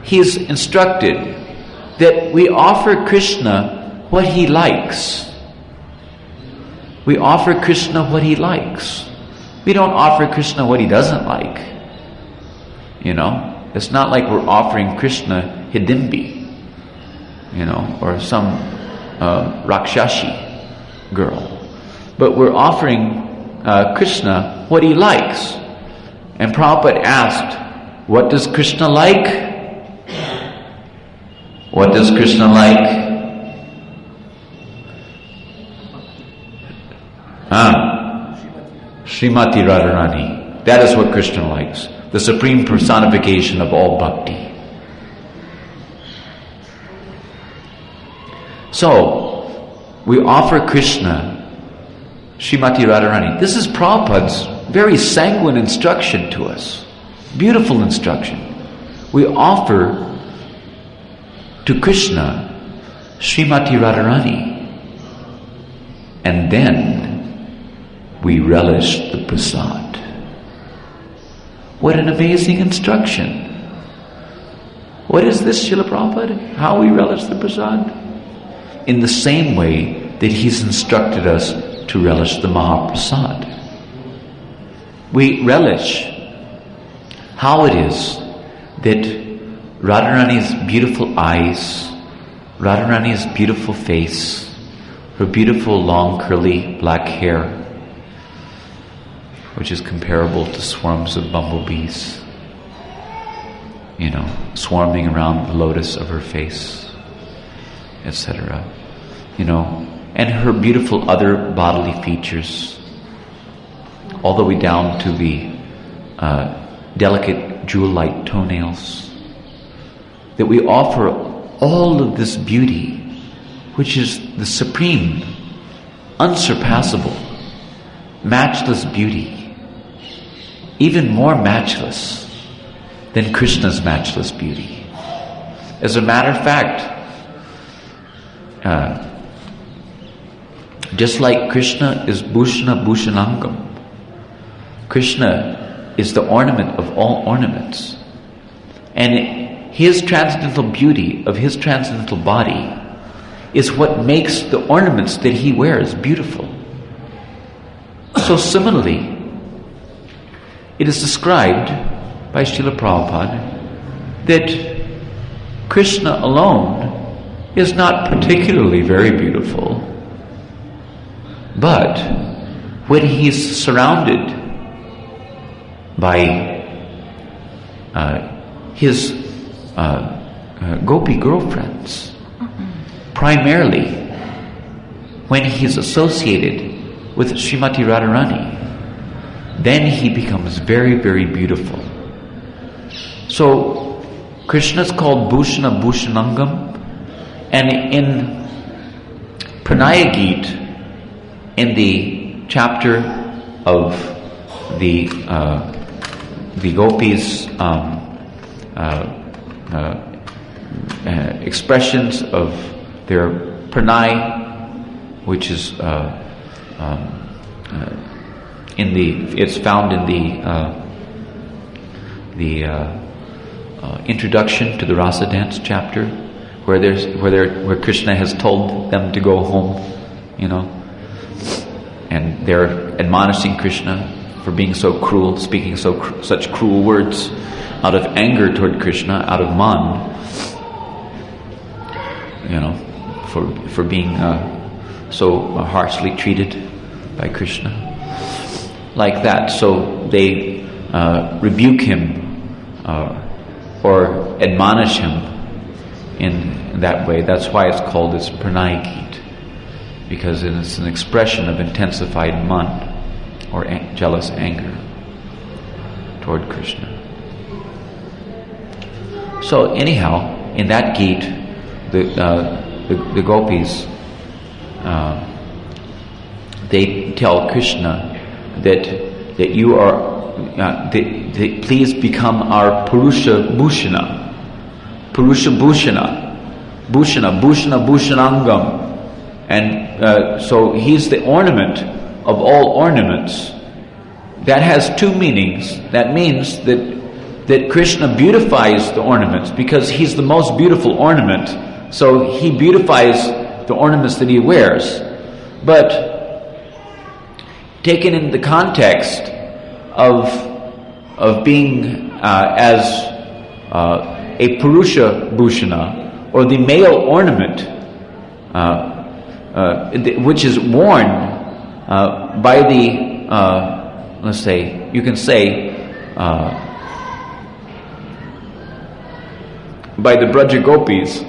he's instructed that we offer Krishna what he likes. We offer Krishna what he likes. We don't offer Krishna what he doesn't like. It's not like we're offering Krishna Hidimbi, or some Rakshashi girl. But we're offering Krishna what he likes. And Prabhupada asked, what does Krishna like? What does Krishna like? Srimati Radharani. That is what Krishna likes. The supreme personification of all bhakti. So, we offer Krishna Srimati Radharani. This is Prabhupada's very sanguine instruction to us. Beautiful instruction. We offer to Krishna, Srimati Radharani, and then we relish the prasad. What an amazing instruction. What is this, Srila Prabhupada? How we relish the prasad? In the same way that he's instructed us to relish the Mahaprasad. We relish how it is that Radharani's beautiful eyes, Radharani's beautiful face, her beautiful long curly black hair, which is comparable to swarms of bumblebees, swarming around the lotus of her face, etc. And her beautiful other bodily features, all the way down to the delicate jewel-like toenails, that we offer all of this beauty, which is the supreme, unsurpassable, matchless beauty, even more matchless than Krishna's matchless beauty. As a matter of fact, just like Krishna is Bhushana Bhushanangam, Krishna is the ornament of all ornaments. And his transcendental beauty of his transcendental body is what makes the ornaments that he wears beautiful. So similarly, it is described by Srila Prabhupada that Krishna alone is not particularly very beautiful, but when he's surrounded by his gopi girlfriends, primarily when he's associated with Srimati Radharani, then he becomes very, very beautiful. So Krishna is called Bhushana Bhushanangam, and in Pranaya Gita, in the chapter of the gopis' expressions of their pranay, which is it's found in the introduction to the Rasa Dance chapter, where Krishna has told them to go home, and they're admonishing Krishna for being so cruel, speaking such cruel words out of anger toward Krishna, out of man, for being so harshly treated by Krishna, like that. So they rebuke him or admonish him in that way. That's why it's called this Pranaya Gita, because it's an expression of intensified man, or jealous anger toward Krishna. So anyhow, in that Gita, the gopis, they tell Krishna that you are, that please become our Purusha Bhushana, Bhushana Bhushanangam. And so he's the ornament of all ornaments. That has two meanings. That means that Krishna beautifies the ornaments because he's the most beautiful ornament. So he beautifies the ornaments that he wears. But taken in the context of being as a Purusha Bhushana, or the male ornament, which is worn by the, let's say, you can say, by the Braja Gopis,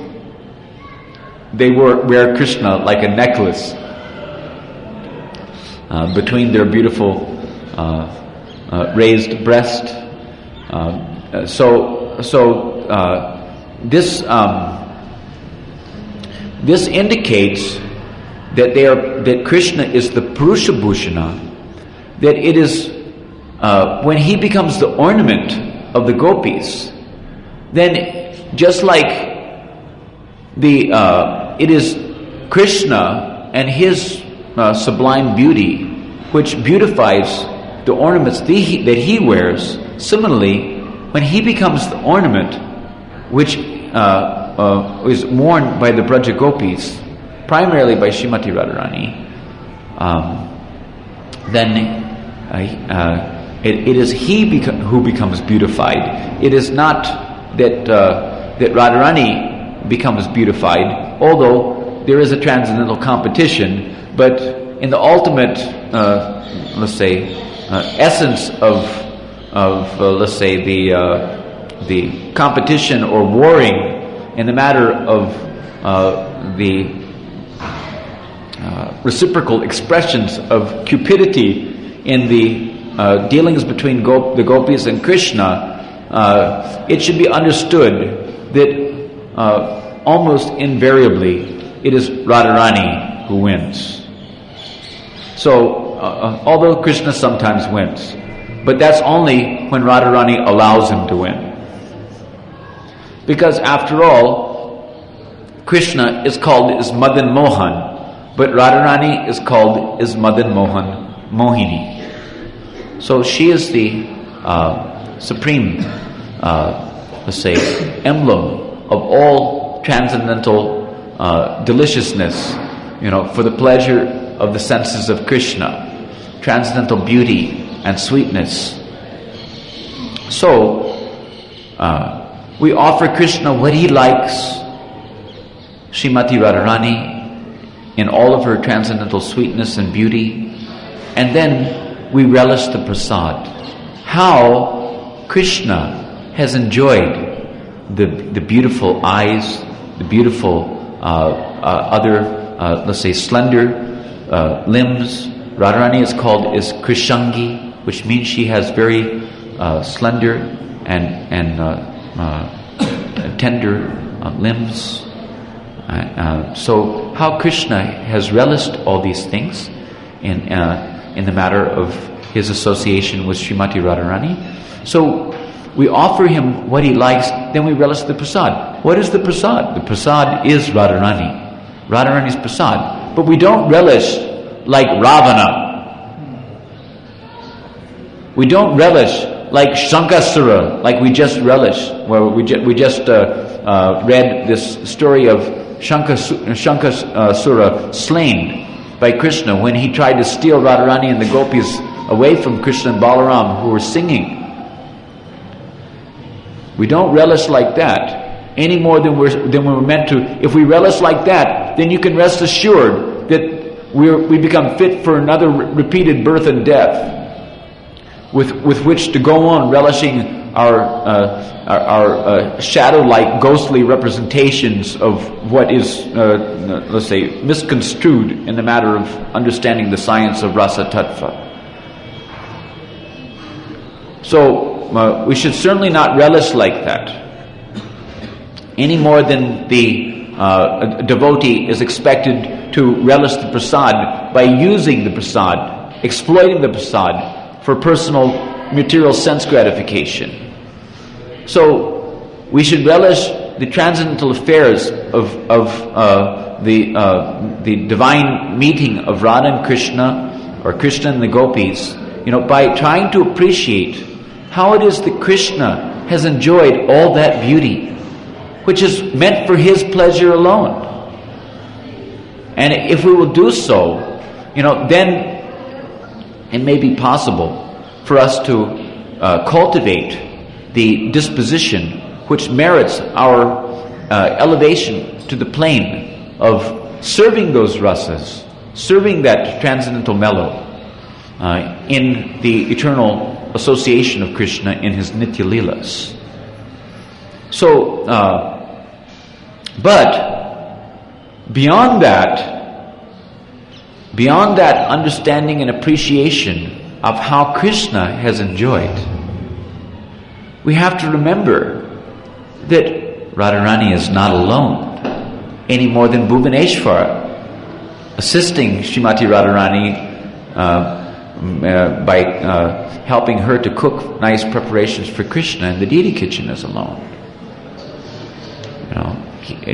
they wear Krishna like a necklace between their beautiful raised breast. This indicates that Krishna is the Purusha Bhushana, that it is when he becomes the ornament of the gopis, then just like it is Krishna and his sublime beauty which beautifies the ornaments that he wears. Similarly, when he becomes the ornament which is worn by the Braja Gopis, primarily by Srimati Radharani, then it is he who becomes beautified. It is not that Radharani becomes beautified, although there is a transcendental competition, but in the ultimate, let's say, essence of let's say the competition or warring in the matter of the reciprocal expressions of cupidity in the dealings between the gopis and Krishna, it should be understood that almost invariably it is Radharani who wins. So, although Krishna sometimes wins, but that's only when Radharani allows him to win. Because after all, Krishna is called as Madan Mohan, but Radharani is called as Madan Mohan Mohini. So she is the supreme, let's say, emblem of all transcendental deliciousness, for the pleasure of the senses of Krishna, transcendental beauty and sweetness. So, we offer Krishna what he likes, Srimati Radharani, in all of her transcendental sweetness and beauty, and then we relish the prasad. How Krishna has enjoyed the beautiful eyes, the beautiful other, let's say, slender limbs. Radharani is called as Krishangi, which means she has very slender and tender limbs. So how Krishna has relished all these things in the matter of his association with Srimati Radharani. So we offer him what he likes, then we relish the prasad. What is the prasad? The prasad is Radharani. Radharani's prasad. But we don't relish like Ravana. We don't relish like Shankasura, like we just relish, where we just read this story of Shankasura slain by Krishna when he tried to steal Radharani and the gopis away from Krishna and Balaram who were singing. We don't relish like that any more than we're meant to. If we relish like that, then you can rest assured that we become fit for another repeated birth and death, with which to go on relishing our shadow-like, ghostly representations of what is, let's say, misconstrued in the matter of understanding the science of rasa tattva. So we should certainly not relish like that, any more than the devotee is expected to relish the prasad by using the prasad, exploiting the prasad for personal material sense gratification. So we should relish the transcendental affairs of the divine meeting of Radha and Krishna, or Krishna and the gopis, by trying to appreciate how it is that Krishna has enjoyed all that beauty, which is meant for his pleasure alone. And if we will do so, then it may be possible for us to cultivate the disposition which merits our elevation to the plane of serving those rasas, serving that transcendental mellow in the eternal association of Krishna in his Nitya Leelas. So, but beyond that understanding and appreciation of how Krishna has enjoyed, we have to remember that Radharani is not alone, any more than Bhuvaneshwara, assisting Srimati Radharani by helping her to cook nice preparations for Krishna in the deity kitchen is alone.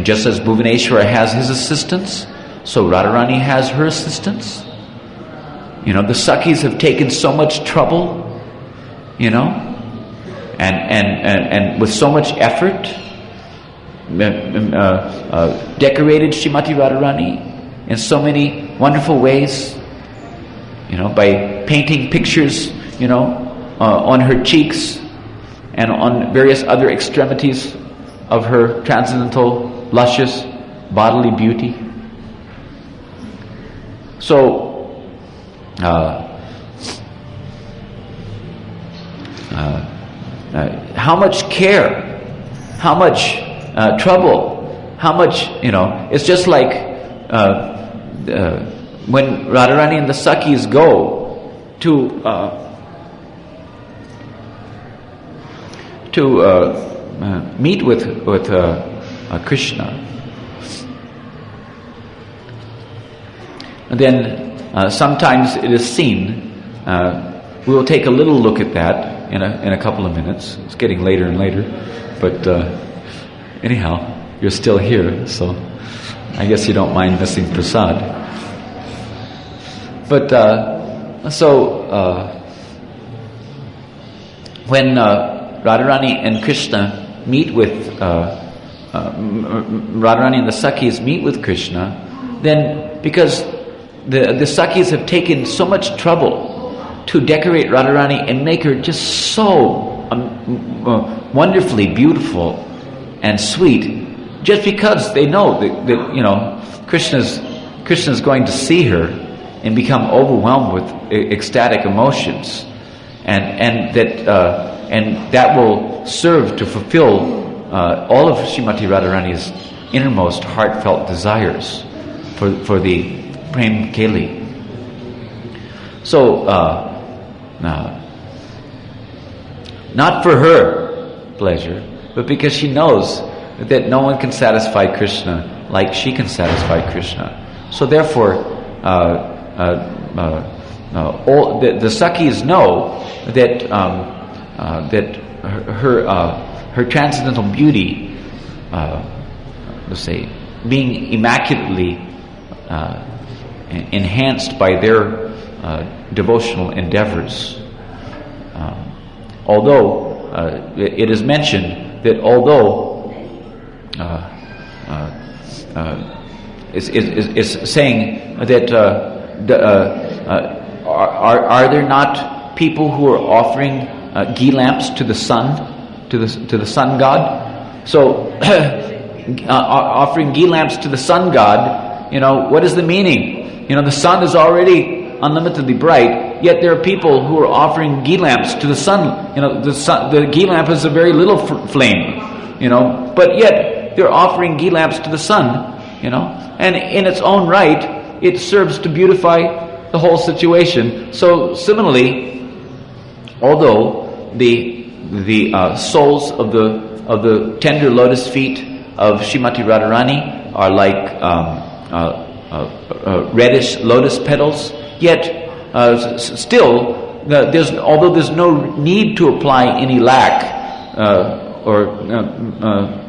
Just as Bhuvaneshwara has his assistants, so Radharani has her assistants. The Sakhis have taken so much trouble, and with so much effort, decorated Srimati Radharani in so many wonderful ways, by painting pictures, on her cheeks and on various other extremities of her transcendental, luscious bodily beauty. So, how much care, how much trouble, how much, it's just like when Radharani and the Sakhis go to meet with Krishna. And then sometimes it is seen. We will take a little look at that in a couple of minutes. It's getting later and later, but anyhow, you're still here, so I guess you don't mind missing prasad. But when Radharani and Krishna meet with Radharani and the Sakhis meet with Krishna, then because the Sakhis have taken so much trouble to decorate Radharani and make her just so wonderfully beautiful and sweet, just because they know that Krishna's going to see her and become overwhelmed with ecstatic emotions, and that will serve to fulfill all of Srimati Radharani's innermost heartfelt desires for the Prem Keli. So, not for her pleasure, but because she knows that no one can satisfy Krishna like she can satisfy Krishna. So therefore, all the Sakhis know that her transcendental beauty, let's say, being immaculately enhanced by their devotional endeavors. Although it is mentioned that although is saying that are there not people who are offering ghee lamps to the sun, to the sun god? So offering ghee lamps to the sun god, what is the meaning? The sun is already unlimitedly bright, yet there are people who are offering ghee lamps to the sun. The ghee lamp is a very little flame, but yet they're offering ghee lamps to the sun, and in its own right, it serves to beautify the whole situation. So similarly, although the soles of the tender lotus feet of Srimati Radharani are like reddish lotus petals, yet still, although there's no need to apply any lac or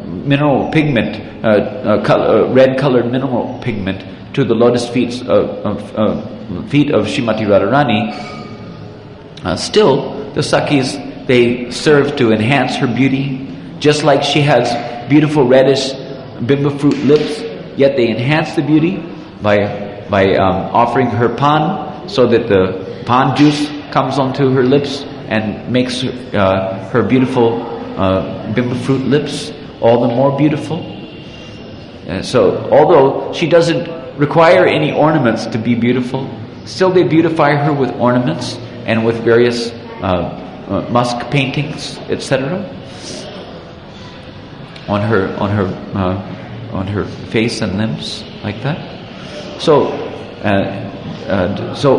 mineral pigment, red-colored mineral pigment to the lotus feet of Srimati Radharani, still the Sakhis, they serve to enhance her beauty, just like she has beautiful reddish bimba fruit lips, yet they enhance the beauty by offering her pan, so that the pan juice comes onto her lips and makes her beautiful bimba fruit lips all the more beautiful. And so, although she doesn't require any ornaments to be beautiful, still they beautify her with ornaments and with various musk paintings, etc. on her face and limbs, like that. So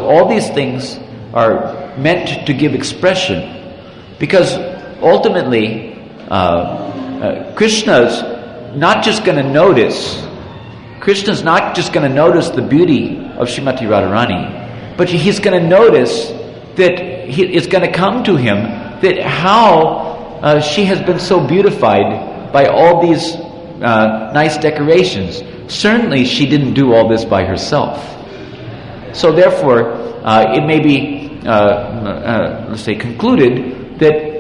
all these things are meant to give expression, because ultimately Krishna's not just going to notice the beauty of Srimati Radharani, but he's going to notice that it's going to come to him that how she has been so beautified by all these nice decorations. Certainly she didn't do all this by herself. So therefore, it may be, let's say, concluded that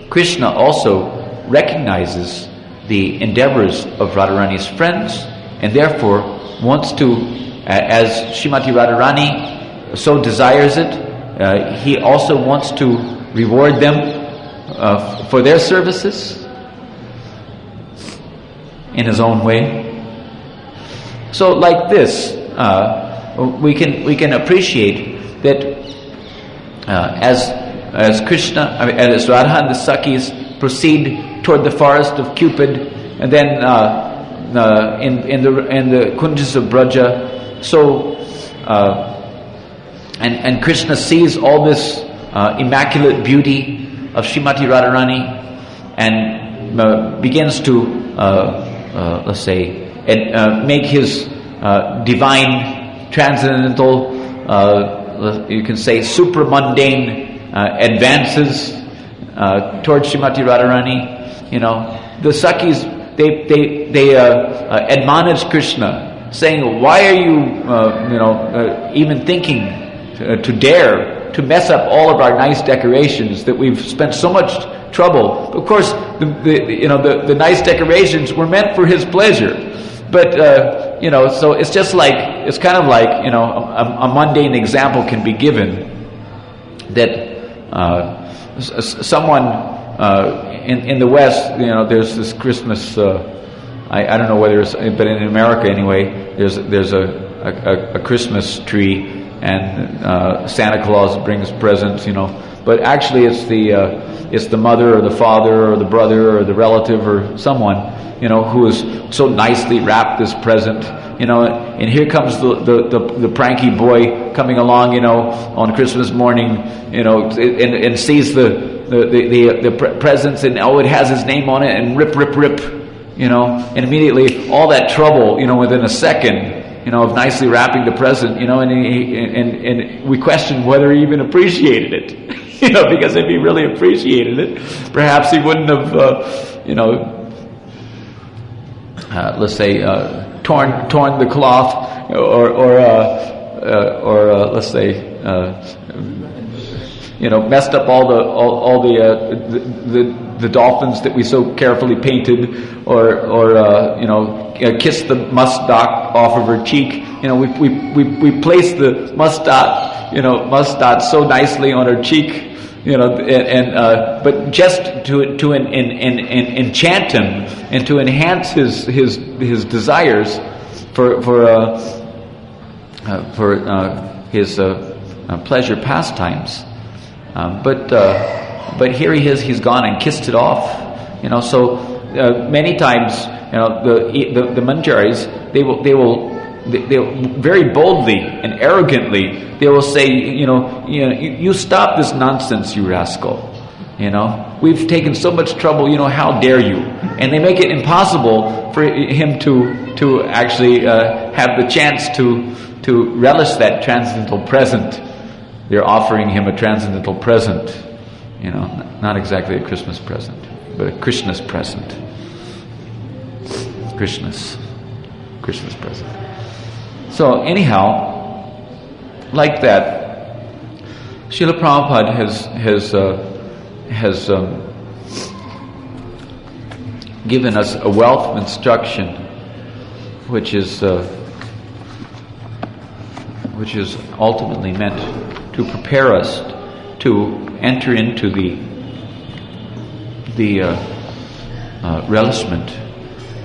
Krishna also recognizes the endeavors of Radharani's friends, and therefore wants to, as Srimati Radharani so desires it, he also wants to reward them for their services in his own way. So like this, we can appreciate that as Krishna, as Radha and the Sakhis proceed toward the forest of Cupid, and then in the kunjas of Braja, so and Krishna sees all this immaculate beauty of Srimati Radharani, and begins to let's say make his divine, transcendental, you can say supramundane advances towards Srimati Radharani. You know, the Sakhis, they admonish Krishna, saying, "Why are you, even thinking to dare to mess up all of our nice decorations that we've spent so much trouble?" Of course, the nice decorations were meant for his pleasure, but so it's just like, it's kind of like, a mundane example can be given that someone in the West, there's this Christmas. I don't know whether it's, but in America anyway, there's a Christmas tree, and Santa Claus brings presents, but actually it's the mother or the father or the brother or the relative or someone, who has so nicely wrapped this present, and here comes the pranky boy coming along, on Christmas morning, and sees the presents, and it has his name on it, and rip, and immediately all that trouble, within a second, of nicely wrapping the present, and we question whether he even appreciated it, because if he really appreciated it, perhaps he wouldn't have, let's say, torn the cloth, or let's say, messed up all the dolphins that we so carefully painted, or kissed the mustache off of her cheek. We placed the mustache so nicely on her cheek, but just to enchant him and to enhance his desires for his pleasure pastimes. But here he is, he's gone and kissed it off. So many times, the manjaris, they will very boldly and arrogantly, they will say, you stop this nonsense, you rascal. We've taken so much trouble, how dare you? And they make it impossible for him to actually have the chance to relish that transcendental present. They're offering him a transcendental present, not exactly a Christmas present, but a Krishna's present. Krishna's present. So anyhow, like that, Srila Prabhupada has given us a wealth of instruction, which is ultimately meant to prepare us to enter into the relishment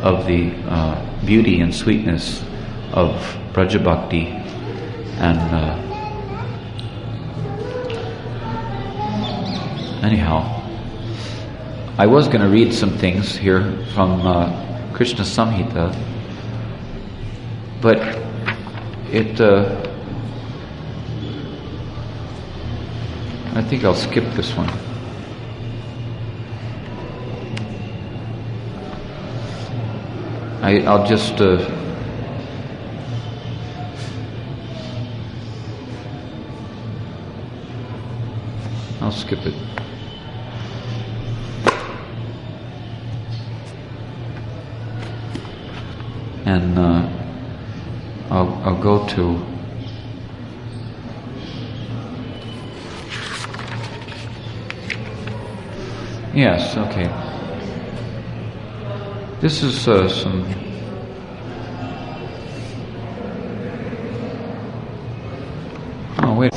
of the beauty and sweetness of Braja Bhakti, and anyhow, I was going to read some things here from Krishna Samhita, but I think I'll skip this one. I'll just I'll skip it. And I'll go to yes, okay. This is some oh wait.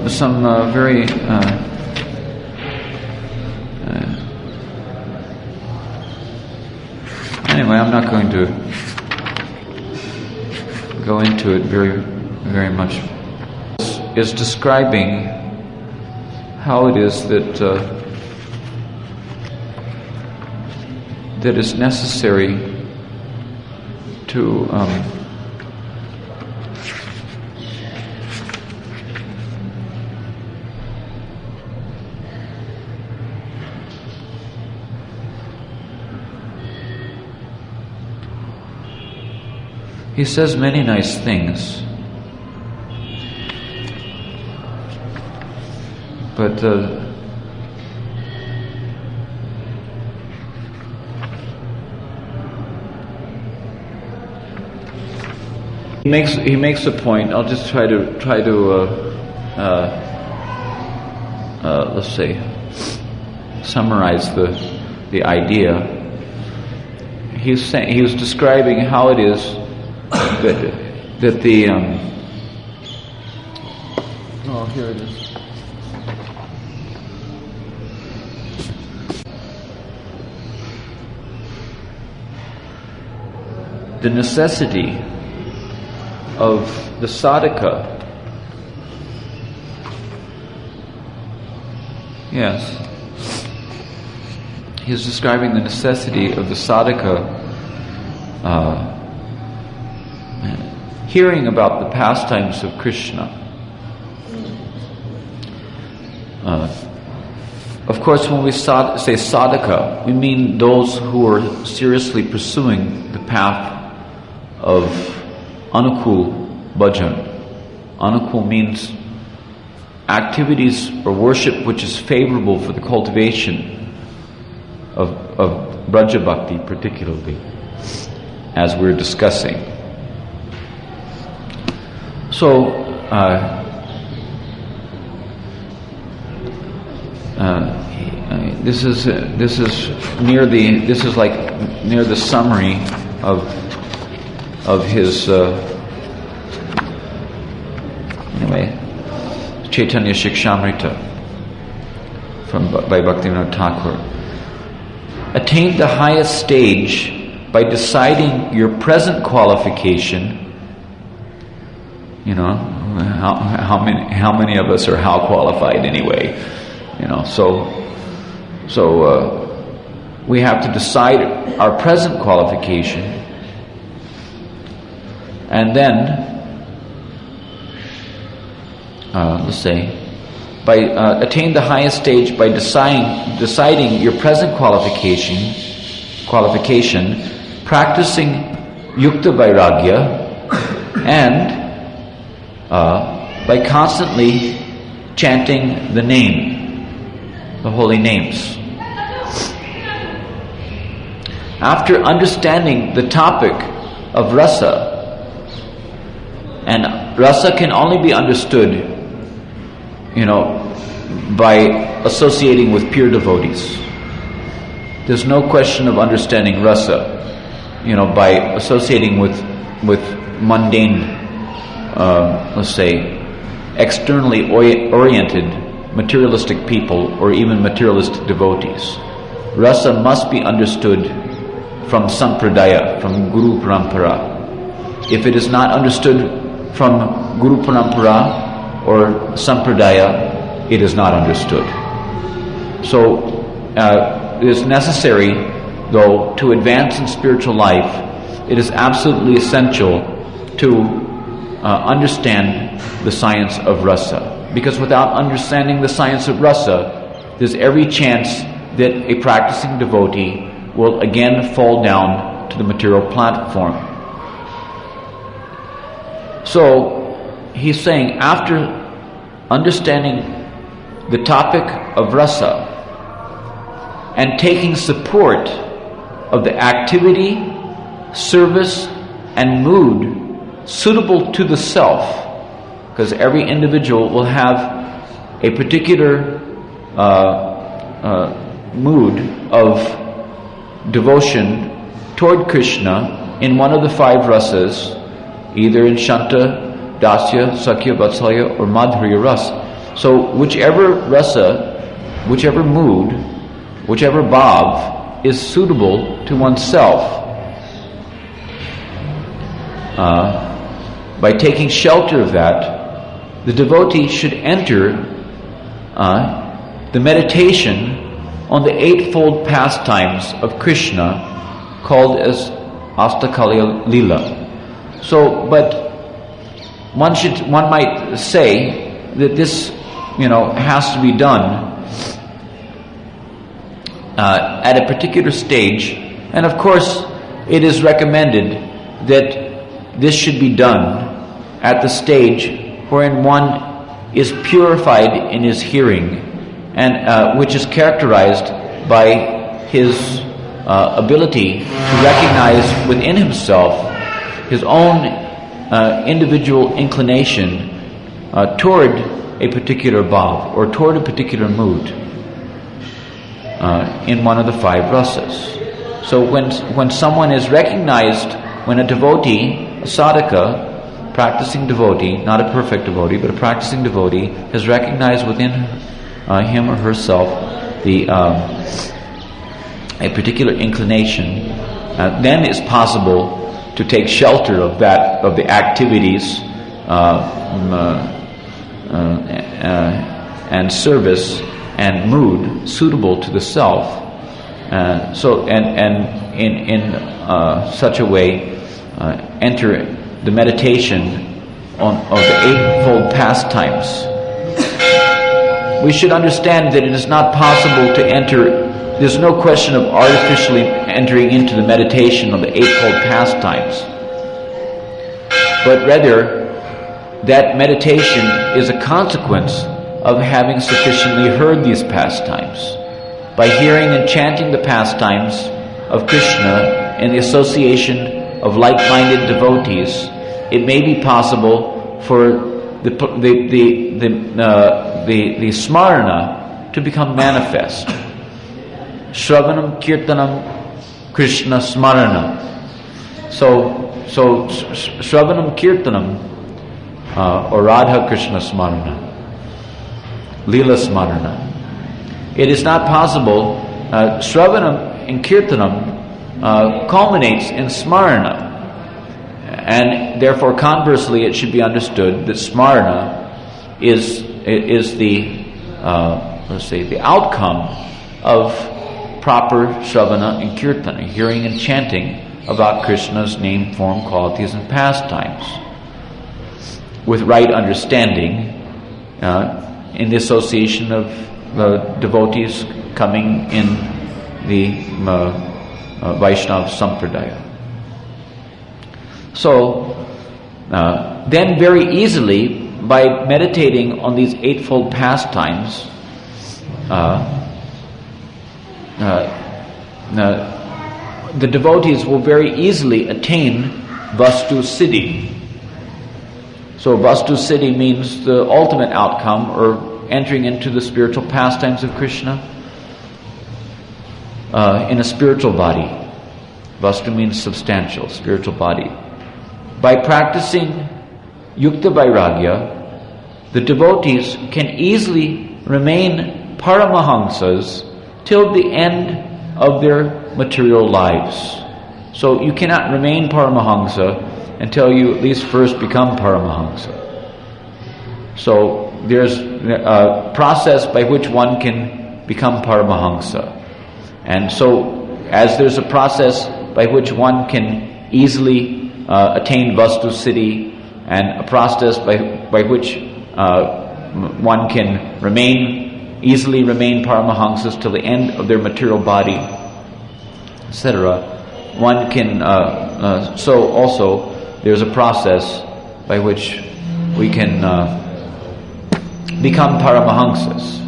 Some very anyway, I'm not going to go into it very much. Is describing how it is that that is necessary to he says many nice things, but he makes a point. I'll just try to let's say summarize the idea. He was describing how it is that the oh, here it is. The necessity of the sadhaka. Yes. He's describing the necessity of the sadhaka hearing about the pastimes of Krishna. Of course, when we say sadhaka, we mean those who are seriously pursuing the path of anukul bhajan. Anukul means activities or worship which is favorable for the cultivation of Braja Bhakti, particularly, as we're discussing. So, this is near the summary of his anyway, Chaitanya Shikshamrita by Bhaktivinoda Thakur. Attain the highest stage by deciding your present qualification. You know, how many of us are how qualified anyway? You know, so we have to decide our present qualification, and then let's say by attain the highest stage by deciding your present qualification, practicing yukta vairagya, and by constantly chanting the name, the holy names. After understanding the topic of rasa, and rasa can only be understood, you know, by associating with pure devotees. There's no question of understanding rasa, you know, by associating with mundane, let's say, externally oriented materialistic people or even materialistic devotees. Rasa must be understood from sampradaya, from Guru Parampara. If it is not understood from Guru Parampara or sampradaya, it is not understood. So it is necessary, though, to advance in spiritual life, it is absolutely essential to understand the science of rasa. Because without understanding the science of rasa, there's every chance that a practicing devotee will again fall down to the material platform. So he's saying, after understanding the topic of rasa, and taking support of the activity, service, and mood suitable to the self, because every individual will have a particular mood of devotion toward Krishna in one of the 5 rasas, either in Shanta, Dasya, Sakhya, Vatsalya, or Madhurya ras. So whichever rasa, whichever mood, whichever bhav is suitable to oneself, by taking shelter of that, the devotee should enter the meditation on the 8-fold pastimes of Krishna, called as Astakalya Lila. So, but one might say that this, has to be done at a particular stage, and of course, it is recommended that this should be done at the stage wherein one is purified in his hearing, and which is characterized by his ability to recognize within himself his own individual inclination toward a particular bhav or toward a particular mood in one of the 5 rasas. So when someone is recognized, when a devotee, a sadhaka, practicing devotee, not a perfect devotee, but a practicing devotee, has recognized within him or herself a particular inclination, then it's possible to take shelter of that, of the activities and service and mood suitable to the self. So in such a way enter the meditation of the 8-fold pastimes. We should understand that it is not possible to enter. There's no question of artificially entering into the meditation of the 8-fold pastimes, but rather that meditation is a consequence of having sufficiently heard these pastimes. By hearing and chanting the pastimes of Krishna in the association of like-minded devotees, it may be possible for the smarana to become manifest. Shravanam Kirtanam Krishna Smarana. So Shravanam Kirtanam or Radha Krishna Smarana, Leela Smarana. It is not possible. Shravanam and Kirtanam culminates in Smarana, and therefore conversely it should be understood that Smarana is the the outcome of proper Shravana and Kirtana, hearing and chanting about Krishna's name, form, qualities, and pastimes, with right understanding in the association of devotees coming in the Vaishnava Sampradaya. So, then very easily, by meditating on these 8-fold pastimes, the devotees will very easily attain Vastu Siddhi. So Vastu Siddhi means the ultimate outcome, or entering into the spiritual pastimes of Krishna in a spiritual body. Vastu means substantial, spiritual body. By practicing Yukta Vairagya, the devotees can easily remain Paramahamsas till the end of their material lives. So you cannot remain Paramahamsa until you at least first become Paramahamsa. So there's a process by which one can become Paramahamsa. And so as there's a process by which one can easily attain Vastu Siddhi, and a process by which one can easily remain Paramahamsas till the end of their material body, etc. One can so also there's a process by which we can become Paramahamsas.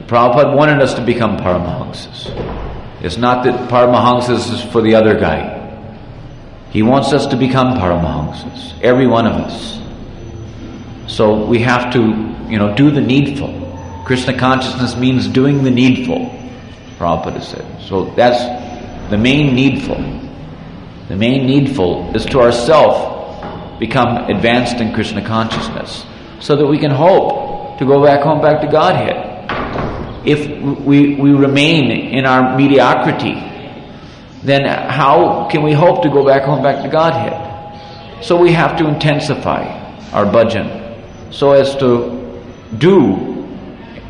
Prabhupada wanted us to become Paramahamsas. It's not that Paramahamsas is for the other guy. He wants us to become Paramahamsas, every one of us. So we have to, do the needful. Krishna consciousness means doing the needful, Prabhupada said. So that's the main needful. The main needful is to ourself become advanced in Krishna consciousness, so that we can hope to go back to Godhead. If we remain in our mediocrity, then how can we hope to go back to Godhead? So we have to intensify our bhajan, so as to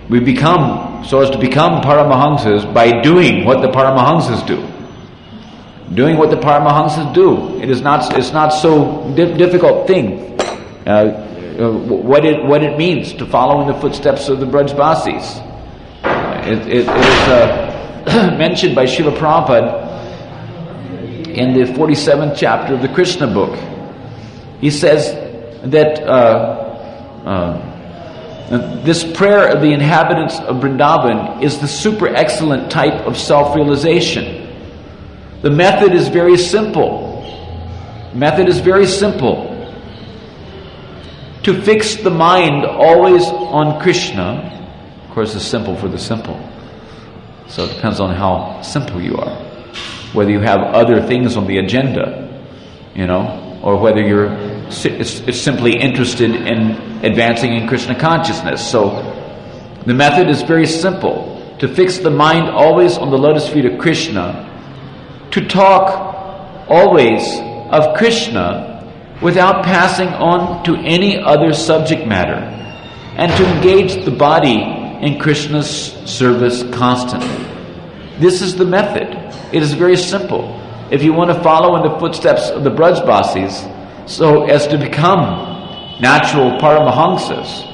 become Paramahamsas by doing what the Paramahamsas do. Doing what the Paramahamsas do. It's not so difficult thing. What it means to follow in the footsteps of the Brajbasis. It is mentioned by Srila Prabhupada in the 47th chapter of the Krishna book. He says that this prayer of the inhabitants of Vrindavan is the super excellent type of self-realization. The method is very simple. To fix the mind always on Krishna. Of course, it's simple for the simple. So it depends on how simple you are. Whether you have other things on the agenda, or whether you're simply interested in advancing in Krishna consciousness. So the method is very simple. To fix the mind always on the lotus feet of Krishna. To talk always of Krishna without passing on to any other subject matter. And to engage the body in Krishna's service constantly. This is the method. It is very simple. If you want to follow in the footsteps of the Brajbasis, so as to become natural Paramahamsas,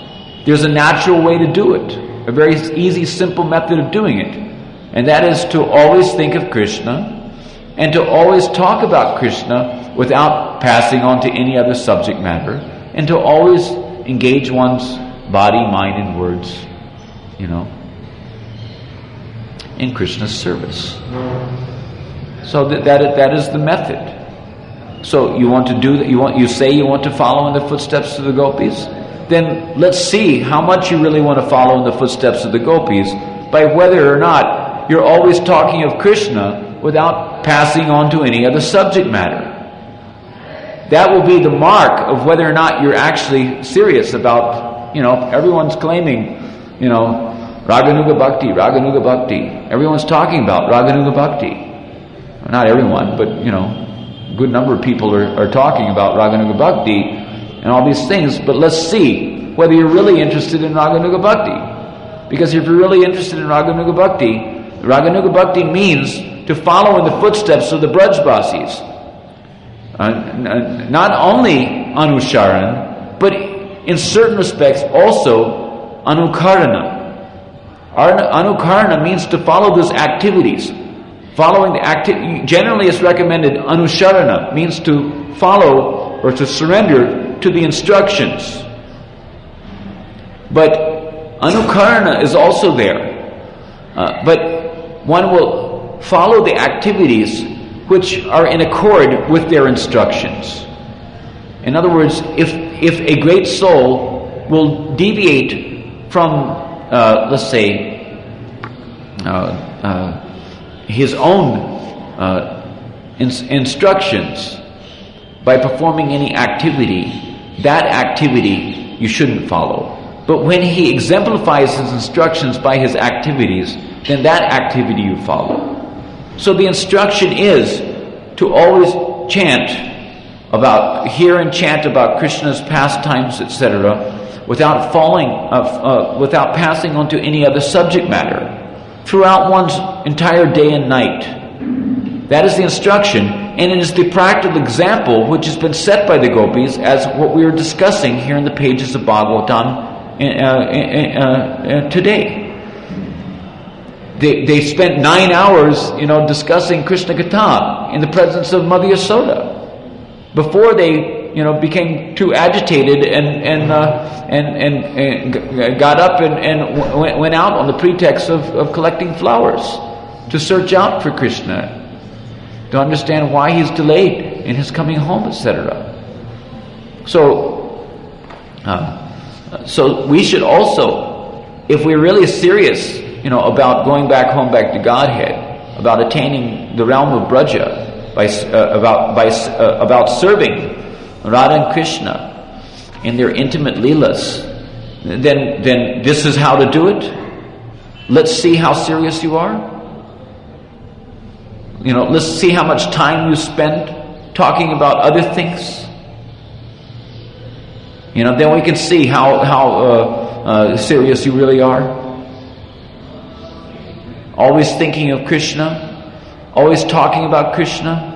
there's a natural way to do it. A very easy, simple method of doing it. And that is to always think of Krishna and to always talk about Krishna without passing on to any other subject matter, and to always engage one's body, mind, and words, in Krishna's service. So that is the method. So you want to do that? You say you want to follow in the footsteps of the gopis? Then let's see how much you really want to follow in the footsteps of the gopis by whether or not you're always talking of Krishna without passing on to any other subject matter. That will be the mark of whether or not you're actually serious about, everyone's claiming, Raganuga Bhakti. Everyone's talking about Raganuga Bhakti. Well, not everyone, but, a good number of people are talking about Raganuga Bhakti and all these things. But let's see whether you're really interested in Raganuga Bhakti. Because if you're really interested in Raganuga Bhakti means to follow in the footsteps of the Brajbasis. Not only Anusharan, but in certain respects also Anukarana. Anukarana means to follow those activities. Following the activity, generally it's recommended Anusharana means to follow or to surrender to the instructions. But Anukarana is also there. But one will follow the activities which are in accord with their instructions. In other words, if a great soul will deviate from, let's say, his own instructions by performing any activity, that activity you shouldn't follow. But when he exemplifies his instructions by his activities, then that activity you follow. So the instruction is to always hear and chant about Krishna's pastimes, etc., without without passing on to any other subject matter throughout one's entire day and night. That is the instruction, and it is the practical example which has been set by the gopis as what we are discussing here in the pages of Bhagavatam today. They spent 9 hours, discussing Krishna Katha in the presence of Mother Yasoda before they became too agitated and got up and went out on the pretext of collecting flowers to search out for Krishna, to understand why he's delayed in his coming home, etc. So we should also, if we're really serious, about going back home, back to Godhead, about attaining the realm of Braja, about serving Radha and Krishna in their intimate leelas, then this is how to do it. Let's see how serious you are. Let's see how much time you spend talking about other things. Then we can see how serious you really are. Always thinking of Krishna, always talking about Krishna,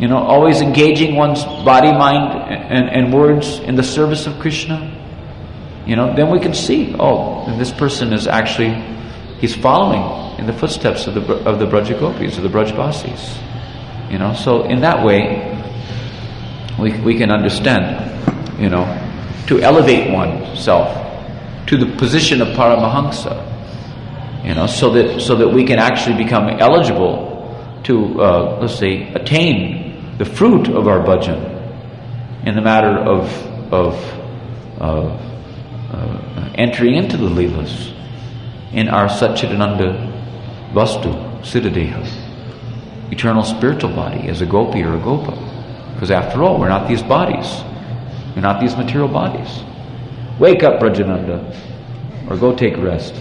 always engaging one's body, mind, and words in the service of Krishna. Then we can see, this person is actually, he's following in the footsteps of the Braja Gopis, of the Brajvasis. So in that way, we can understand, to elevate oneself to the position of Paramahamsa, so that we can actually become eligible to, let's say, attain the fruit of our bhajan in the matter of entering into the leelas in our Satchidananda Vastu, Siddhadeha, eternal spiritual body as a gopi or a gopa. Because after all, we're not these bodies. We're not these material bodies. Wake up, Brajananda, or go take rest.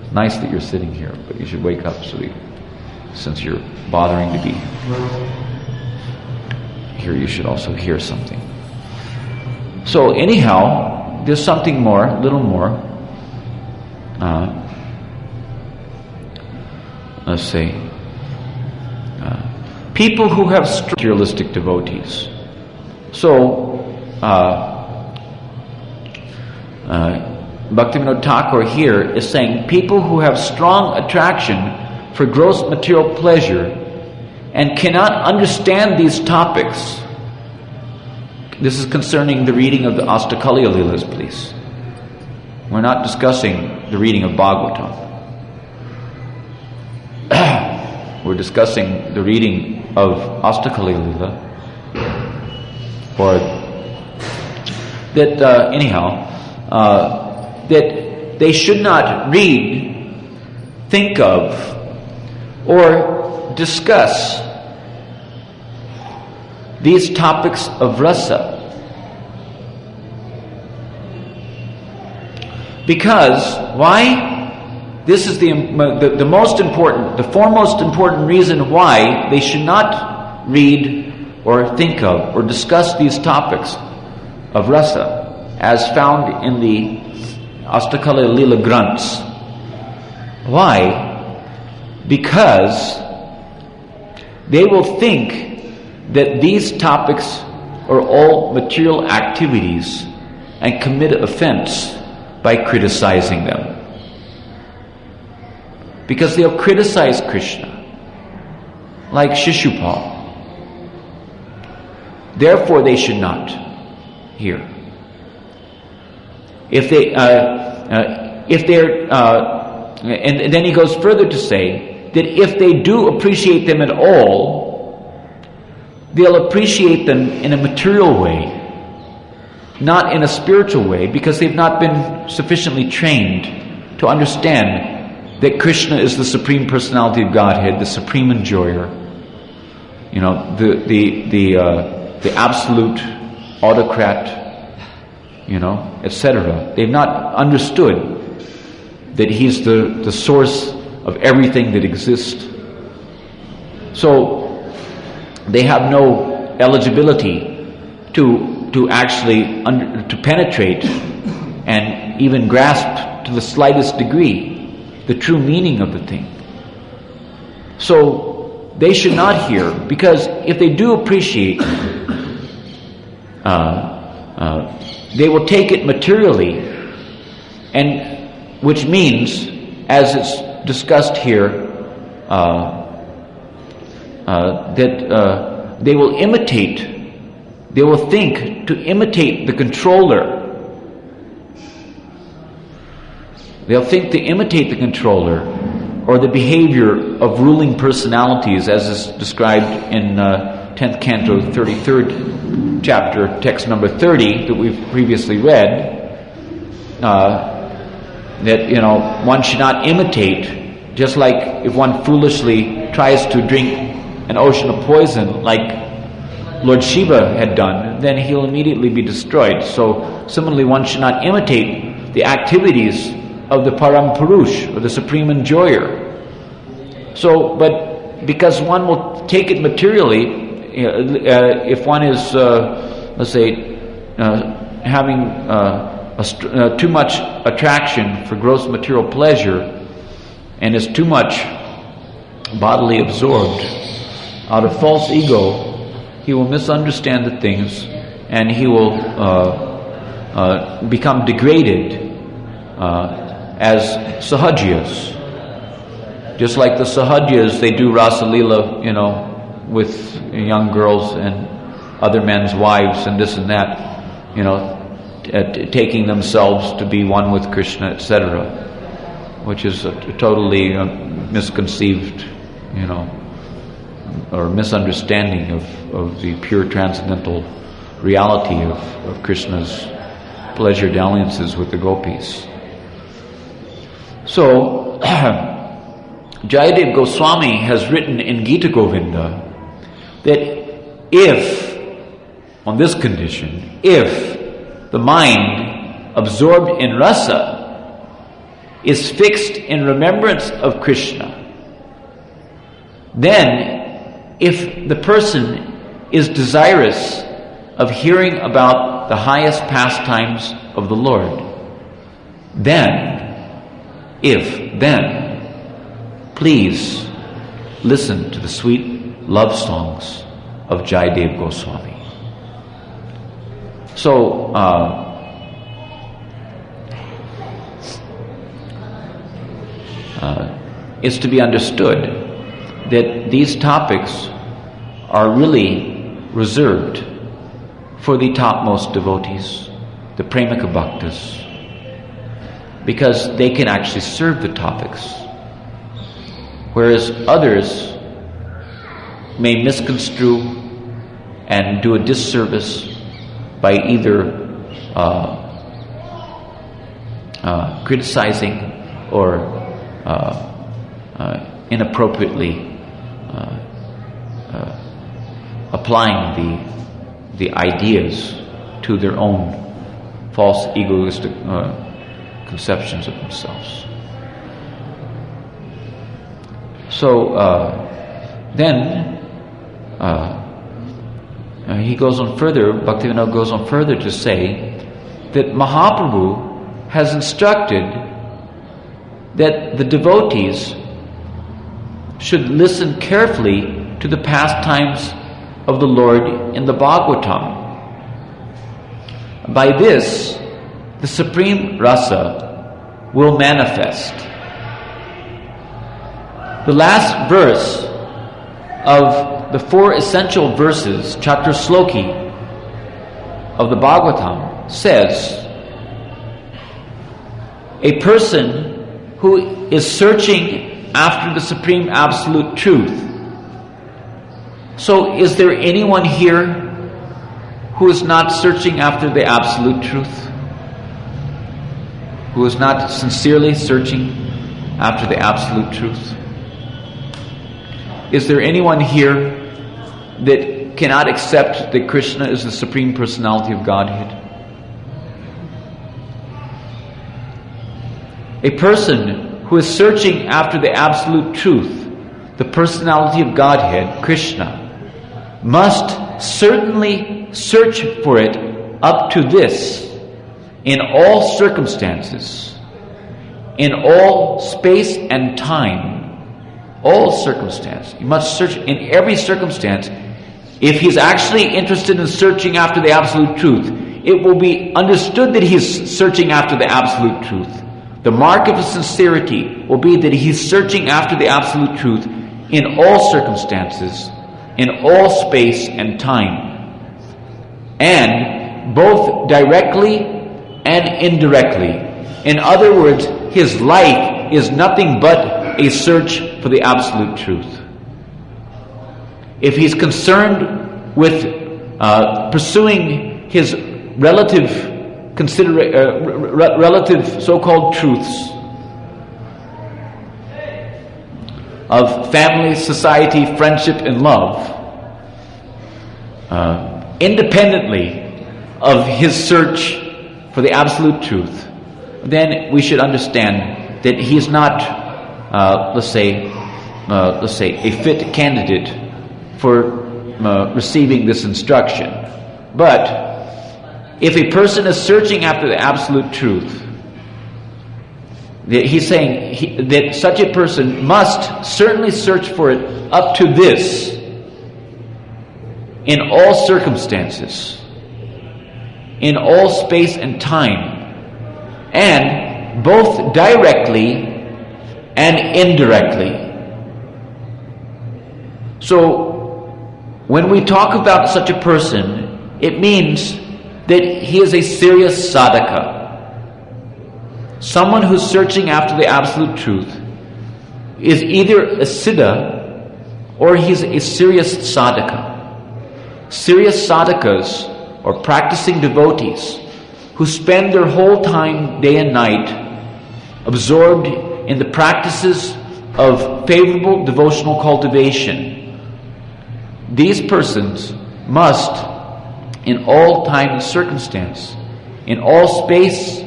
It's nice that you're sitting here, but you should wake up since you're bothering to be here, you should also hear something. So anyhow, there's something more, a little more. Let's say, people who have materialistic devotees. So, Bhaktivinoda Thakur here is saying people who have strong attraction for gross material pleasure and cannot understand these topics. This is concerning the reading of the Astakaliya Leelas, please. We're not discussing the reading of Bhagavatam. We're discussing the reading of Astakaliya Leela. Or that, that they should not read, think of, or discuss these topics of rasa. Because, why? This is the most important, the foremost important reason why they should not read or think of or discuss these topics of rasa as found in the Astakaliya Leela Granths. Why? Because they will think that these topics are all material activities and commit offense by criticizing them. Because they'll criticize Krishna, like Shishupal. Therefore, they should not hear. And then he goes further to say that if they do appreciate them at all, they'll appreciate them in a material way, not in a spiritual way, because they've not been sufficiently trained to understand that Krishna is the Supreme Personality of Godhead, the Supreme Enjoyer, the absolute autocrat, etc. They've not understood that He's the source of everything that exists. So they have no eligibility to actually to penetrate and even grasp to the slightest degree the true meaning of the thing. So they should not hear, because if they do appreciate, they will take it materially, and which means, as it's discussed here, that they will imitate, they will think to imitate the controller. They'll think to imitate the controller or the behavior of ruling personalities, as is described in 10th Canto, 33rd chapter, text number 30, that we've previously read. That, one should not imitate, just like if one foolishly tries to drink an ocean of poison like Lord Shiva had done, then he'll immediately be destroyed. So similarly, one should not imitate the activities of the Param Purush, or the Supreme Enjoyer. So, but because one will take it materially, if one is, let's say, having too much attraction for gross material pleasure and is too much bodily absorbed, out of false ego, he will misunderstand the things and he will become degraded as sahajiyas. Just like the sahajiyas, they do rasa lila, with young girls and other men's wives and this and that, taking themselves to be one with Krishna, etc., which is a totally misconceived, or misunderstanding of the pure transcendental reality of Krishna's pleasure dalliances with the gopis. So, Jayadev Goswami has written in Gita Govinda that if, on this condition, if the mind absorbed in rasa is fixed in remembrance of Krishna, then if the person is desirous of hearing about the highest pastimes of the Lord, then please listen to the sweet love songs of Jayadev Goswami. So, it's to be understood that these topics are really reserved for the topmost devotees, the Premika Bhaktas, because they can actually serve the topics, whereas others may misconstrue and do a disservice by either criticizing or inappropriately applying the ideas to their own false egoistic conceptions of themselves. So then he goes on further, Bhaktivinoda goes on further to say that Mahaprabhu has instructed that the devotees should listen carefully to the pastimes of the Lord in the Bhagavatam. By this, the supreme rasa will manifest. The last verse of the 4 essential verses, Chatra Sloki, of the Bhagavatam says, a person who is searching after the supreme absolute truth. So is there anyone here who is not searching after the absolute truth? Who is not sincerely searching after the absolute truth? Is there anyone here that cannot accept that Krishna is the Supreme Personality of Godhead? A person who is searching after the absolute truth, the personality of Godhead, Krishna, must certainly search for it up to this, in all circumstances, in all space and time, all circumstances. He must search in every circumstance. If he's actually interested in searching after the absolute truth, it will be understood that he's searching after the absolute truth. The mark of his sincerity will be that he's searching after the absolute truth in all circumstances in all space and time, and both directly and indirectly. In other words, his life is nothing but a search for the absolute truth. If he's concerned with pursuing his relative so-called truths of family, society, friendship, and love, independently of his search for the absolute truth, then we should understand that he is not, let's say, a fit candidate for receiving this instruction. But if a person is searching after the absolute truth, he's saying that such a person must certainly search for it up to this in all circumstances, in all space and time, and both directly and indirectly. So, when we talk about such a person, it means that he is a serious sadhaka. Someone who's searching after the absolute truth is either a siddha or he's a serious sadhaka. Serious sadhakas, or practicing devotees, who spend their whole time, day and night, absorbed in the practices of favorable devotional cultivation. These persons must, in all time and circumstance, in all space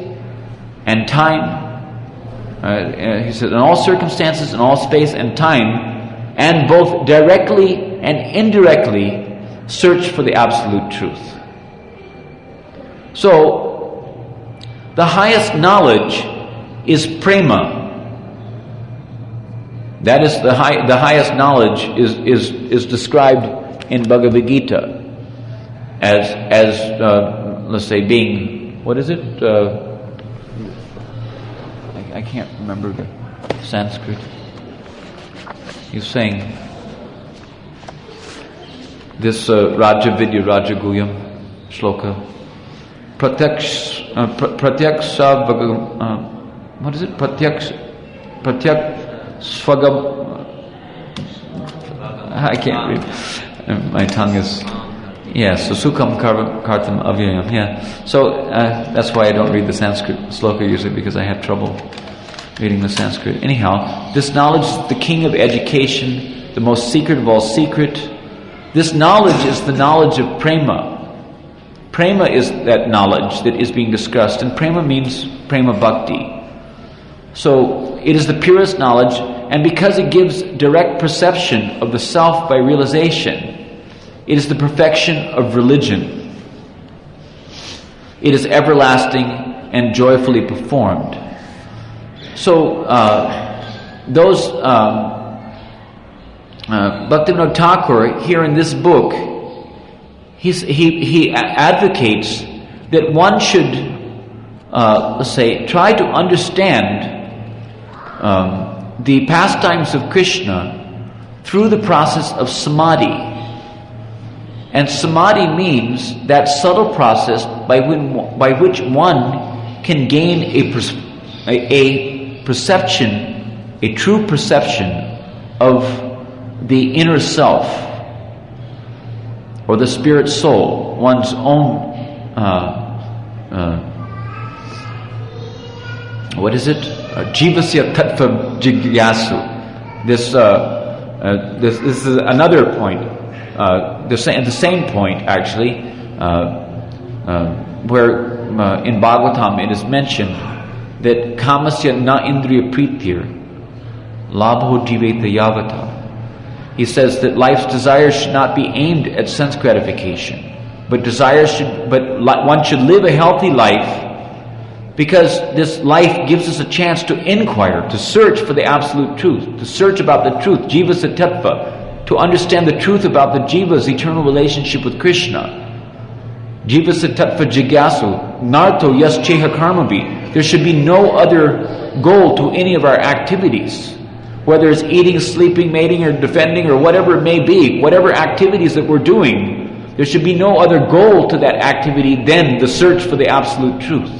and time, he said, in all circumstances, in all space and time, and both directly and indirectly, search for the absolute truth. So, the highest knowledge is prema. That is the highest knowledge is described in Bhagavad Gita as let's say being, what is it? I can't remember the Sanskrit. He's saying this Raja Vidya Raja Guyam shloka. Pratyaksha what is it? Swagam. I can't read. My tongue is. Yeah, so Sukham Kartam Avyayam. Yeah. So that's why I don't read the Sanskrit sloka usually, because I have trouble reading the Sanskrit. Anyhow, this knowledge is the king of education, the most secret of all secret. This knowledge is the knowledge of prema. Prema is that knowledge that is being discussed, and prema means prema bhakti. So it is the purest knowledge, and because it gives direct perception of the self by realization, it is the perfection of religion. It is everlasting and joyfully performed. So Bhaktivinoda Thakur here in this book, he advocates that one should, let's say, try to understand the pastimes of Krishna through the process of samadhi. And samadhi means that subtle process by which one can gain a perception, a true perception of the inner self, or the spirit soul, one's own, what is it? Jivasya tattva jigyasu. This is another point. The same point, actually, where in Bhagavatam it is mentioned that kamasya na indriya pritir labho jiveta yavata. He says that life's desires should not be aimed at sense gratification, but one should live a healthy life, because this life gives us a chance to inquire, to search for the absolute truth, to search about the truth, jivasya tattva, to understand the truth about the jiva's eternal relationship with Krishna. Jivasya tattva jigyasu, narto yas cheha karmabi. There should be no other goal to any of our activities. whether it's eating, sleeping, mating, or defending, or whatever it may be, whatever activities that we're doing, there should be no other goal to that activity than the search for the absolute truth.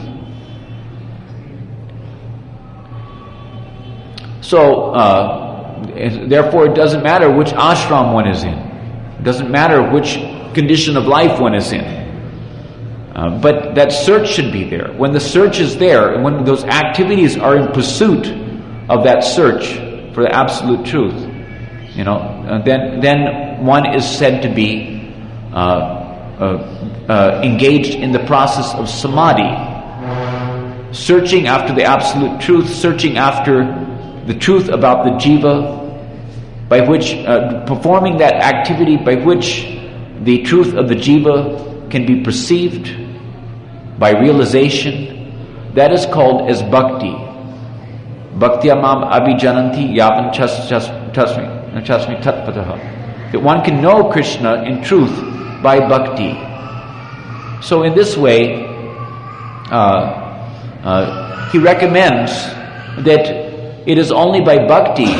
So, therefore, it doesn't matter which ashram one is in. It doesn't matter which condition of life one is in. But that search should be there. When the search is there, and when those activities are in pursuit of that search for the absolute truth, then one is said to be engaged in the process of samadhi, searching after the absolute truth, searching after the truth about the jiva, by which performing that activity by which the truth of the jiva can be perceived by realization. That is called as bhakti. Bhaktyamam abhijananti yavan chasmi tatpataha. That one can know Krishna in truth by bhakti. So in this way, he recommends that it is only by bhakti,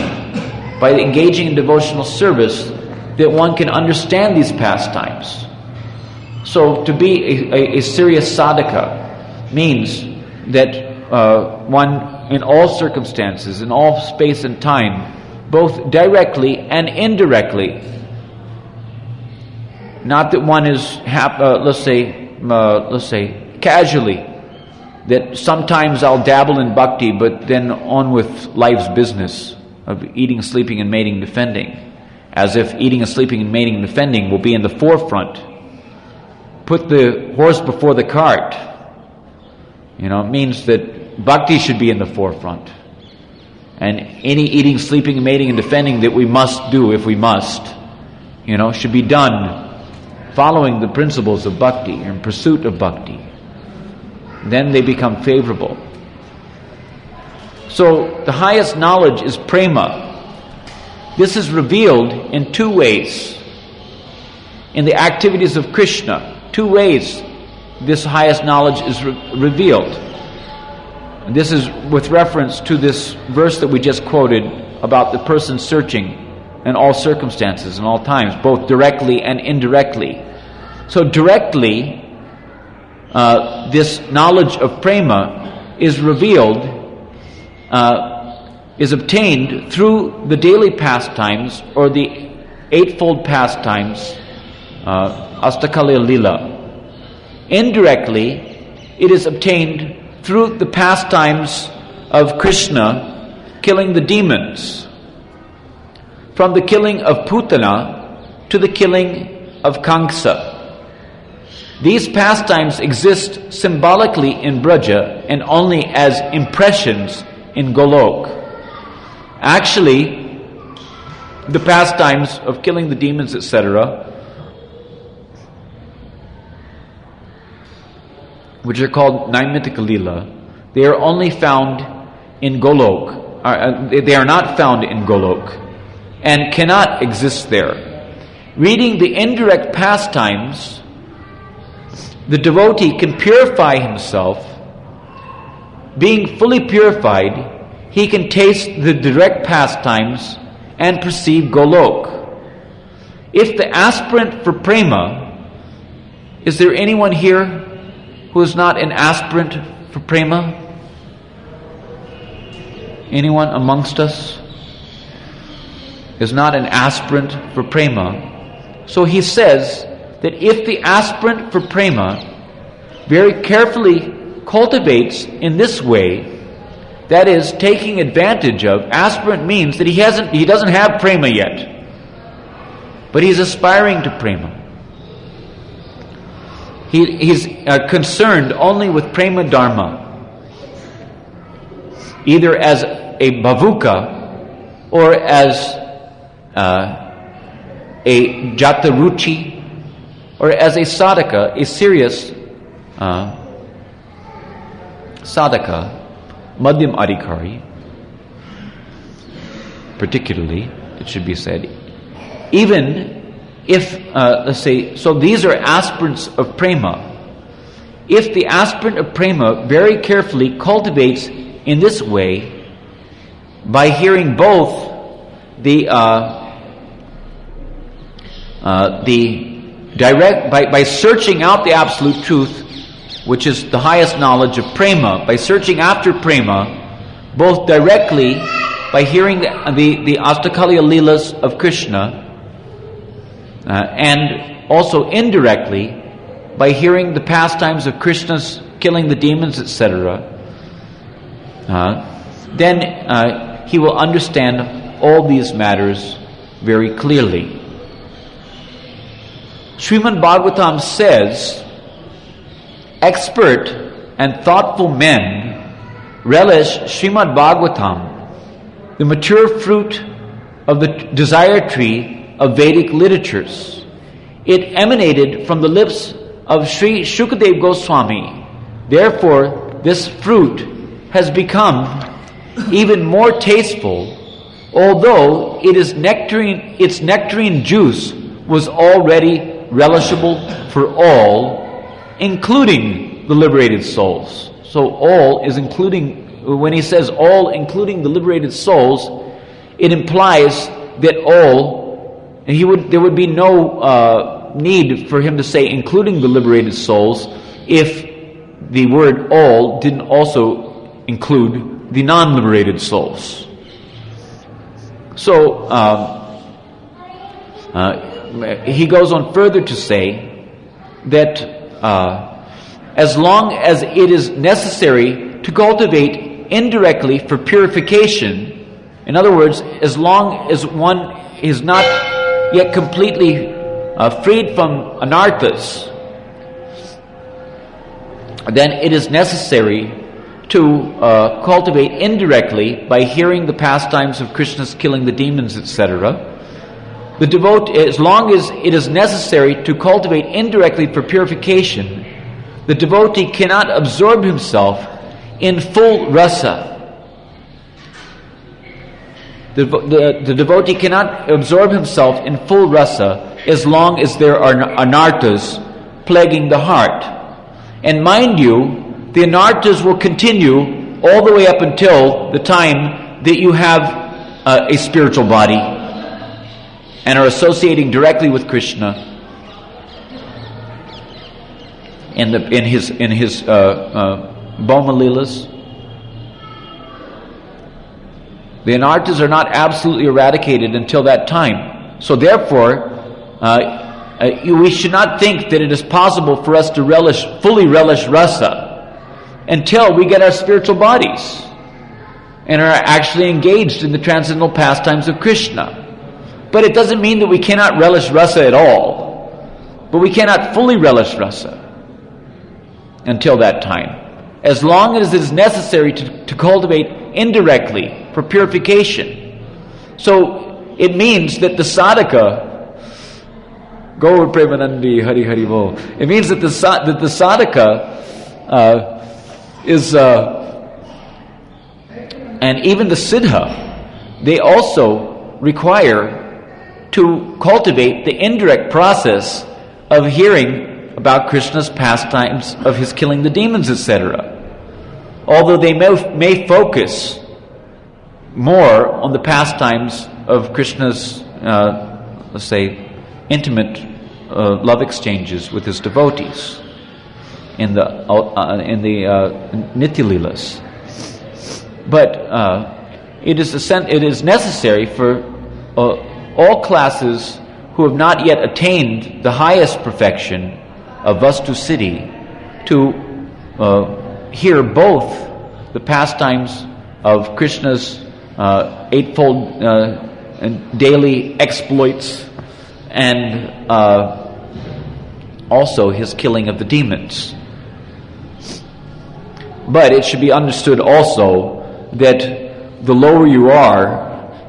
by engaging in devotional service, that one can understand these pastimes. So to be a serious sadhaka means that one, in all circumstances, in all space and time, both directly and indirectly, not that one is, let's say, casually, that sometimes I'll dabble in bhakti, but then on with life's business of eating, sleeping, and mating, defending, as if eating and sleeping and mating and defending will be in the forefront. Put the horse before the cart. It means that bhakti should be in the forefront. And any eating, sleeping, mating, and defending that we must do, if we must, should be done following the principles of bhakti, in pursuit of bhakti. Then they become favorable. So the highest knowledge is prema. This is revealed in two ways. In the activities of Krishna, two ways this highest knowledge is revealed. And this is with reference to this verse that we just quoted about the person searching in all circumstances and all times, both directly and indirectly. So directly, this knowledge of prema is revealed, is obtained through the daily pastimes or the eightfold pastimes, Astakala Lila. Indirectly, it is obtained through the pastimes of Krishna killing the demons, from the killing of Putana to the killing of Kamsa. These pastimes exist symbolically in Braja and only as impressions in Golok. Actually, the pastimes of killing the demons, etc., which are called Naimittika Lila, they are only found in Golok. They are not found in Golok and cannot exist there. Reading the indirect pastimes, the devotee can purify himself. Being fully purified, he can taste the direct pastimes and perceive Golok. If the aspirant for prema, is there anyone here who is not an aspirant for prema? Anyone amongst us is not an aspirant for prema? So he says that if the aspirant for prema very carefully cultivates in this way, that is, taking advantage of, aspirant means that he doesn't have prema yet, but he's aspiring to prema. He's concerned only with prema dharma, either as a bhavuka or as a jataruchi, or as a sadhaka, a serious sadhaka, madhyam adhikari, particularly, it should be said. Even if, let's say, so these are aspirants of prema. If the aspirant of prema very carefully cultivates in this way, by hearing both by searching out the absolute truth, which is the highest knowledge of prema, by searching after prema, both directly by hearing the Astakaliya Leelas of Krishna, and also indirectly by hearing the pastimes of Krishna's killing the demons, etc., then he will understand all these matters very clearly. Srimad Bhagavatam says, expert and thoughtful men relish Srimad Bhagavatam, the mature fruit of the desire tree of Vedic literatures. It emanated from the lips of Sri Shukadev Goswami. Therefore, this fruit has become even more tasteful, although its nectarine juice was already relishable for all, including the liberated souls. So all is including, when he says all including the liberated souls, it implies that all, and there would be no need for him to say including the liberated souls if the word all didn't also include the non-liberated souls. So he goes on further to say that as long as it is necessary to cultivate indirectly for purification, in other words, as long as one is not yet completely freed from anarthas, then it is necessary to cultivate indirectly by hearing the pastimes of Krishna's killing the demons, etc. The devotee, as long as it is necessary to cultivate indirectly for purification, the devotee cannot absorb himself in full rasa. The devotee cannot absorb himself in full rasa as long as there are anarthas plaguing the heart. And mind you, the anarthas will continue all the way up until the time that you have a spiritual body and are associating directly with Krishna in his Bhoma Leelas. The anarthas are not absolutely eradicated until that time. So therefore, we should not think that it is possible for us to fully relish rasa until we get our spiritual bodies and are actually engaged in the transcendental pastimes of Krishna. But it doesn't mean that we cannot relish rasa at all. But we cannot fully relish rasa until that time. As long as it is necessary to cultivate indirectly for purification. So it means that the sadhaka, Gaur Premanandi Hari Hari Bo, it means that the sadhaka is, and even the siddha, they also require to cultivate the indirect process of hearing about Krishna's pastimes of his killing the demons, etc. Although they may focus more on the pastimes of Krishna's, let's say, intimate love exchanges with his devotees in the Nitya Leelas. But it is necessary for all classes who have not yet attained the highest perfection of Vastu Siddhi to hear both the pastimes of Krishna's eightfold and daily exploits and also his killing of the demons. But it should be understood also that the lower you are,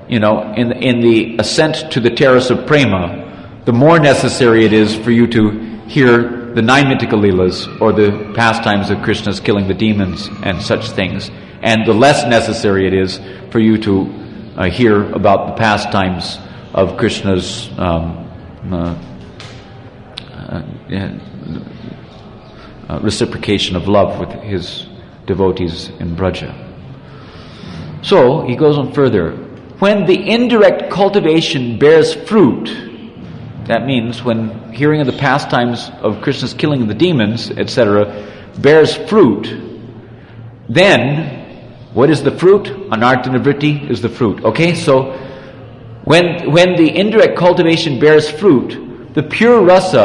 in the ascent to the terrace of prema, the more necessary it is for you to hear the Naimittika Leelas, or the pastimes of Krishna's killing the demons and such things, and the less necessary it is for you to hear about the pastimes of Krishna's reciprocation of love with his devotees in Braja. So he goes on further. when the indirect cultivation bears fruit, that means when hearing of the pastimes of Krishna's killing of the demons, etc., bears fruit, then what is the fruit? Anartha nivritti is the fruit. Okay, so when the indirect cultivation bears fruit, the pure rasa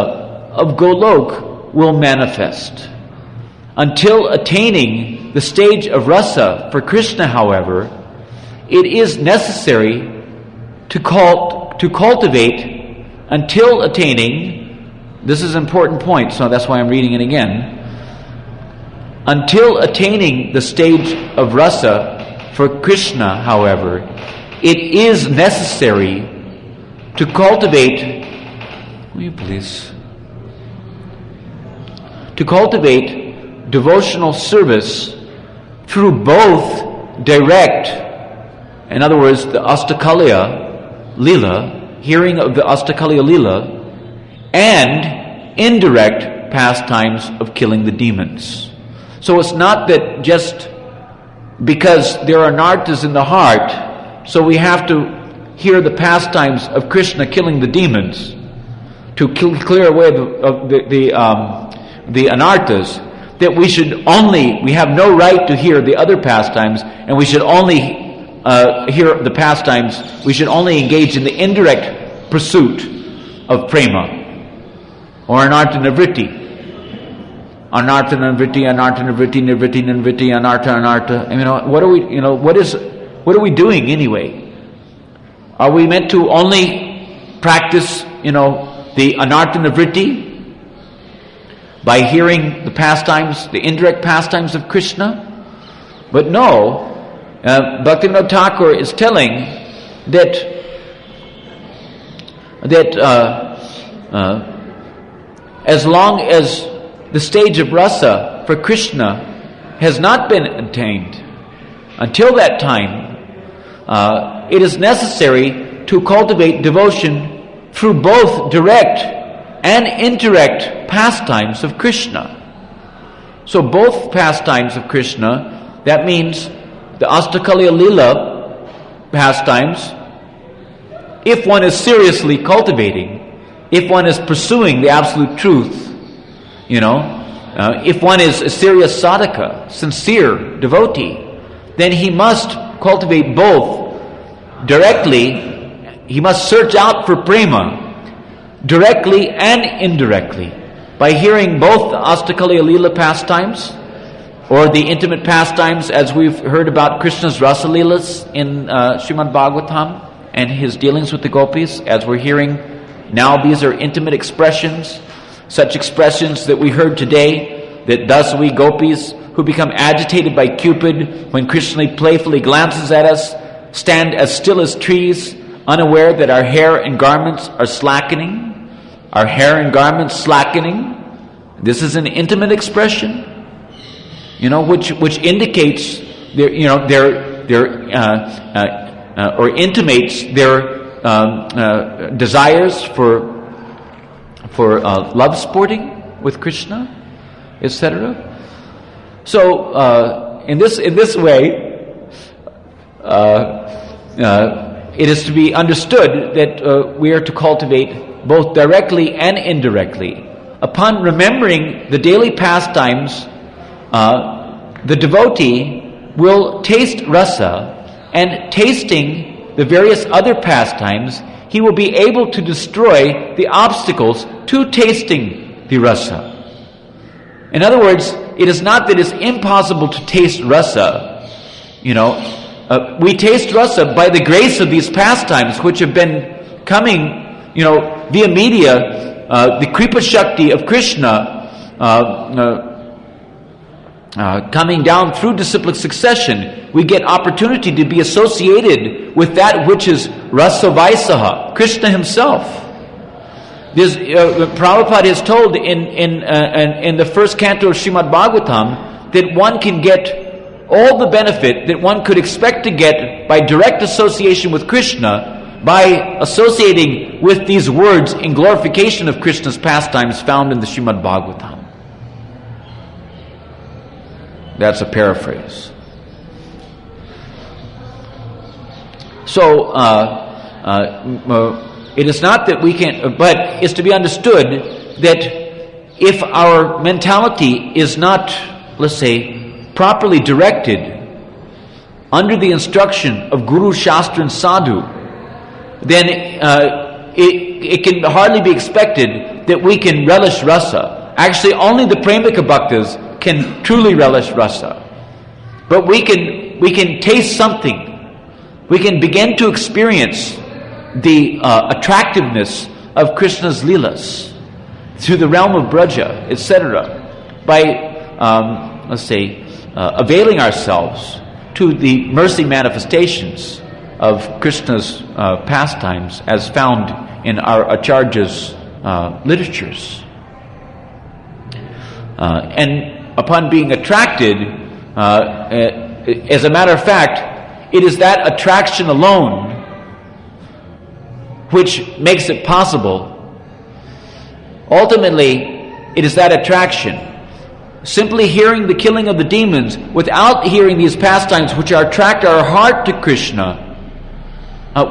of Golok will manifest. Until attaining the stage of rasa for Krishna, however, it is necessary to cultivate until attaining, this is an important point, so that's why I'm reading it again. Until attaining the stage of rasa for Krishna, however, it is necessary to cultivate, will you please? To cultivate devotional service through both direct, in other words, the Astakaliya Lila, hearing of the Astakaliya Lila, and indirect pastimes of killing the demons. So it's not that just because there are nartas in the heart, so we have to hear the pastimes of Krishna killing the demons to clear away the anarthas, that we have no right to hear the other pastimes, and we should only hear the pastimes, we should only engage in the indirect pursuit of prema, or anartha nivritti. Anartha nivritti, anartha nivritti, nivritti, nivritti, anartha, anartha. I mean, what are we doing anyway? Are we meant to only practice, the anartha nivritti by hearing the pastimes, the indirect pastimes of Krishna? But no, Bhaktivinoda Thakur is telling that as long as the stage of rasa for Krishna has not been attained, until that time, it is necessary to cultivate devotion through both direct and indirect pastimes of Krishna. So both pastimes of Krishna, that means the Astakaliya Lila pastimes, if one is seriously cultivating, if one is pursuing the absolute truth, if one is a serious sadhaka, sincere devotee, then he must cultivate both directly. He must search out for prema directly and indirectly by hearing both the Astakaliya Lila pastimes, or the intimate pastimes, as we've heard about Krishna's Rasa Leelas in Srimad Bhagavatam and his dealings with the gopis, as we're hearing now. These are intimate expressions, such expressions that we heard today, that Dasavi gopis who become agitated by Cupid when Krishna playfully glances at us stand as still as trees, unaware that our hair and garments are slackening. Our hair and garments slackening. This is an intimate expression, which indicates or intimates their desires for love sporting with Krishna, etc. So in this way, it is to be understood that we are to cultivate both directly and indirectly. Upon remembering the daily pastimes, the devotee will taste rasa, and tasting the various other pastimes, he will be able to destroy the obstacles to tasting the rasa. In other words, it is not that it's impossible to taste rasa. We taste rasa by the grace of these pastimes, which have been coming, via media, the Kripa Shakti of Krishna, coming down through disciplic succession. We get opportunity to be associated with that which is Rasa Vaisaha, Krishna himself. Prabhupada is told in the first canto of Srimad Bhagavatam that one can get all the benefit that one could expect to get by direct association with Krishna by associating with these words in glorification of Krishna's pastimes found in the Srimad Bhagavatam. That's a paraphrase. So it is not that we can't, but it's to be understood that if our mentality is not, let's say, properly directed under the instruction of Guru, Shastra and Sadhu, then it can hardly be expected that we can relish rasa. Actually, only the Premika Bhaktas can truly relish rasa. But we can taste something. We can begin to experience the attractiveness of Krishna's Leelas through the realm of Braja, etc., by, availing ourselves to the mercy manifestations of Krishna's pastimes as found in our Acharya's literatures. And upon being attracted, as a matter of fact, it is that attraction alone which makes it possible. Ultimately, it is that attraction. Simply hearing the killing of the demons without hearing these pastimes which attract our heart to Krishna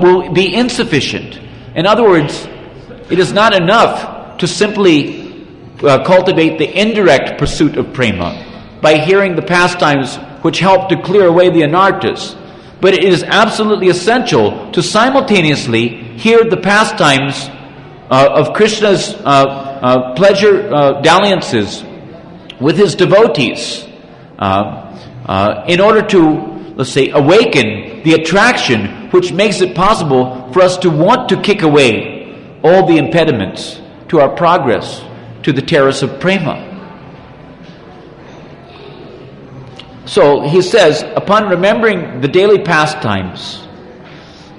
will be insufficient. In other words, it is not enough to simply cultivate the indirect pursuit of prema by hearing the pastimes which help to clear away the anarthas. But it is absolutely essential to simultaneously hear the pastimes of Krishna's pleasure dalliances with his devotees in order to, let's say, awaken the attraction which makes it possible for us to want to kick away all the impediments to our progress to the terrace of prema. So he says, upon remembering the daily pastimes,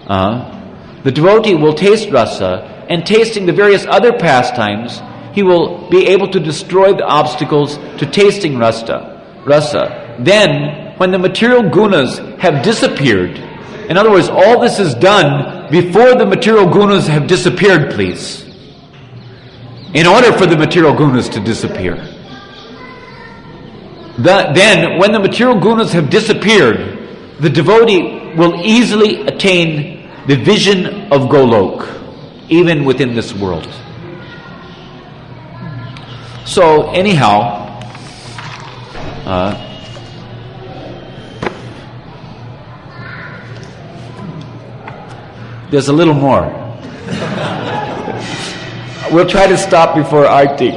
the devotee will taste rasa, and tasting the various other pastimes, he will be able to destroy the obstacles to tasting rasa. Then, when the material gunas have disappeared, in other words, all this is done before the material gunas have disappeared, please. In order for the material gunas to disappear. Then, when the material gunas have disappeared, the devotee will easily attain the vision of Golok, even within this world. So, anyhow, there's a little more. We'll try to stop before Arctic.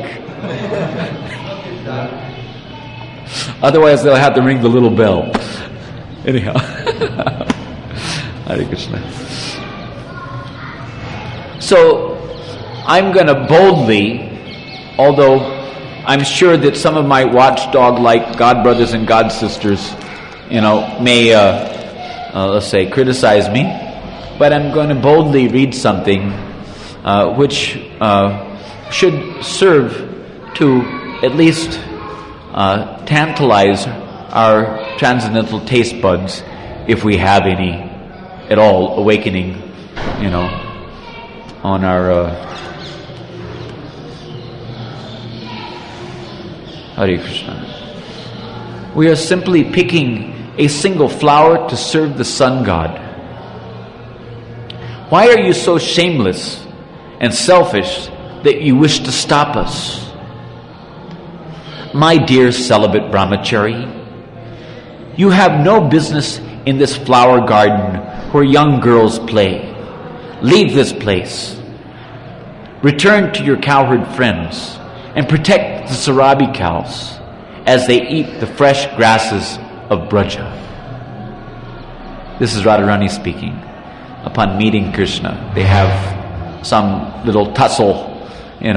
Otherwise, they'll have to ring the little bell. Anyhow. Hare Krishna. So, I'm going to boldly, although I'm sure that some of my watchdog-like God brothers and God sisters, may, let's say, criticize me, but I'm going to boldly read something which should serve to at least tantalize our transcendental taste buds, if we have any at all, awakening, on our Hare Krishna. We are simply picking a single flower to serve the sun god. Why are you so shameless and selfish that you wish to stop us? My dear celibate brahmachari, you have no business in this flower garden where young girls play. Leave this place. Return to your cowherd friends and protect the Sarabi cows as they eat the fresh grasses of Braja. This is Radharani speaking. Upon meeting Krishna, they have some little tussle, in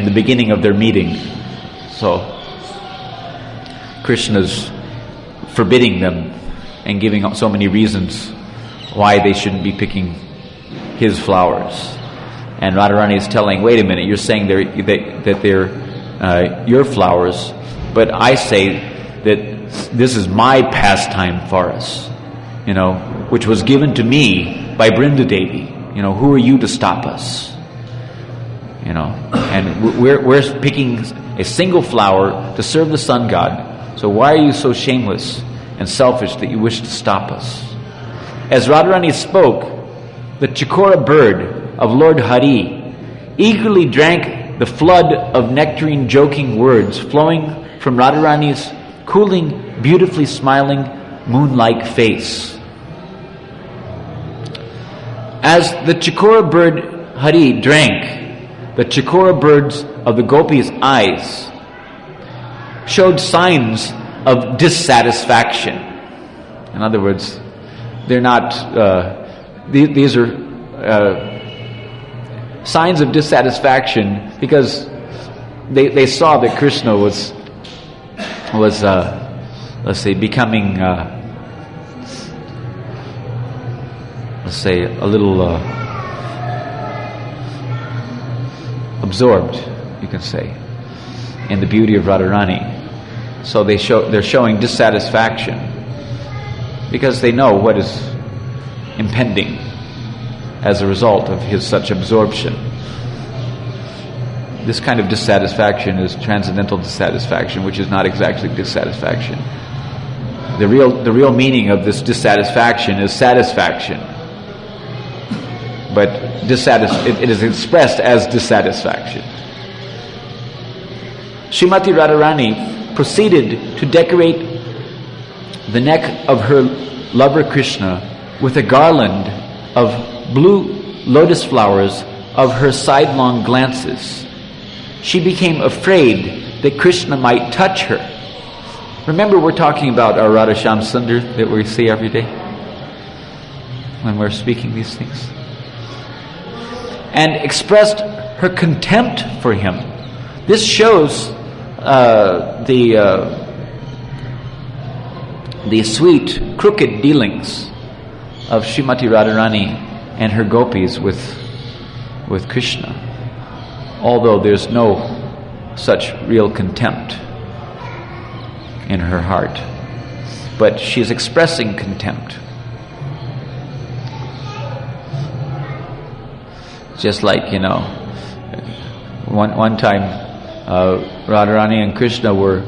the beginning of their meeting. So, Krishna's forbidding them and giving so many reasons why they shouldn't be picking his flowers. And Radharani is telling, wait a minute, you're saying that they're your flowers, but I say that this is my pastime for us, which was given to me by Brinda Devi. Who are you to stop us? And we're picking a single flower to serve the sun god. So why are you so shameless and selfish that you wish to stop us? As Radharani spoke, the Chakora bird of Lord Hari eagerly drank the flood of nectarine joking words flowing from Radharani's cooling, beautifully smiling, moon-like face. As the Chakora bird Hari drank, the Chakora birds of the gopis' eyes showed signs of dissatisfaction. In other words, they're not, these are signs of dissatisfaction because they saw that Krishna was let's say, becoming, let's say, a little absorbed, you can say, in the beauty of Radharani. So they're showing dissatisfaction because they know what is impending as a result of his such absorption. This kind of dissatisfaction is transcendental dissatisfaction, which is not exactly dissatisfaction. The real meaning of this dissatisfaction is satisfaction, but it is expressed as dissatisfaction. Srimati Radharani proceeded to decorate the neck of her lover Krishna with a garland of blue lotus flowers of her sidelong glances. She became afraid that Krishna might touch her. Remember, we're talking about our Radha Shyam Sundar that we see every day when we're speaking these things. And expressed her contempt for him. This shows the sweet, crooked dealings of Srimati Radharani and her gopis with Krishna, although there's no such real contempt in her heart. But she's expressing contempt. Just like, one time Radharani and Krishna were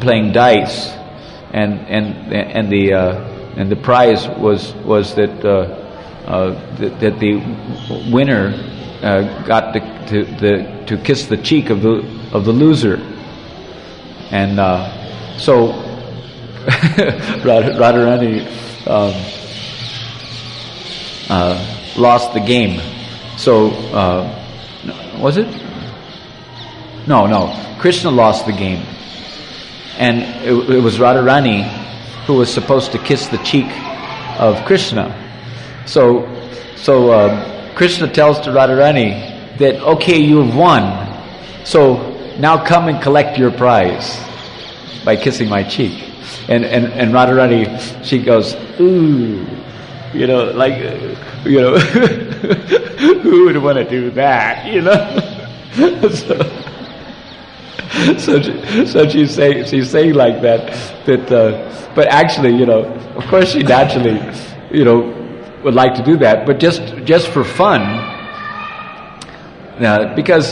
playing dice, and the prize was that the winner got to kiss the cheek of the loser, and so Radharani lost the game. So was it? No. Krishna lost the game, and it was Radharani who was supposed to kiss the cheek of Krishna. So Krishna tells to Radharani that, okay, you have won, so now come and collect your prize by kissing my cheek. And Radharani, she goes, ooh, who would want to do that, So she's saying like that, but actually, of course she naturally, would like to do that, but just for fun, because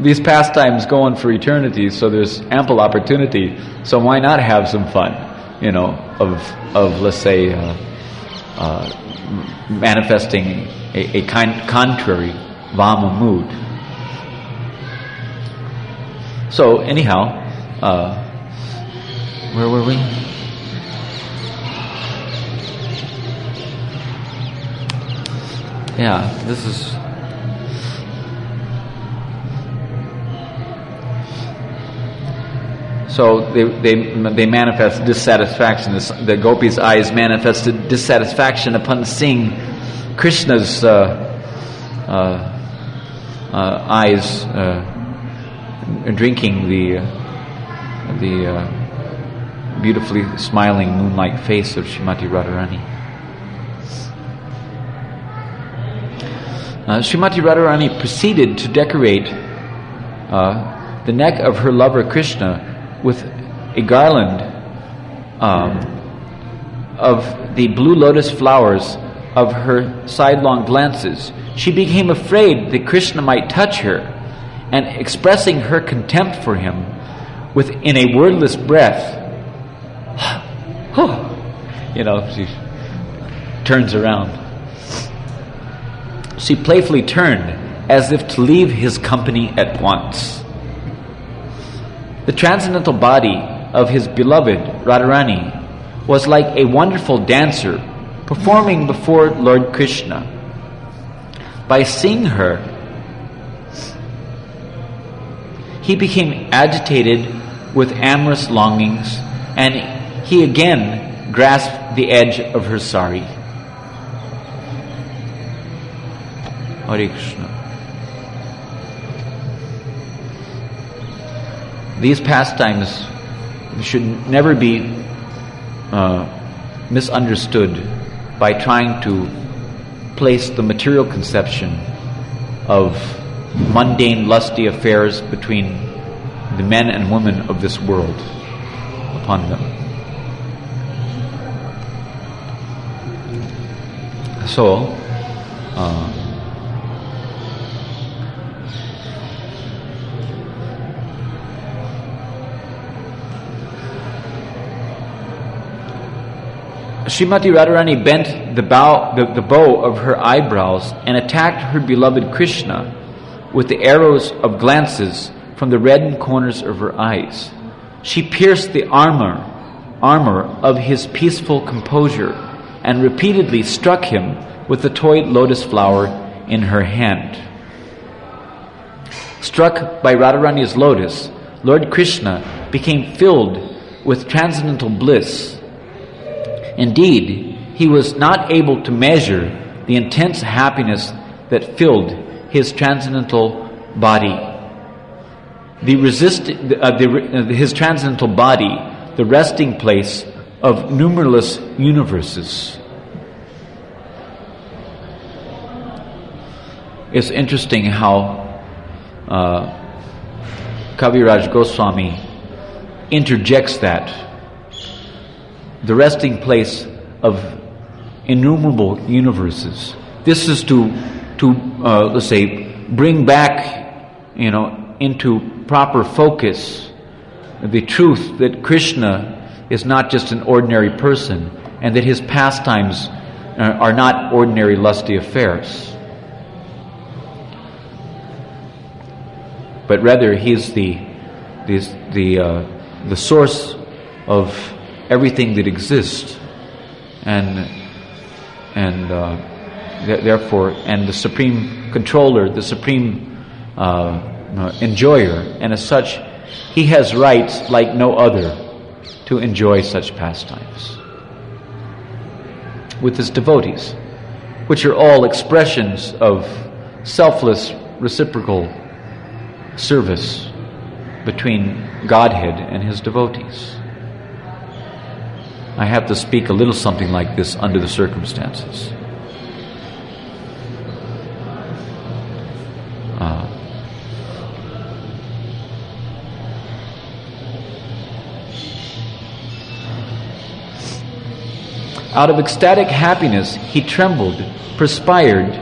these pastimes go on for eternity, so there's ample opportunity. So why not have some fun, of let's say manifesting a contrary Vama mood. So anyhow, where were we? Yeah, this is. So they manifest dissatisfaction. The gopis' eyes manifested dissatisfaction upon seeing Krishna's eyes drinking the beautifully smiling moon-like face of Srimati Radharani. Srimati Radharani proceeded to decorate the neck of her lover Krishna with a garland of the blue lotus flowers of her sidelong glances. She became afraid that Krishna might touch her, and expressing her contempt for him in a wordless breath, turns around. She playfully turned as if to leave his company at once. The transcendental body of his beloved Radharani was like a wonderful dancer performing before Lord Krishna. By seeing her, he became agitated with amorous longings, and he again grasped the edge of her sari. Hare Krishna. These pastimes should never be misunderstood by trying to place the material conception of mundane, lusty affairs between the men and women of this world upon them. So, Srimati Radharani bent the bow of her eyebrows and attacked her beloved Krishna with the arrows of glances from the reddened corners of her eyes. She pierced the armor of his peaceful composure and repeatedly struck him with the toy lotus flower in her hand. Struck by Radharani's lotus, Lord Krishna became filled with transcendental bliss. Indeed, he was not able to measure the intense happiness that filled his transcendental body. His transcendental body, the resting place of numberless universes. It's interesting how Kaviraj Goswami interjects that. The resting place of innumerable universes. This is to let's say, bring back, into proper focus the truth that Krishna is not just an ordinary person, and that his pastimes are not ordinary lusty affairs, but rather he is the source of everything that exists, and therefore, and the supreme controller, the supreme enjoyer, and as such, he has rights like no other to enjoy such pastimes with his devotees, which are all expressions of selfless reciprocal service between Godhead and his devotees. I have to speak a little something like this under the circumstances. Out of ecstatic happiness, he trembled, perspired,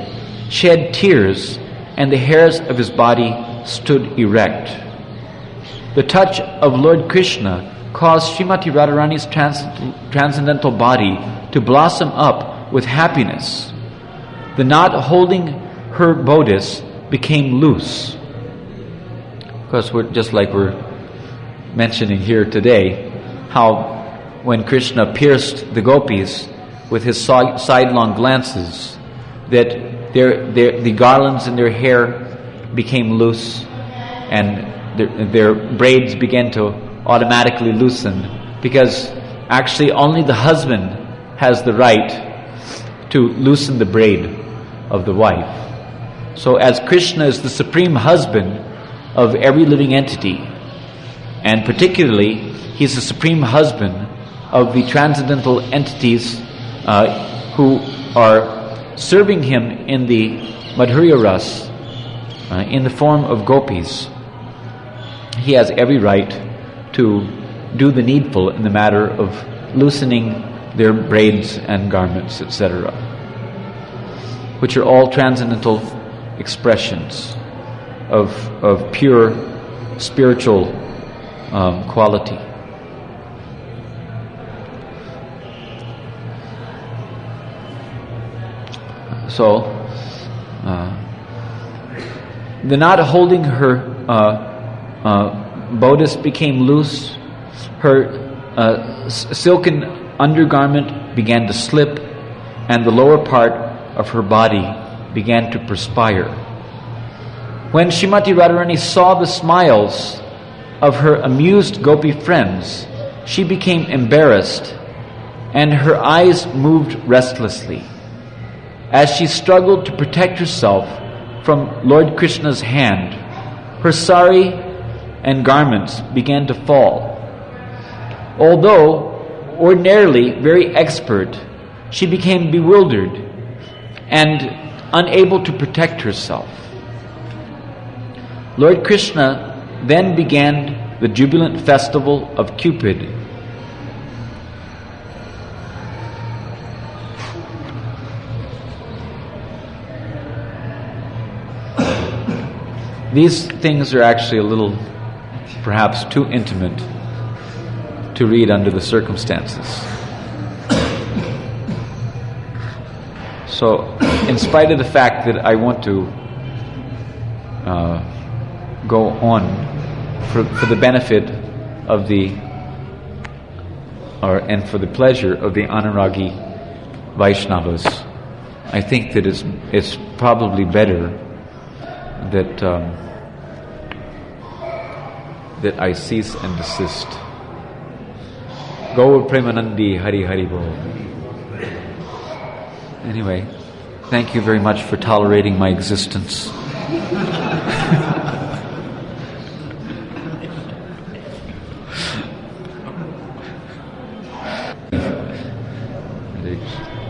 shed tears, and the hairs of his body stood erect. The touch of Lord Krishna caused Srimati Radharani's transcendental body to blossom up with happiness. The knot holding her bodice became loose. Of course, we're mentioning here today, how when Krishna pierced the gopis with his sidelong glances, that the garlands in their hair became loose, and their braids began to automatically loosen, because actually only the husband has the right to loosen the braid of the wife. So as Krishna is the supreme husband of every living entity, and particularly he's the supreme husband of the transcendental entities who are serving him in the Madhurya Ras, in the form of gopis, he has every right to do the needful in the matter of loosening their braids and garments, etc., which are all transcendental expressions of pure spiritual quality. The knot holding her bodice became loose. Her silken undergarment began to slip, and the lower part of her body began to perspire. When Srimati Radharani saw the smiles of her amused gopi friends, she became embarrassed, and her eyes moved restlessly. As she struggled to protect herself from Lord Krishna's hand, her sari and garments began to fall. Although ordinarily very expert, she became bewildered and unable to protect herself. Lord Krishna then began the jubilant festival of Cupid. These things are actually a little, perhaps too intimate to read under the circumstances. So, in spite of the fact that I want to go on for the benefit of and for the pleasure of the Anuragi Vaishnavas, I think that it's probably better that I cease and desist. Gaur Premanandi Hari Hari Bol. Anyway, thank you very much for tolerating my existence. Hare Krishna.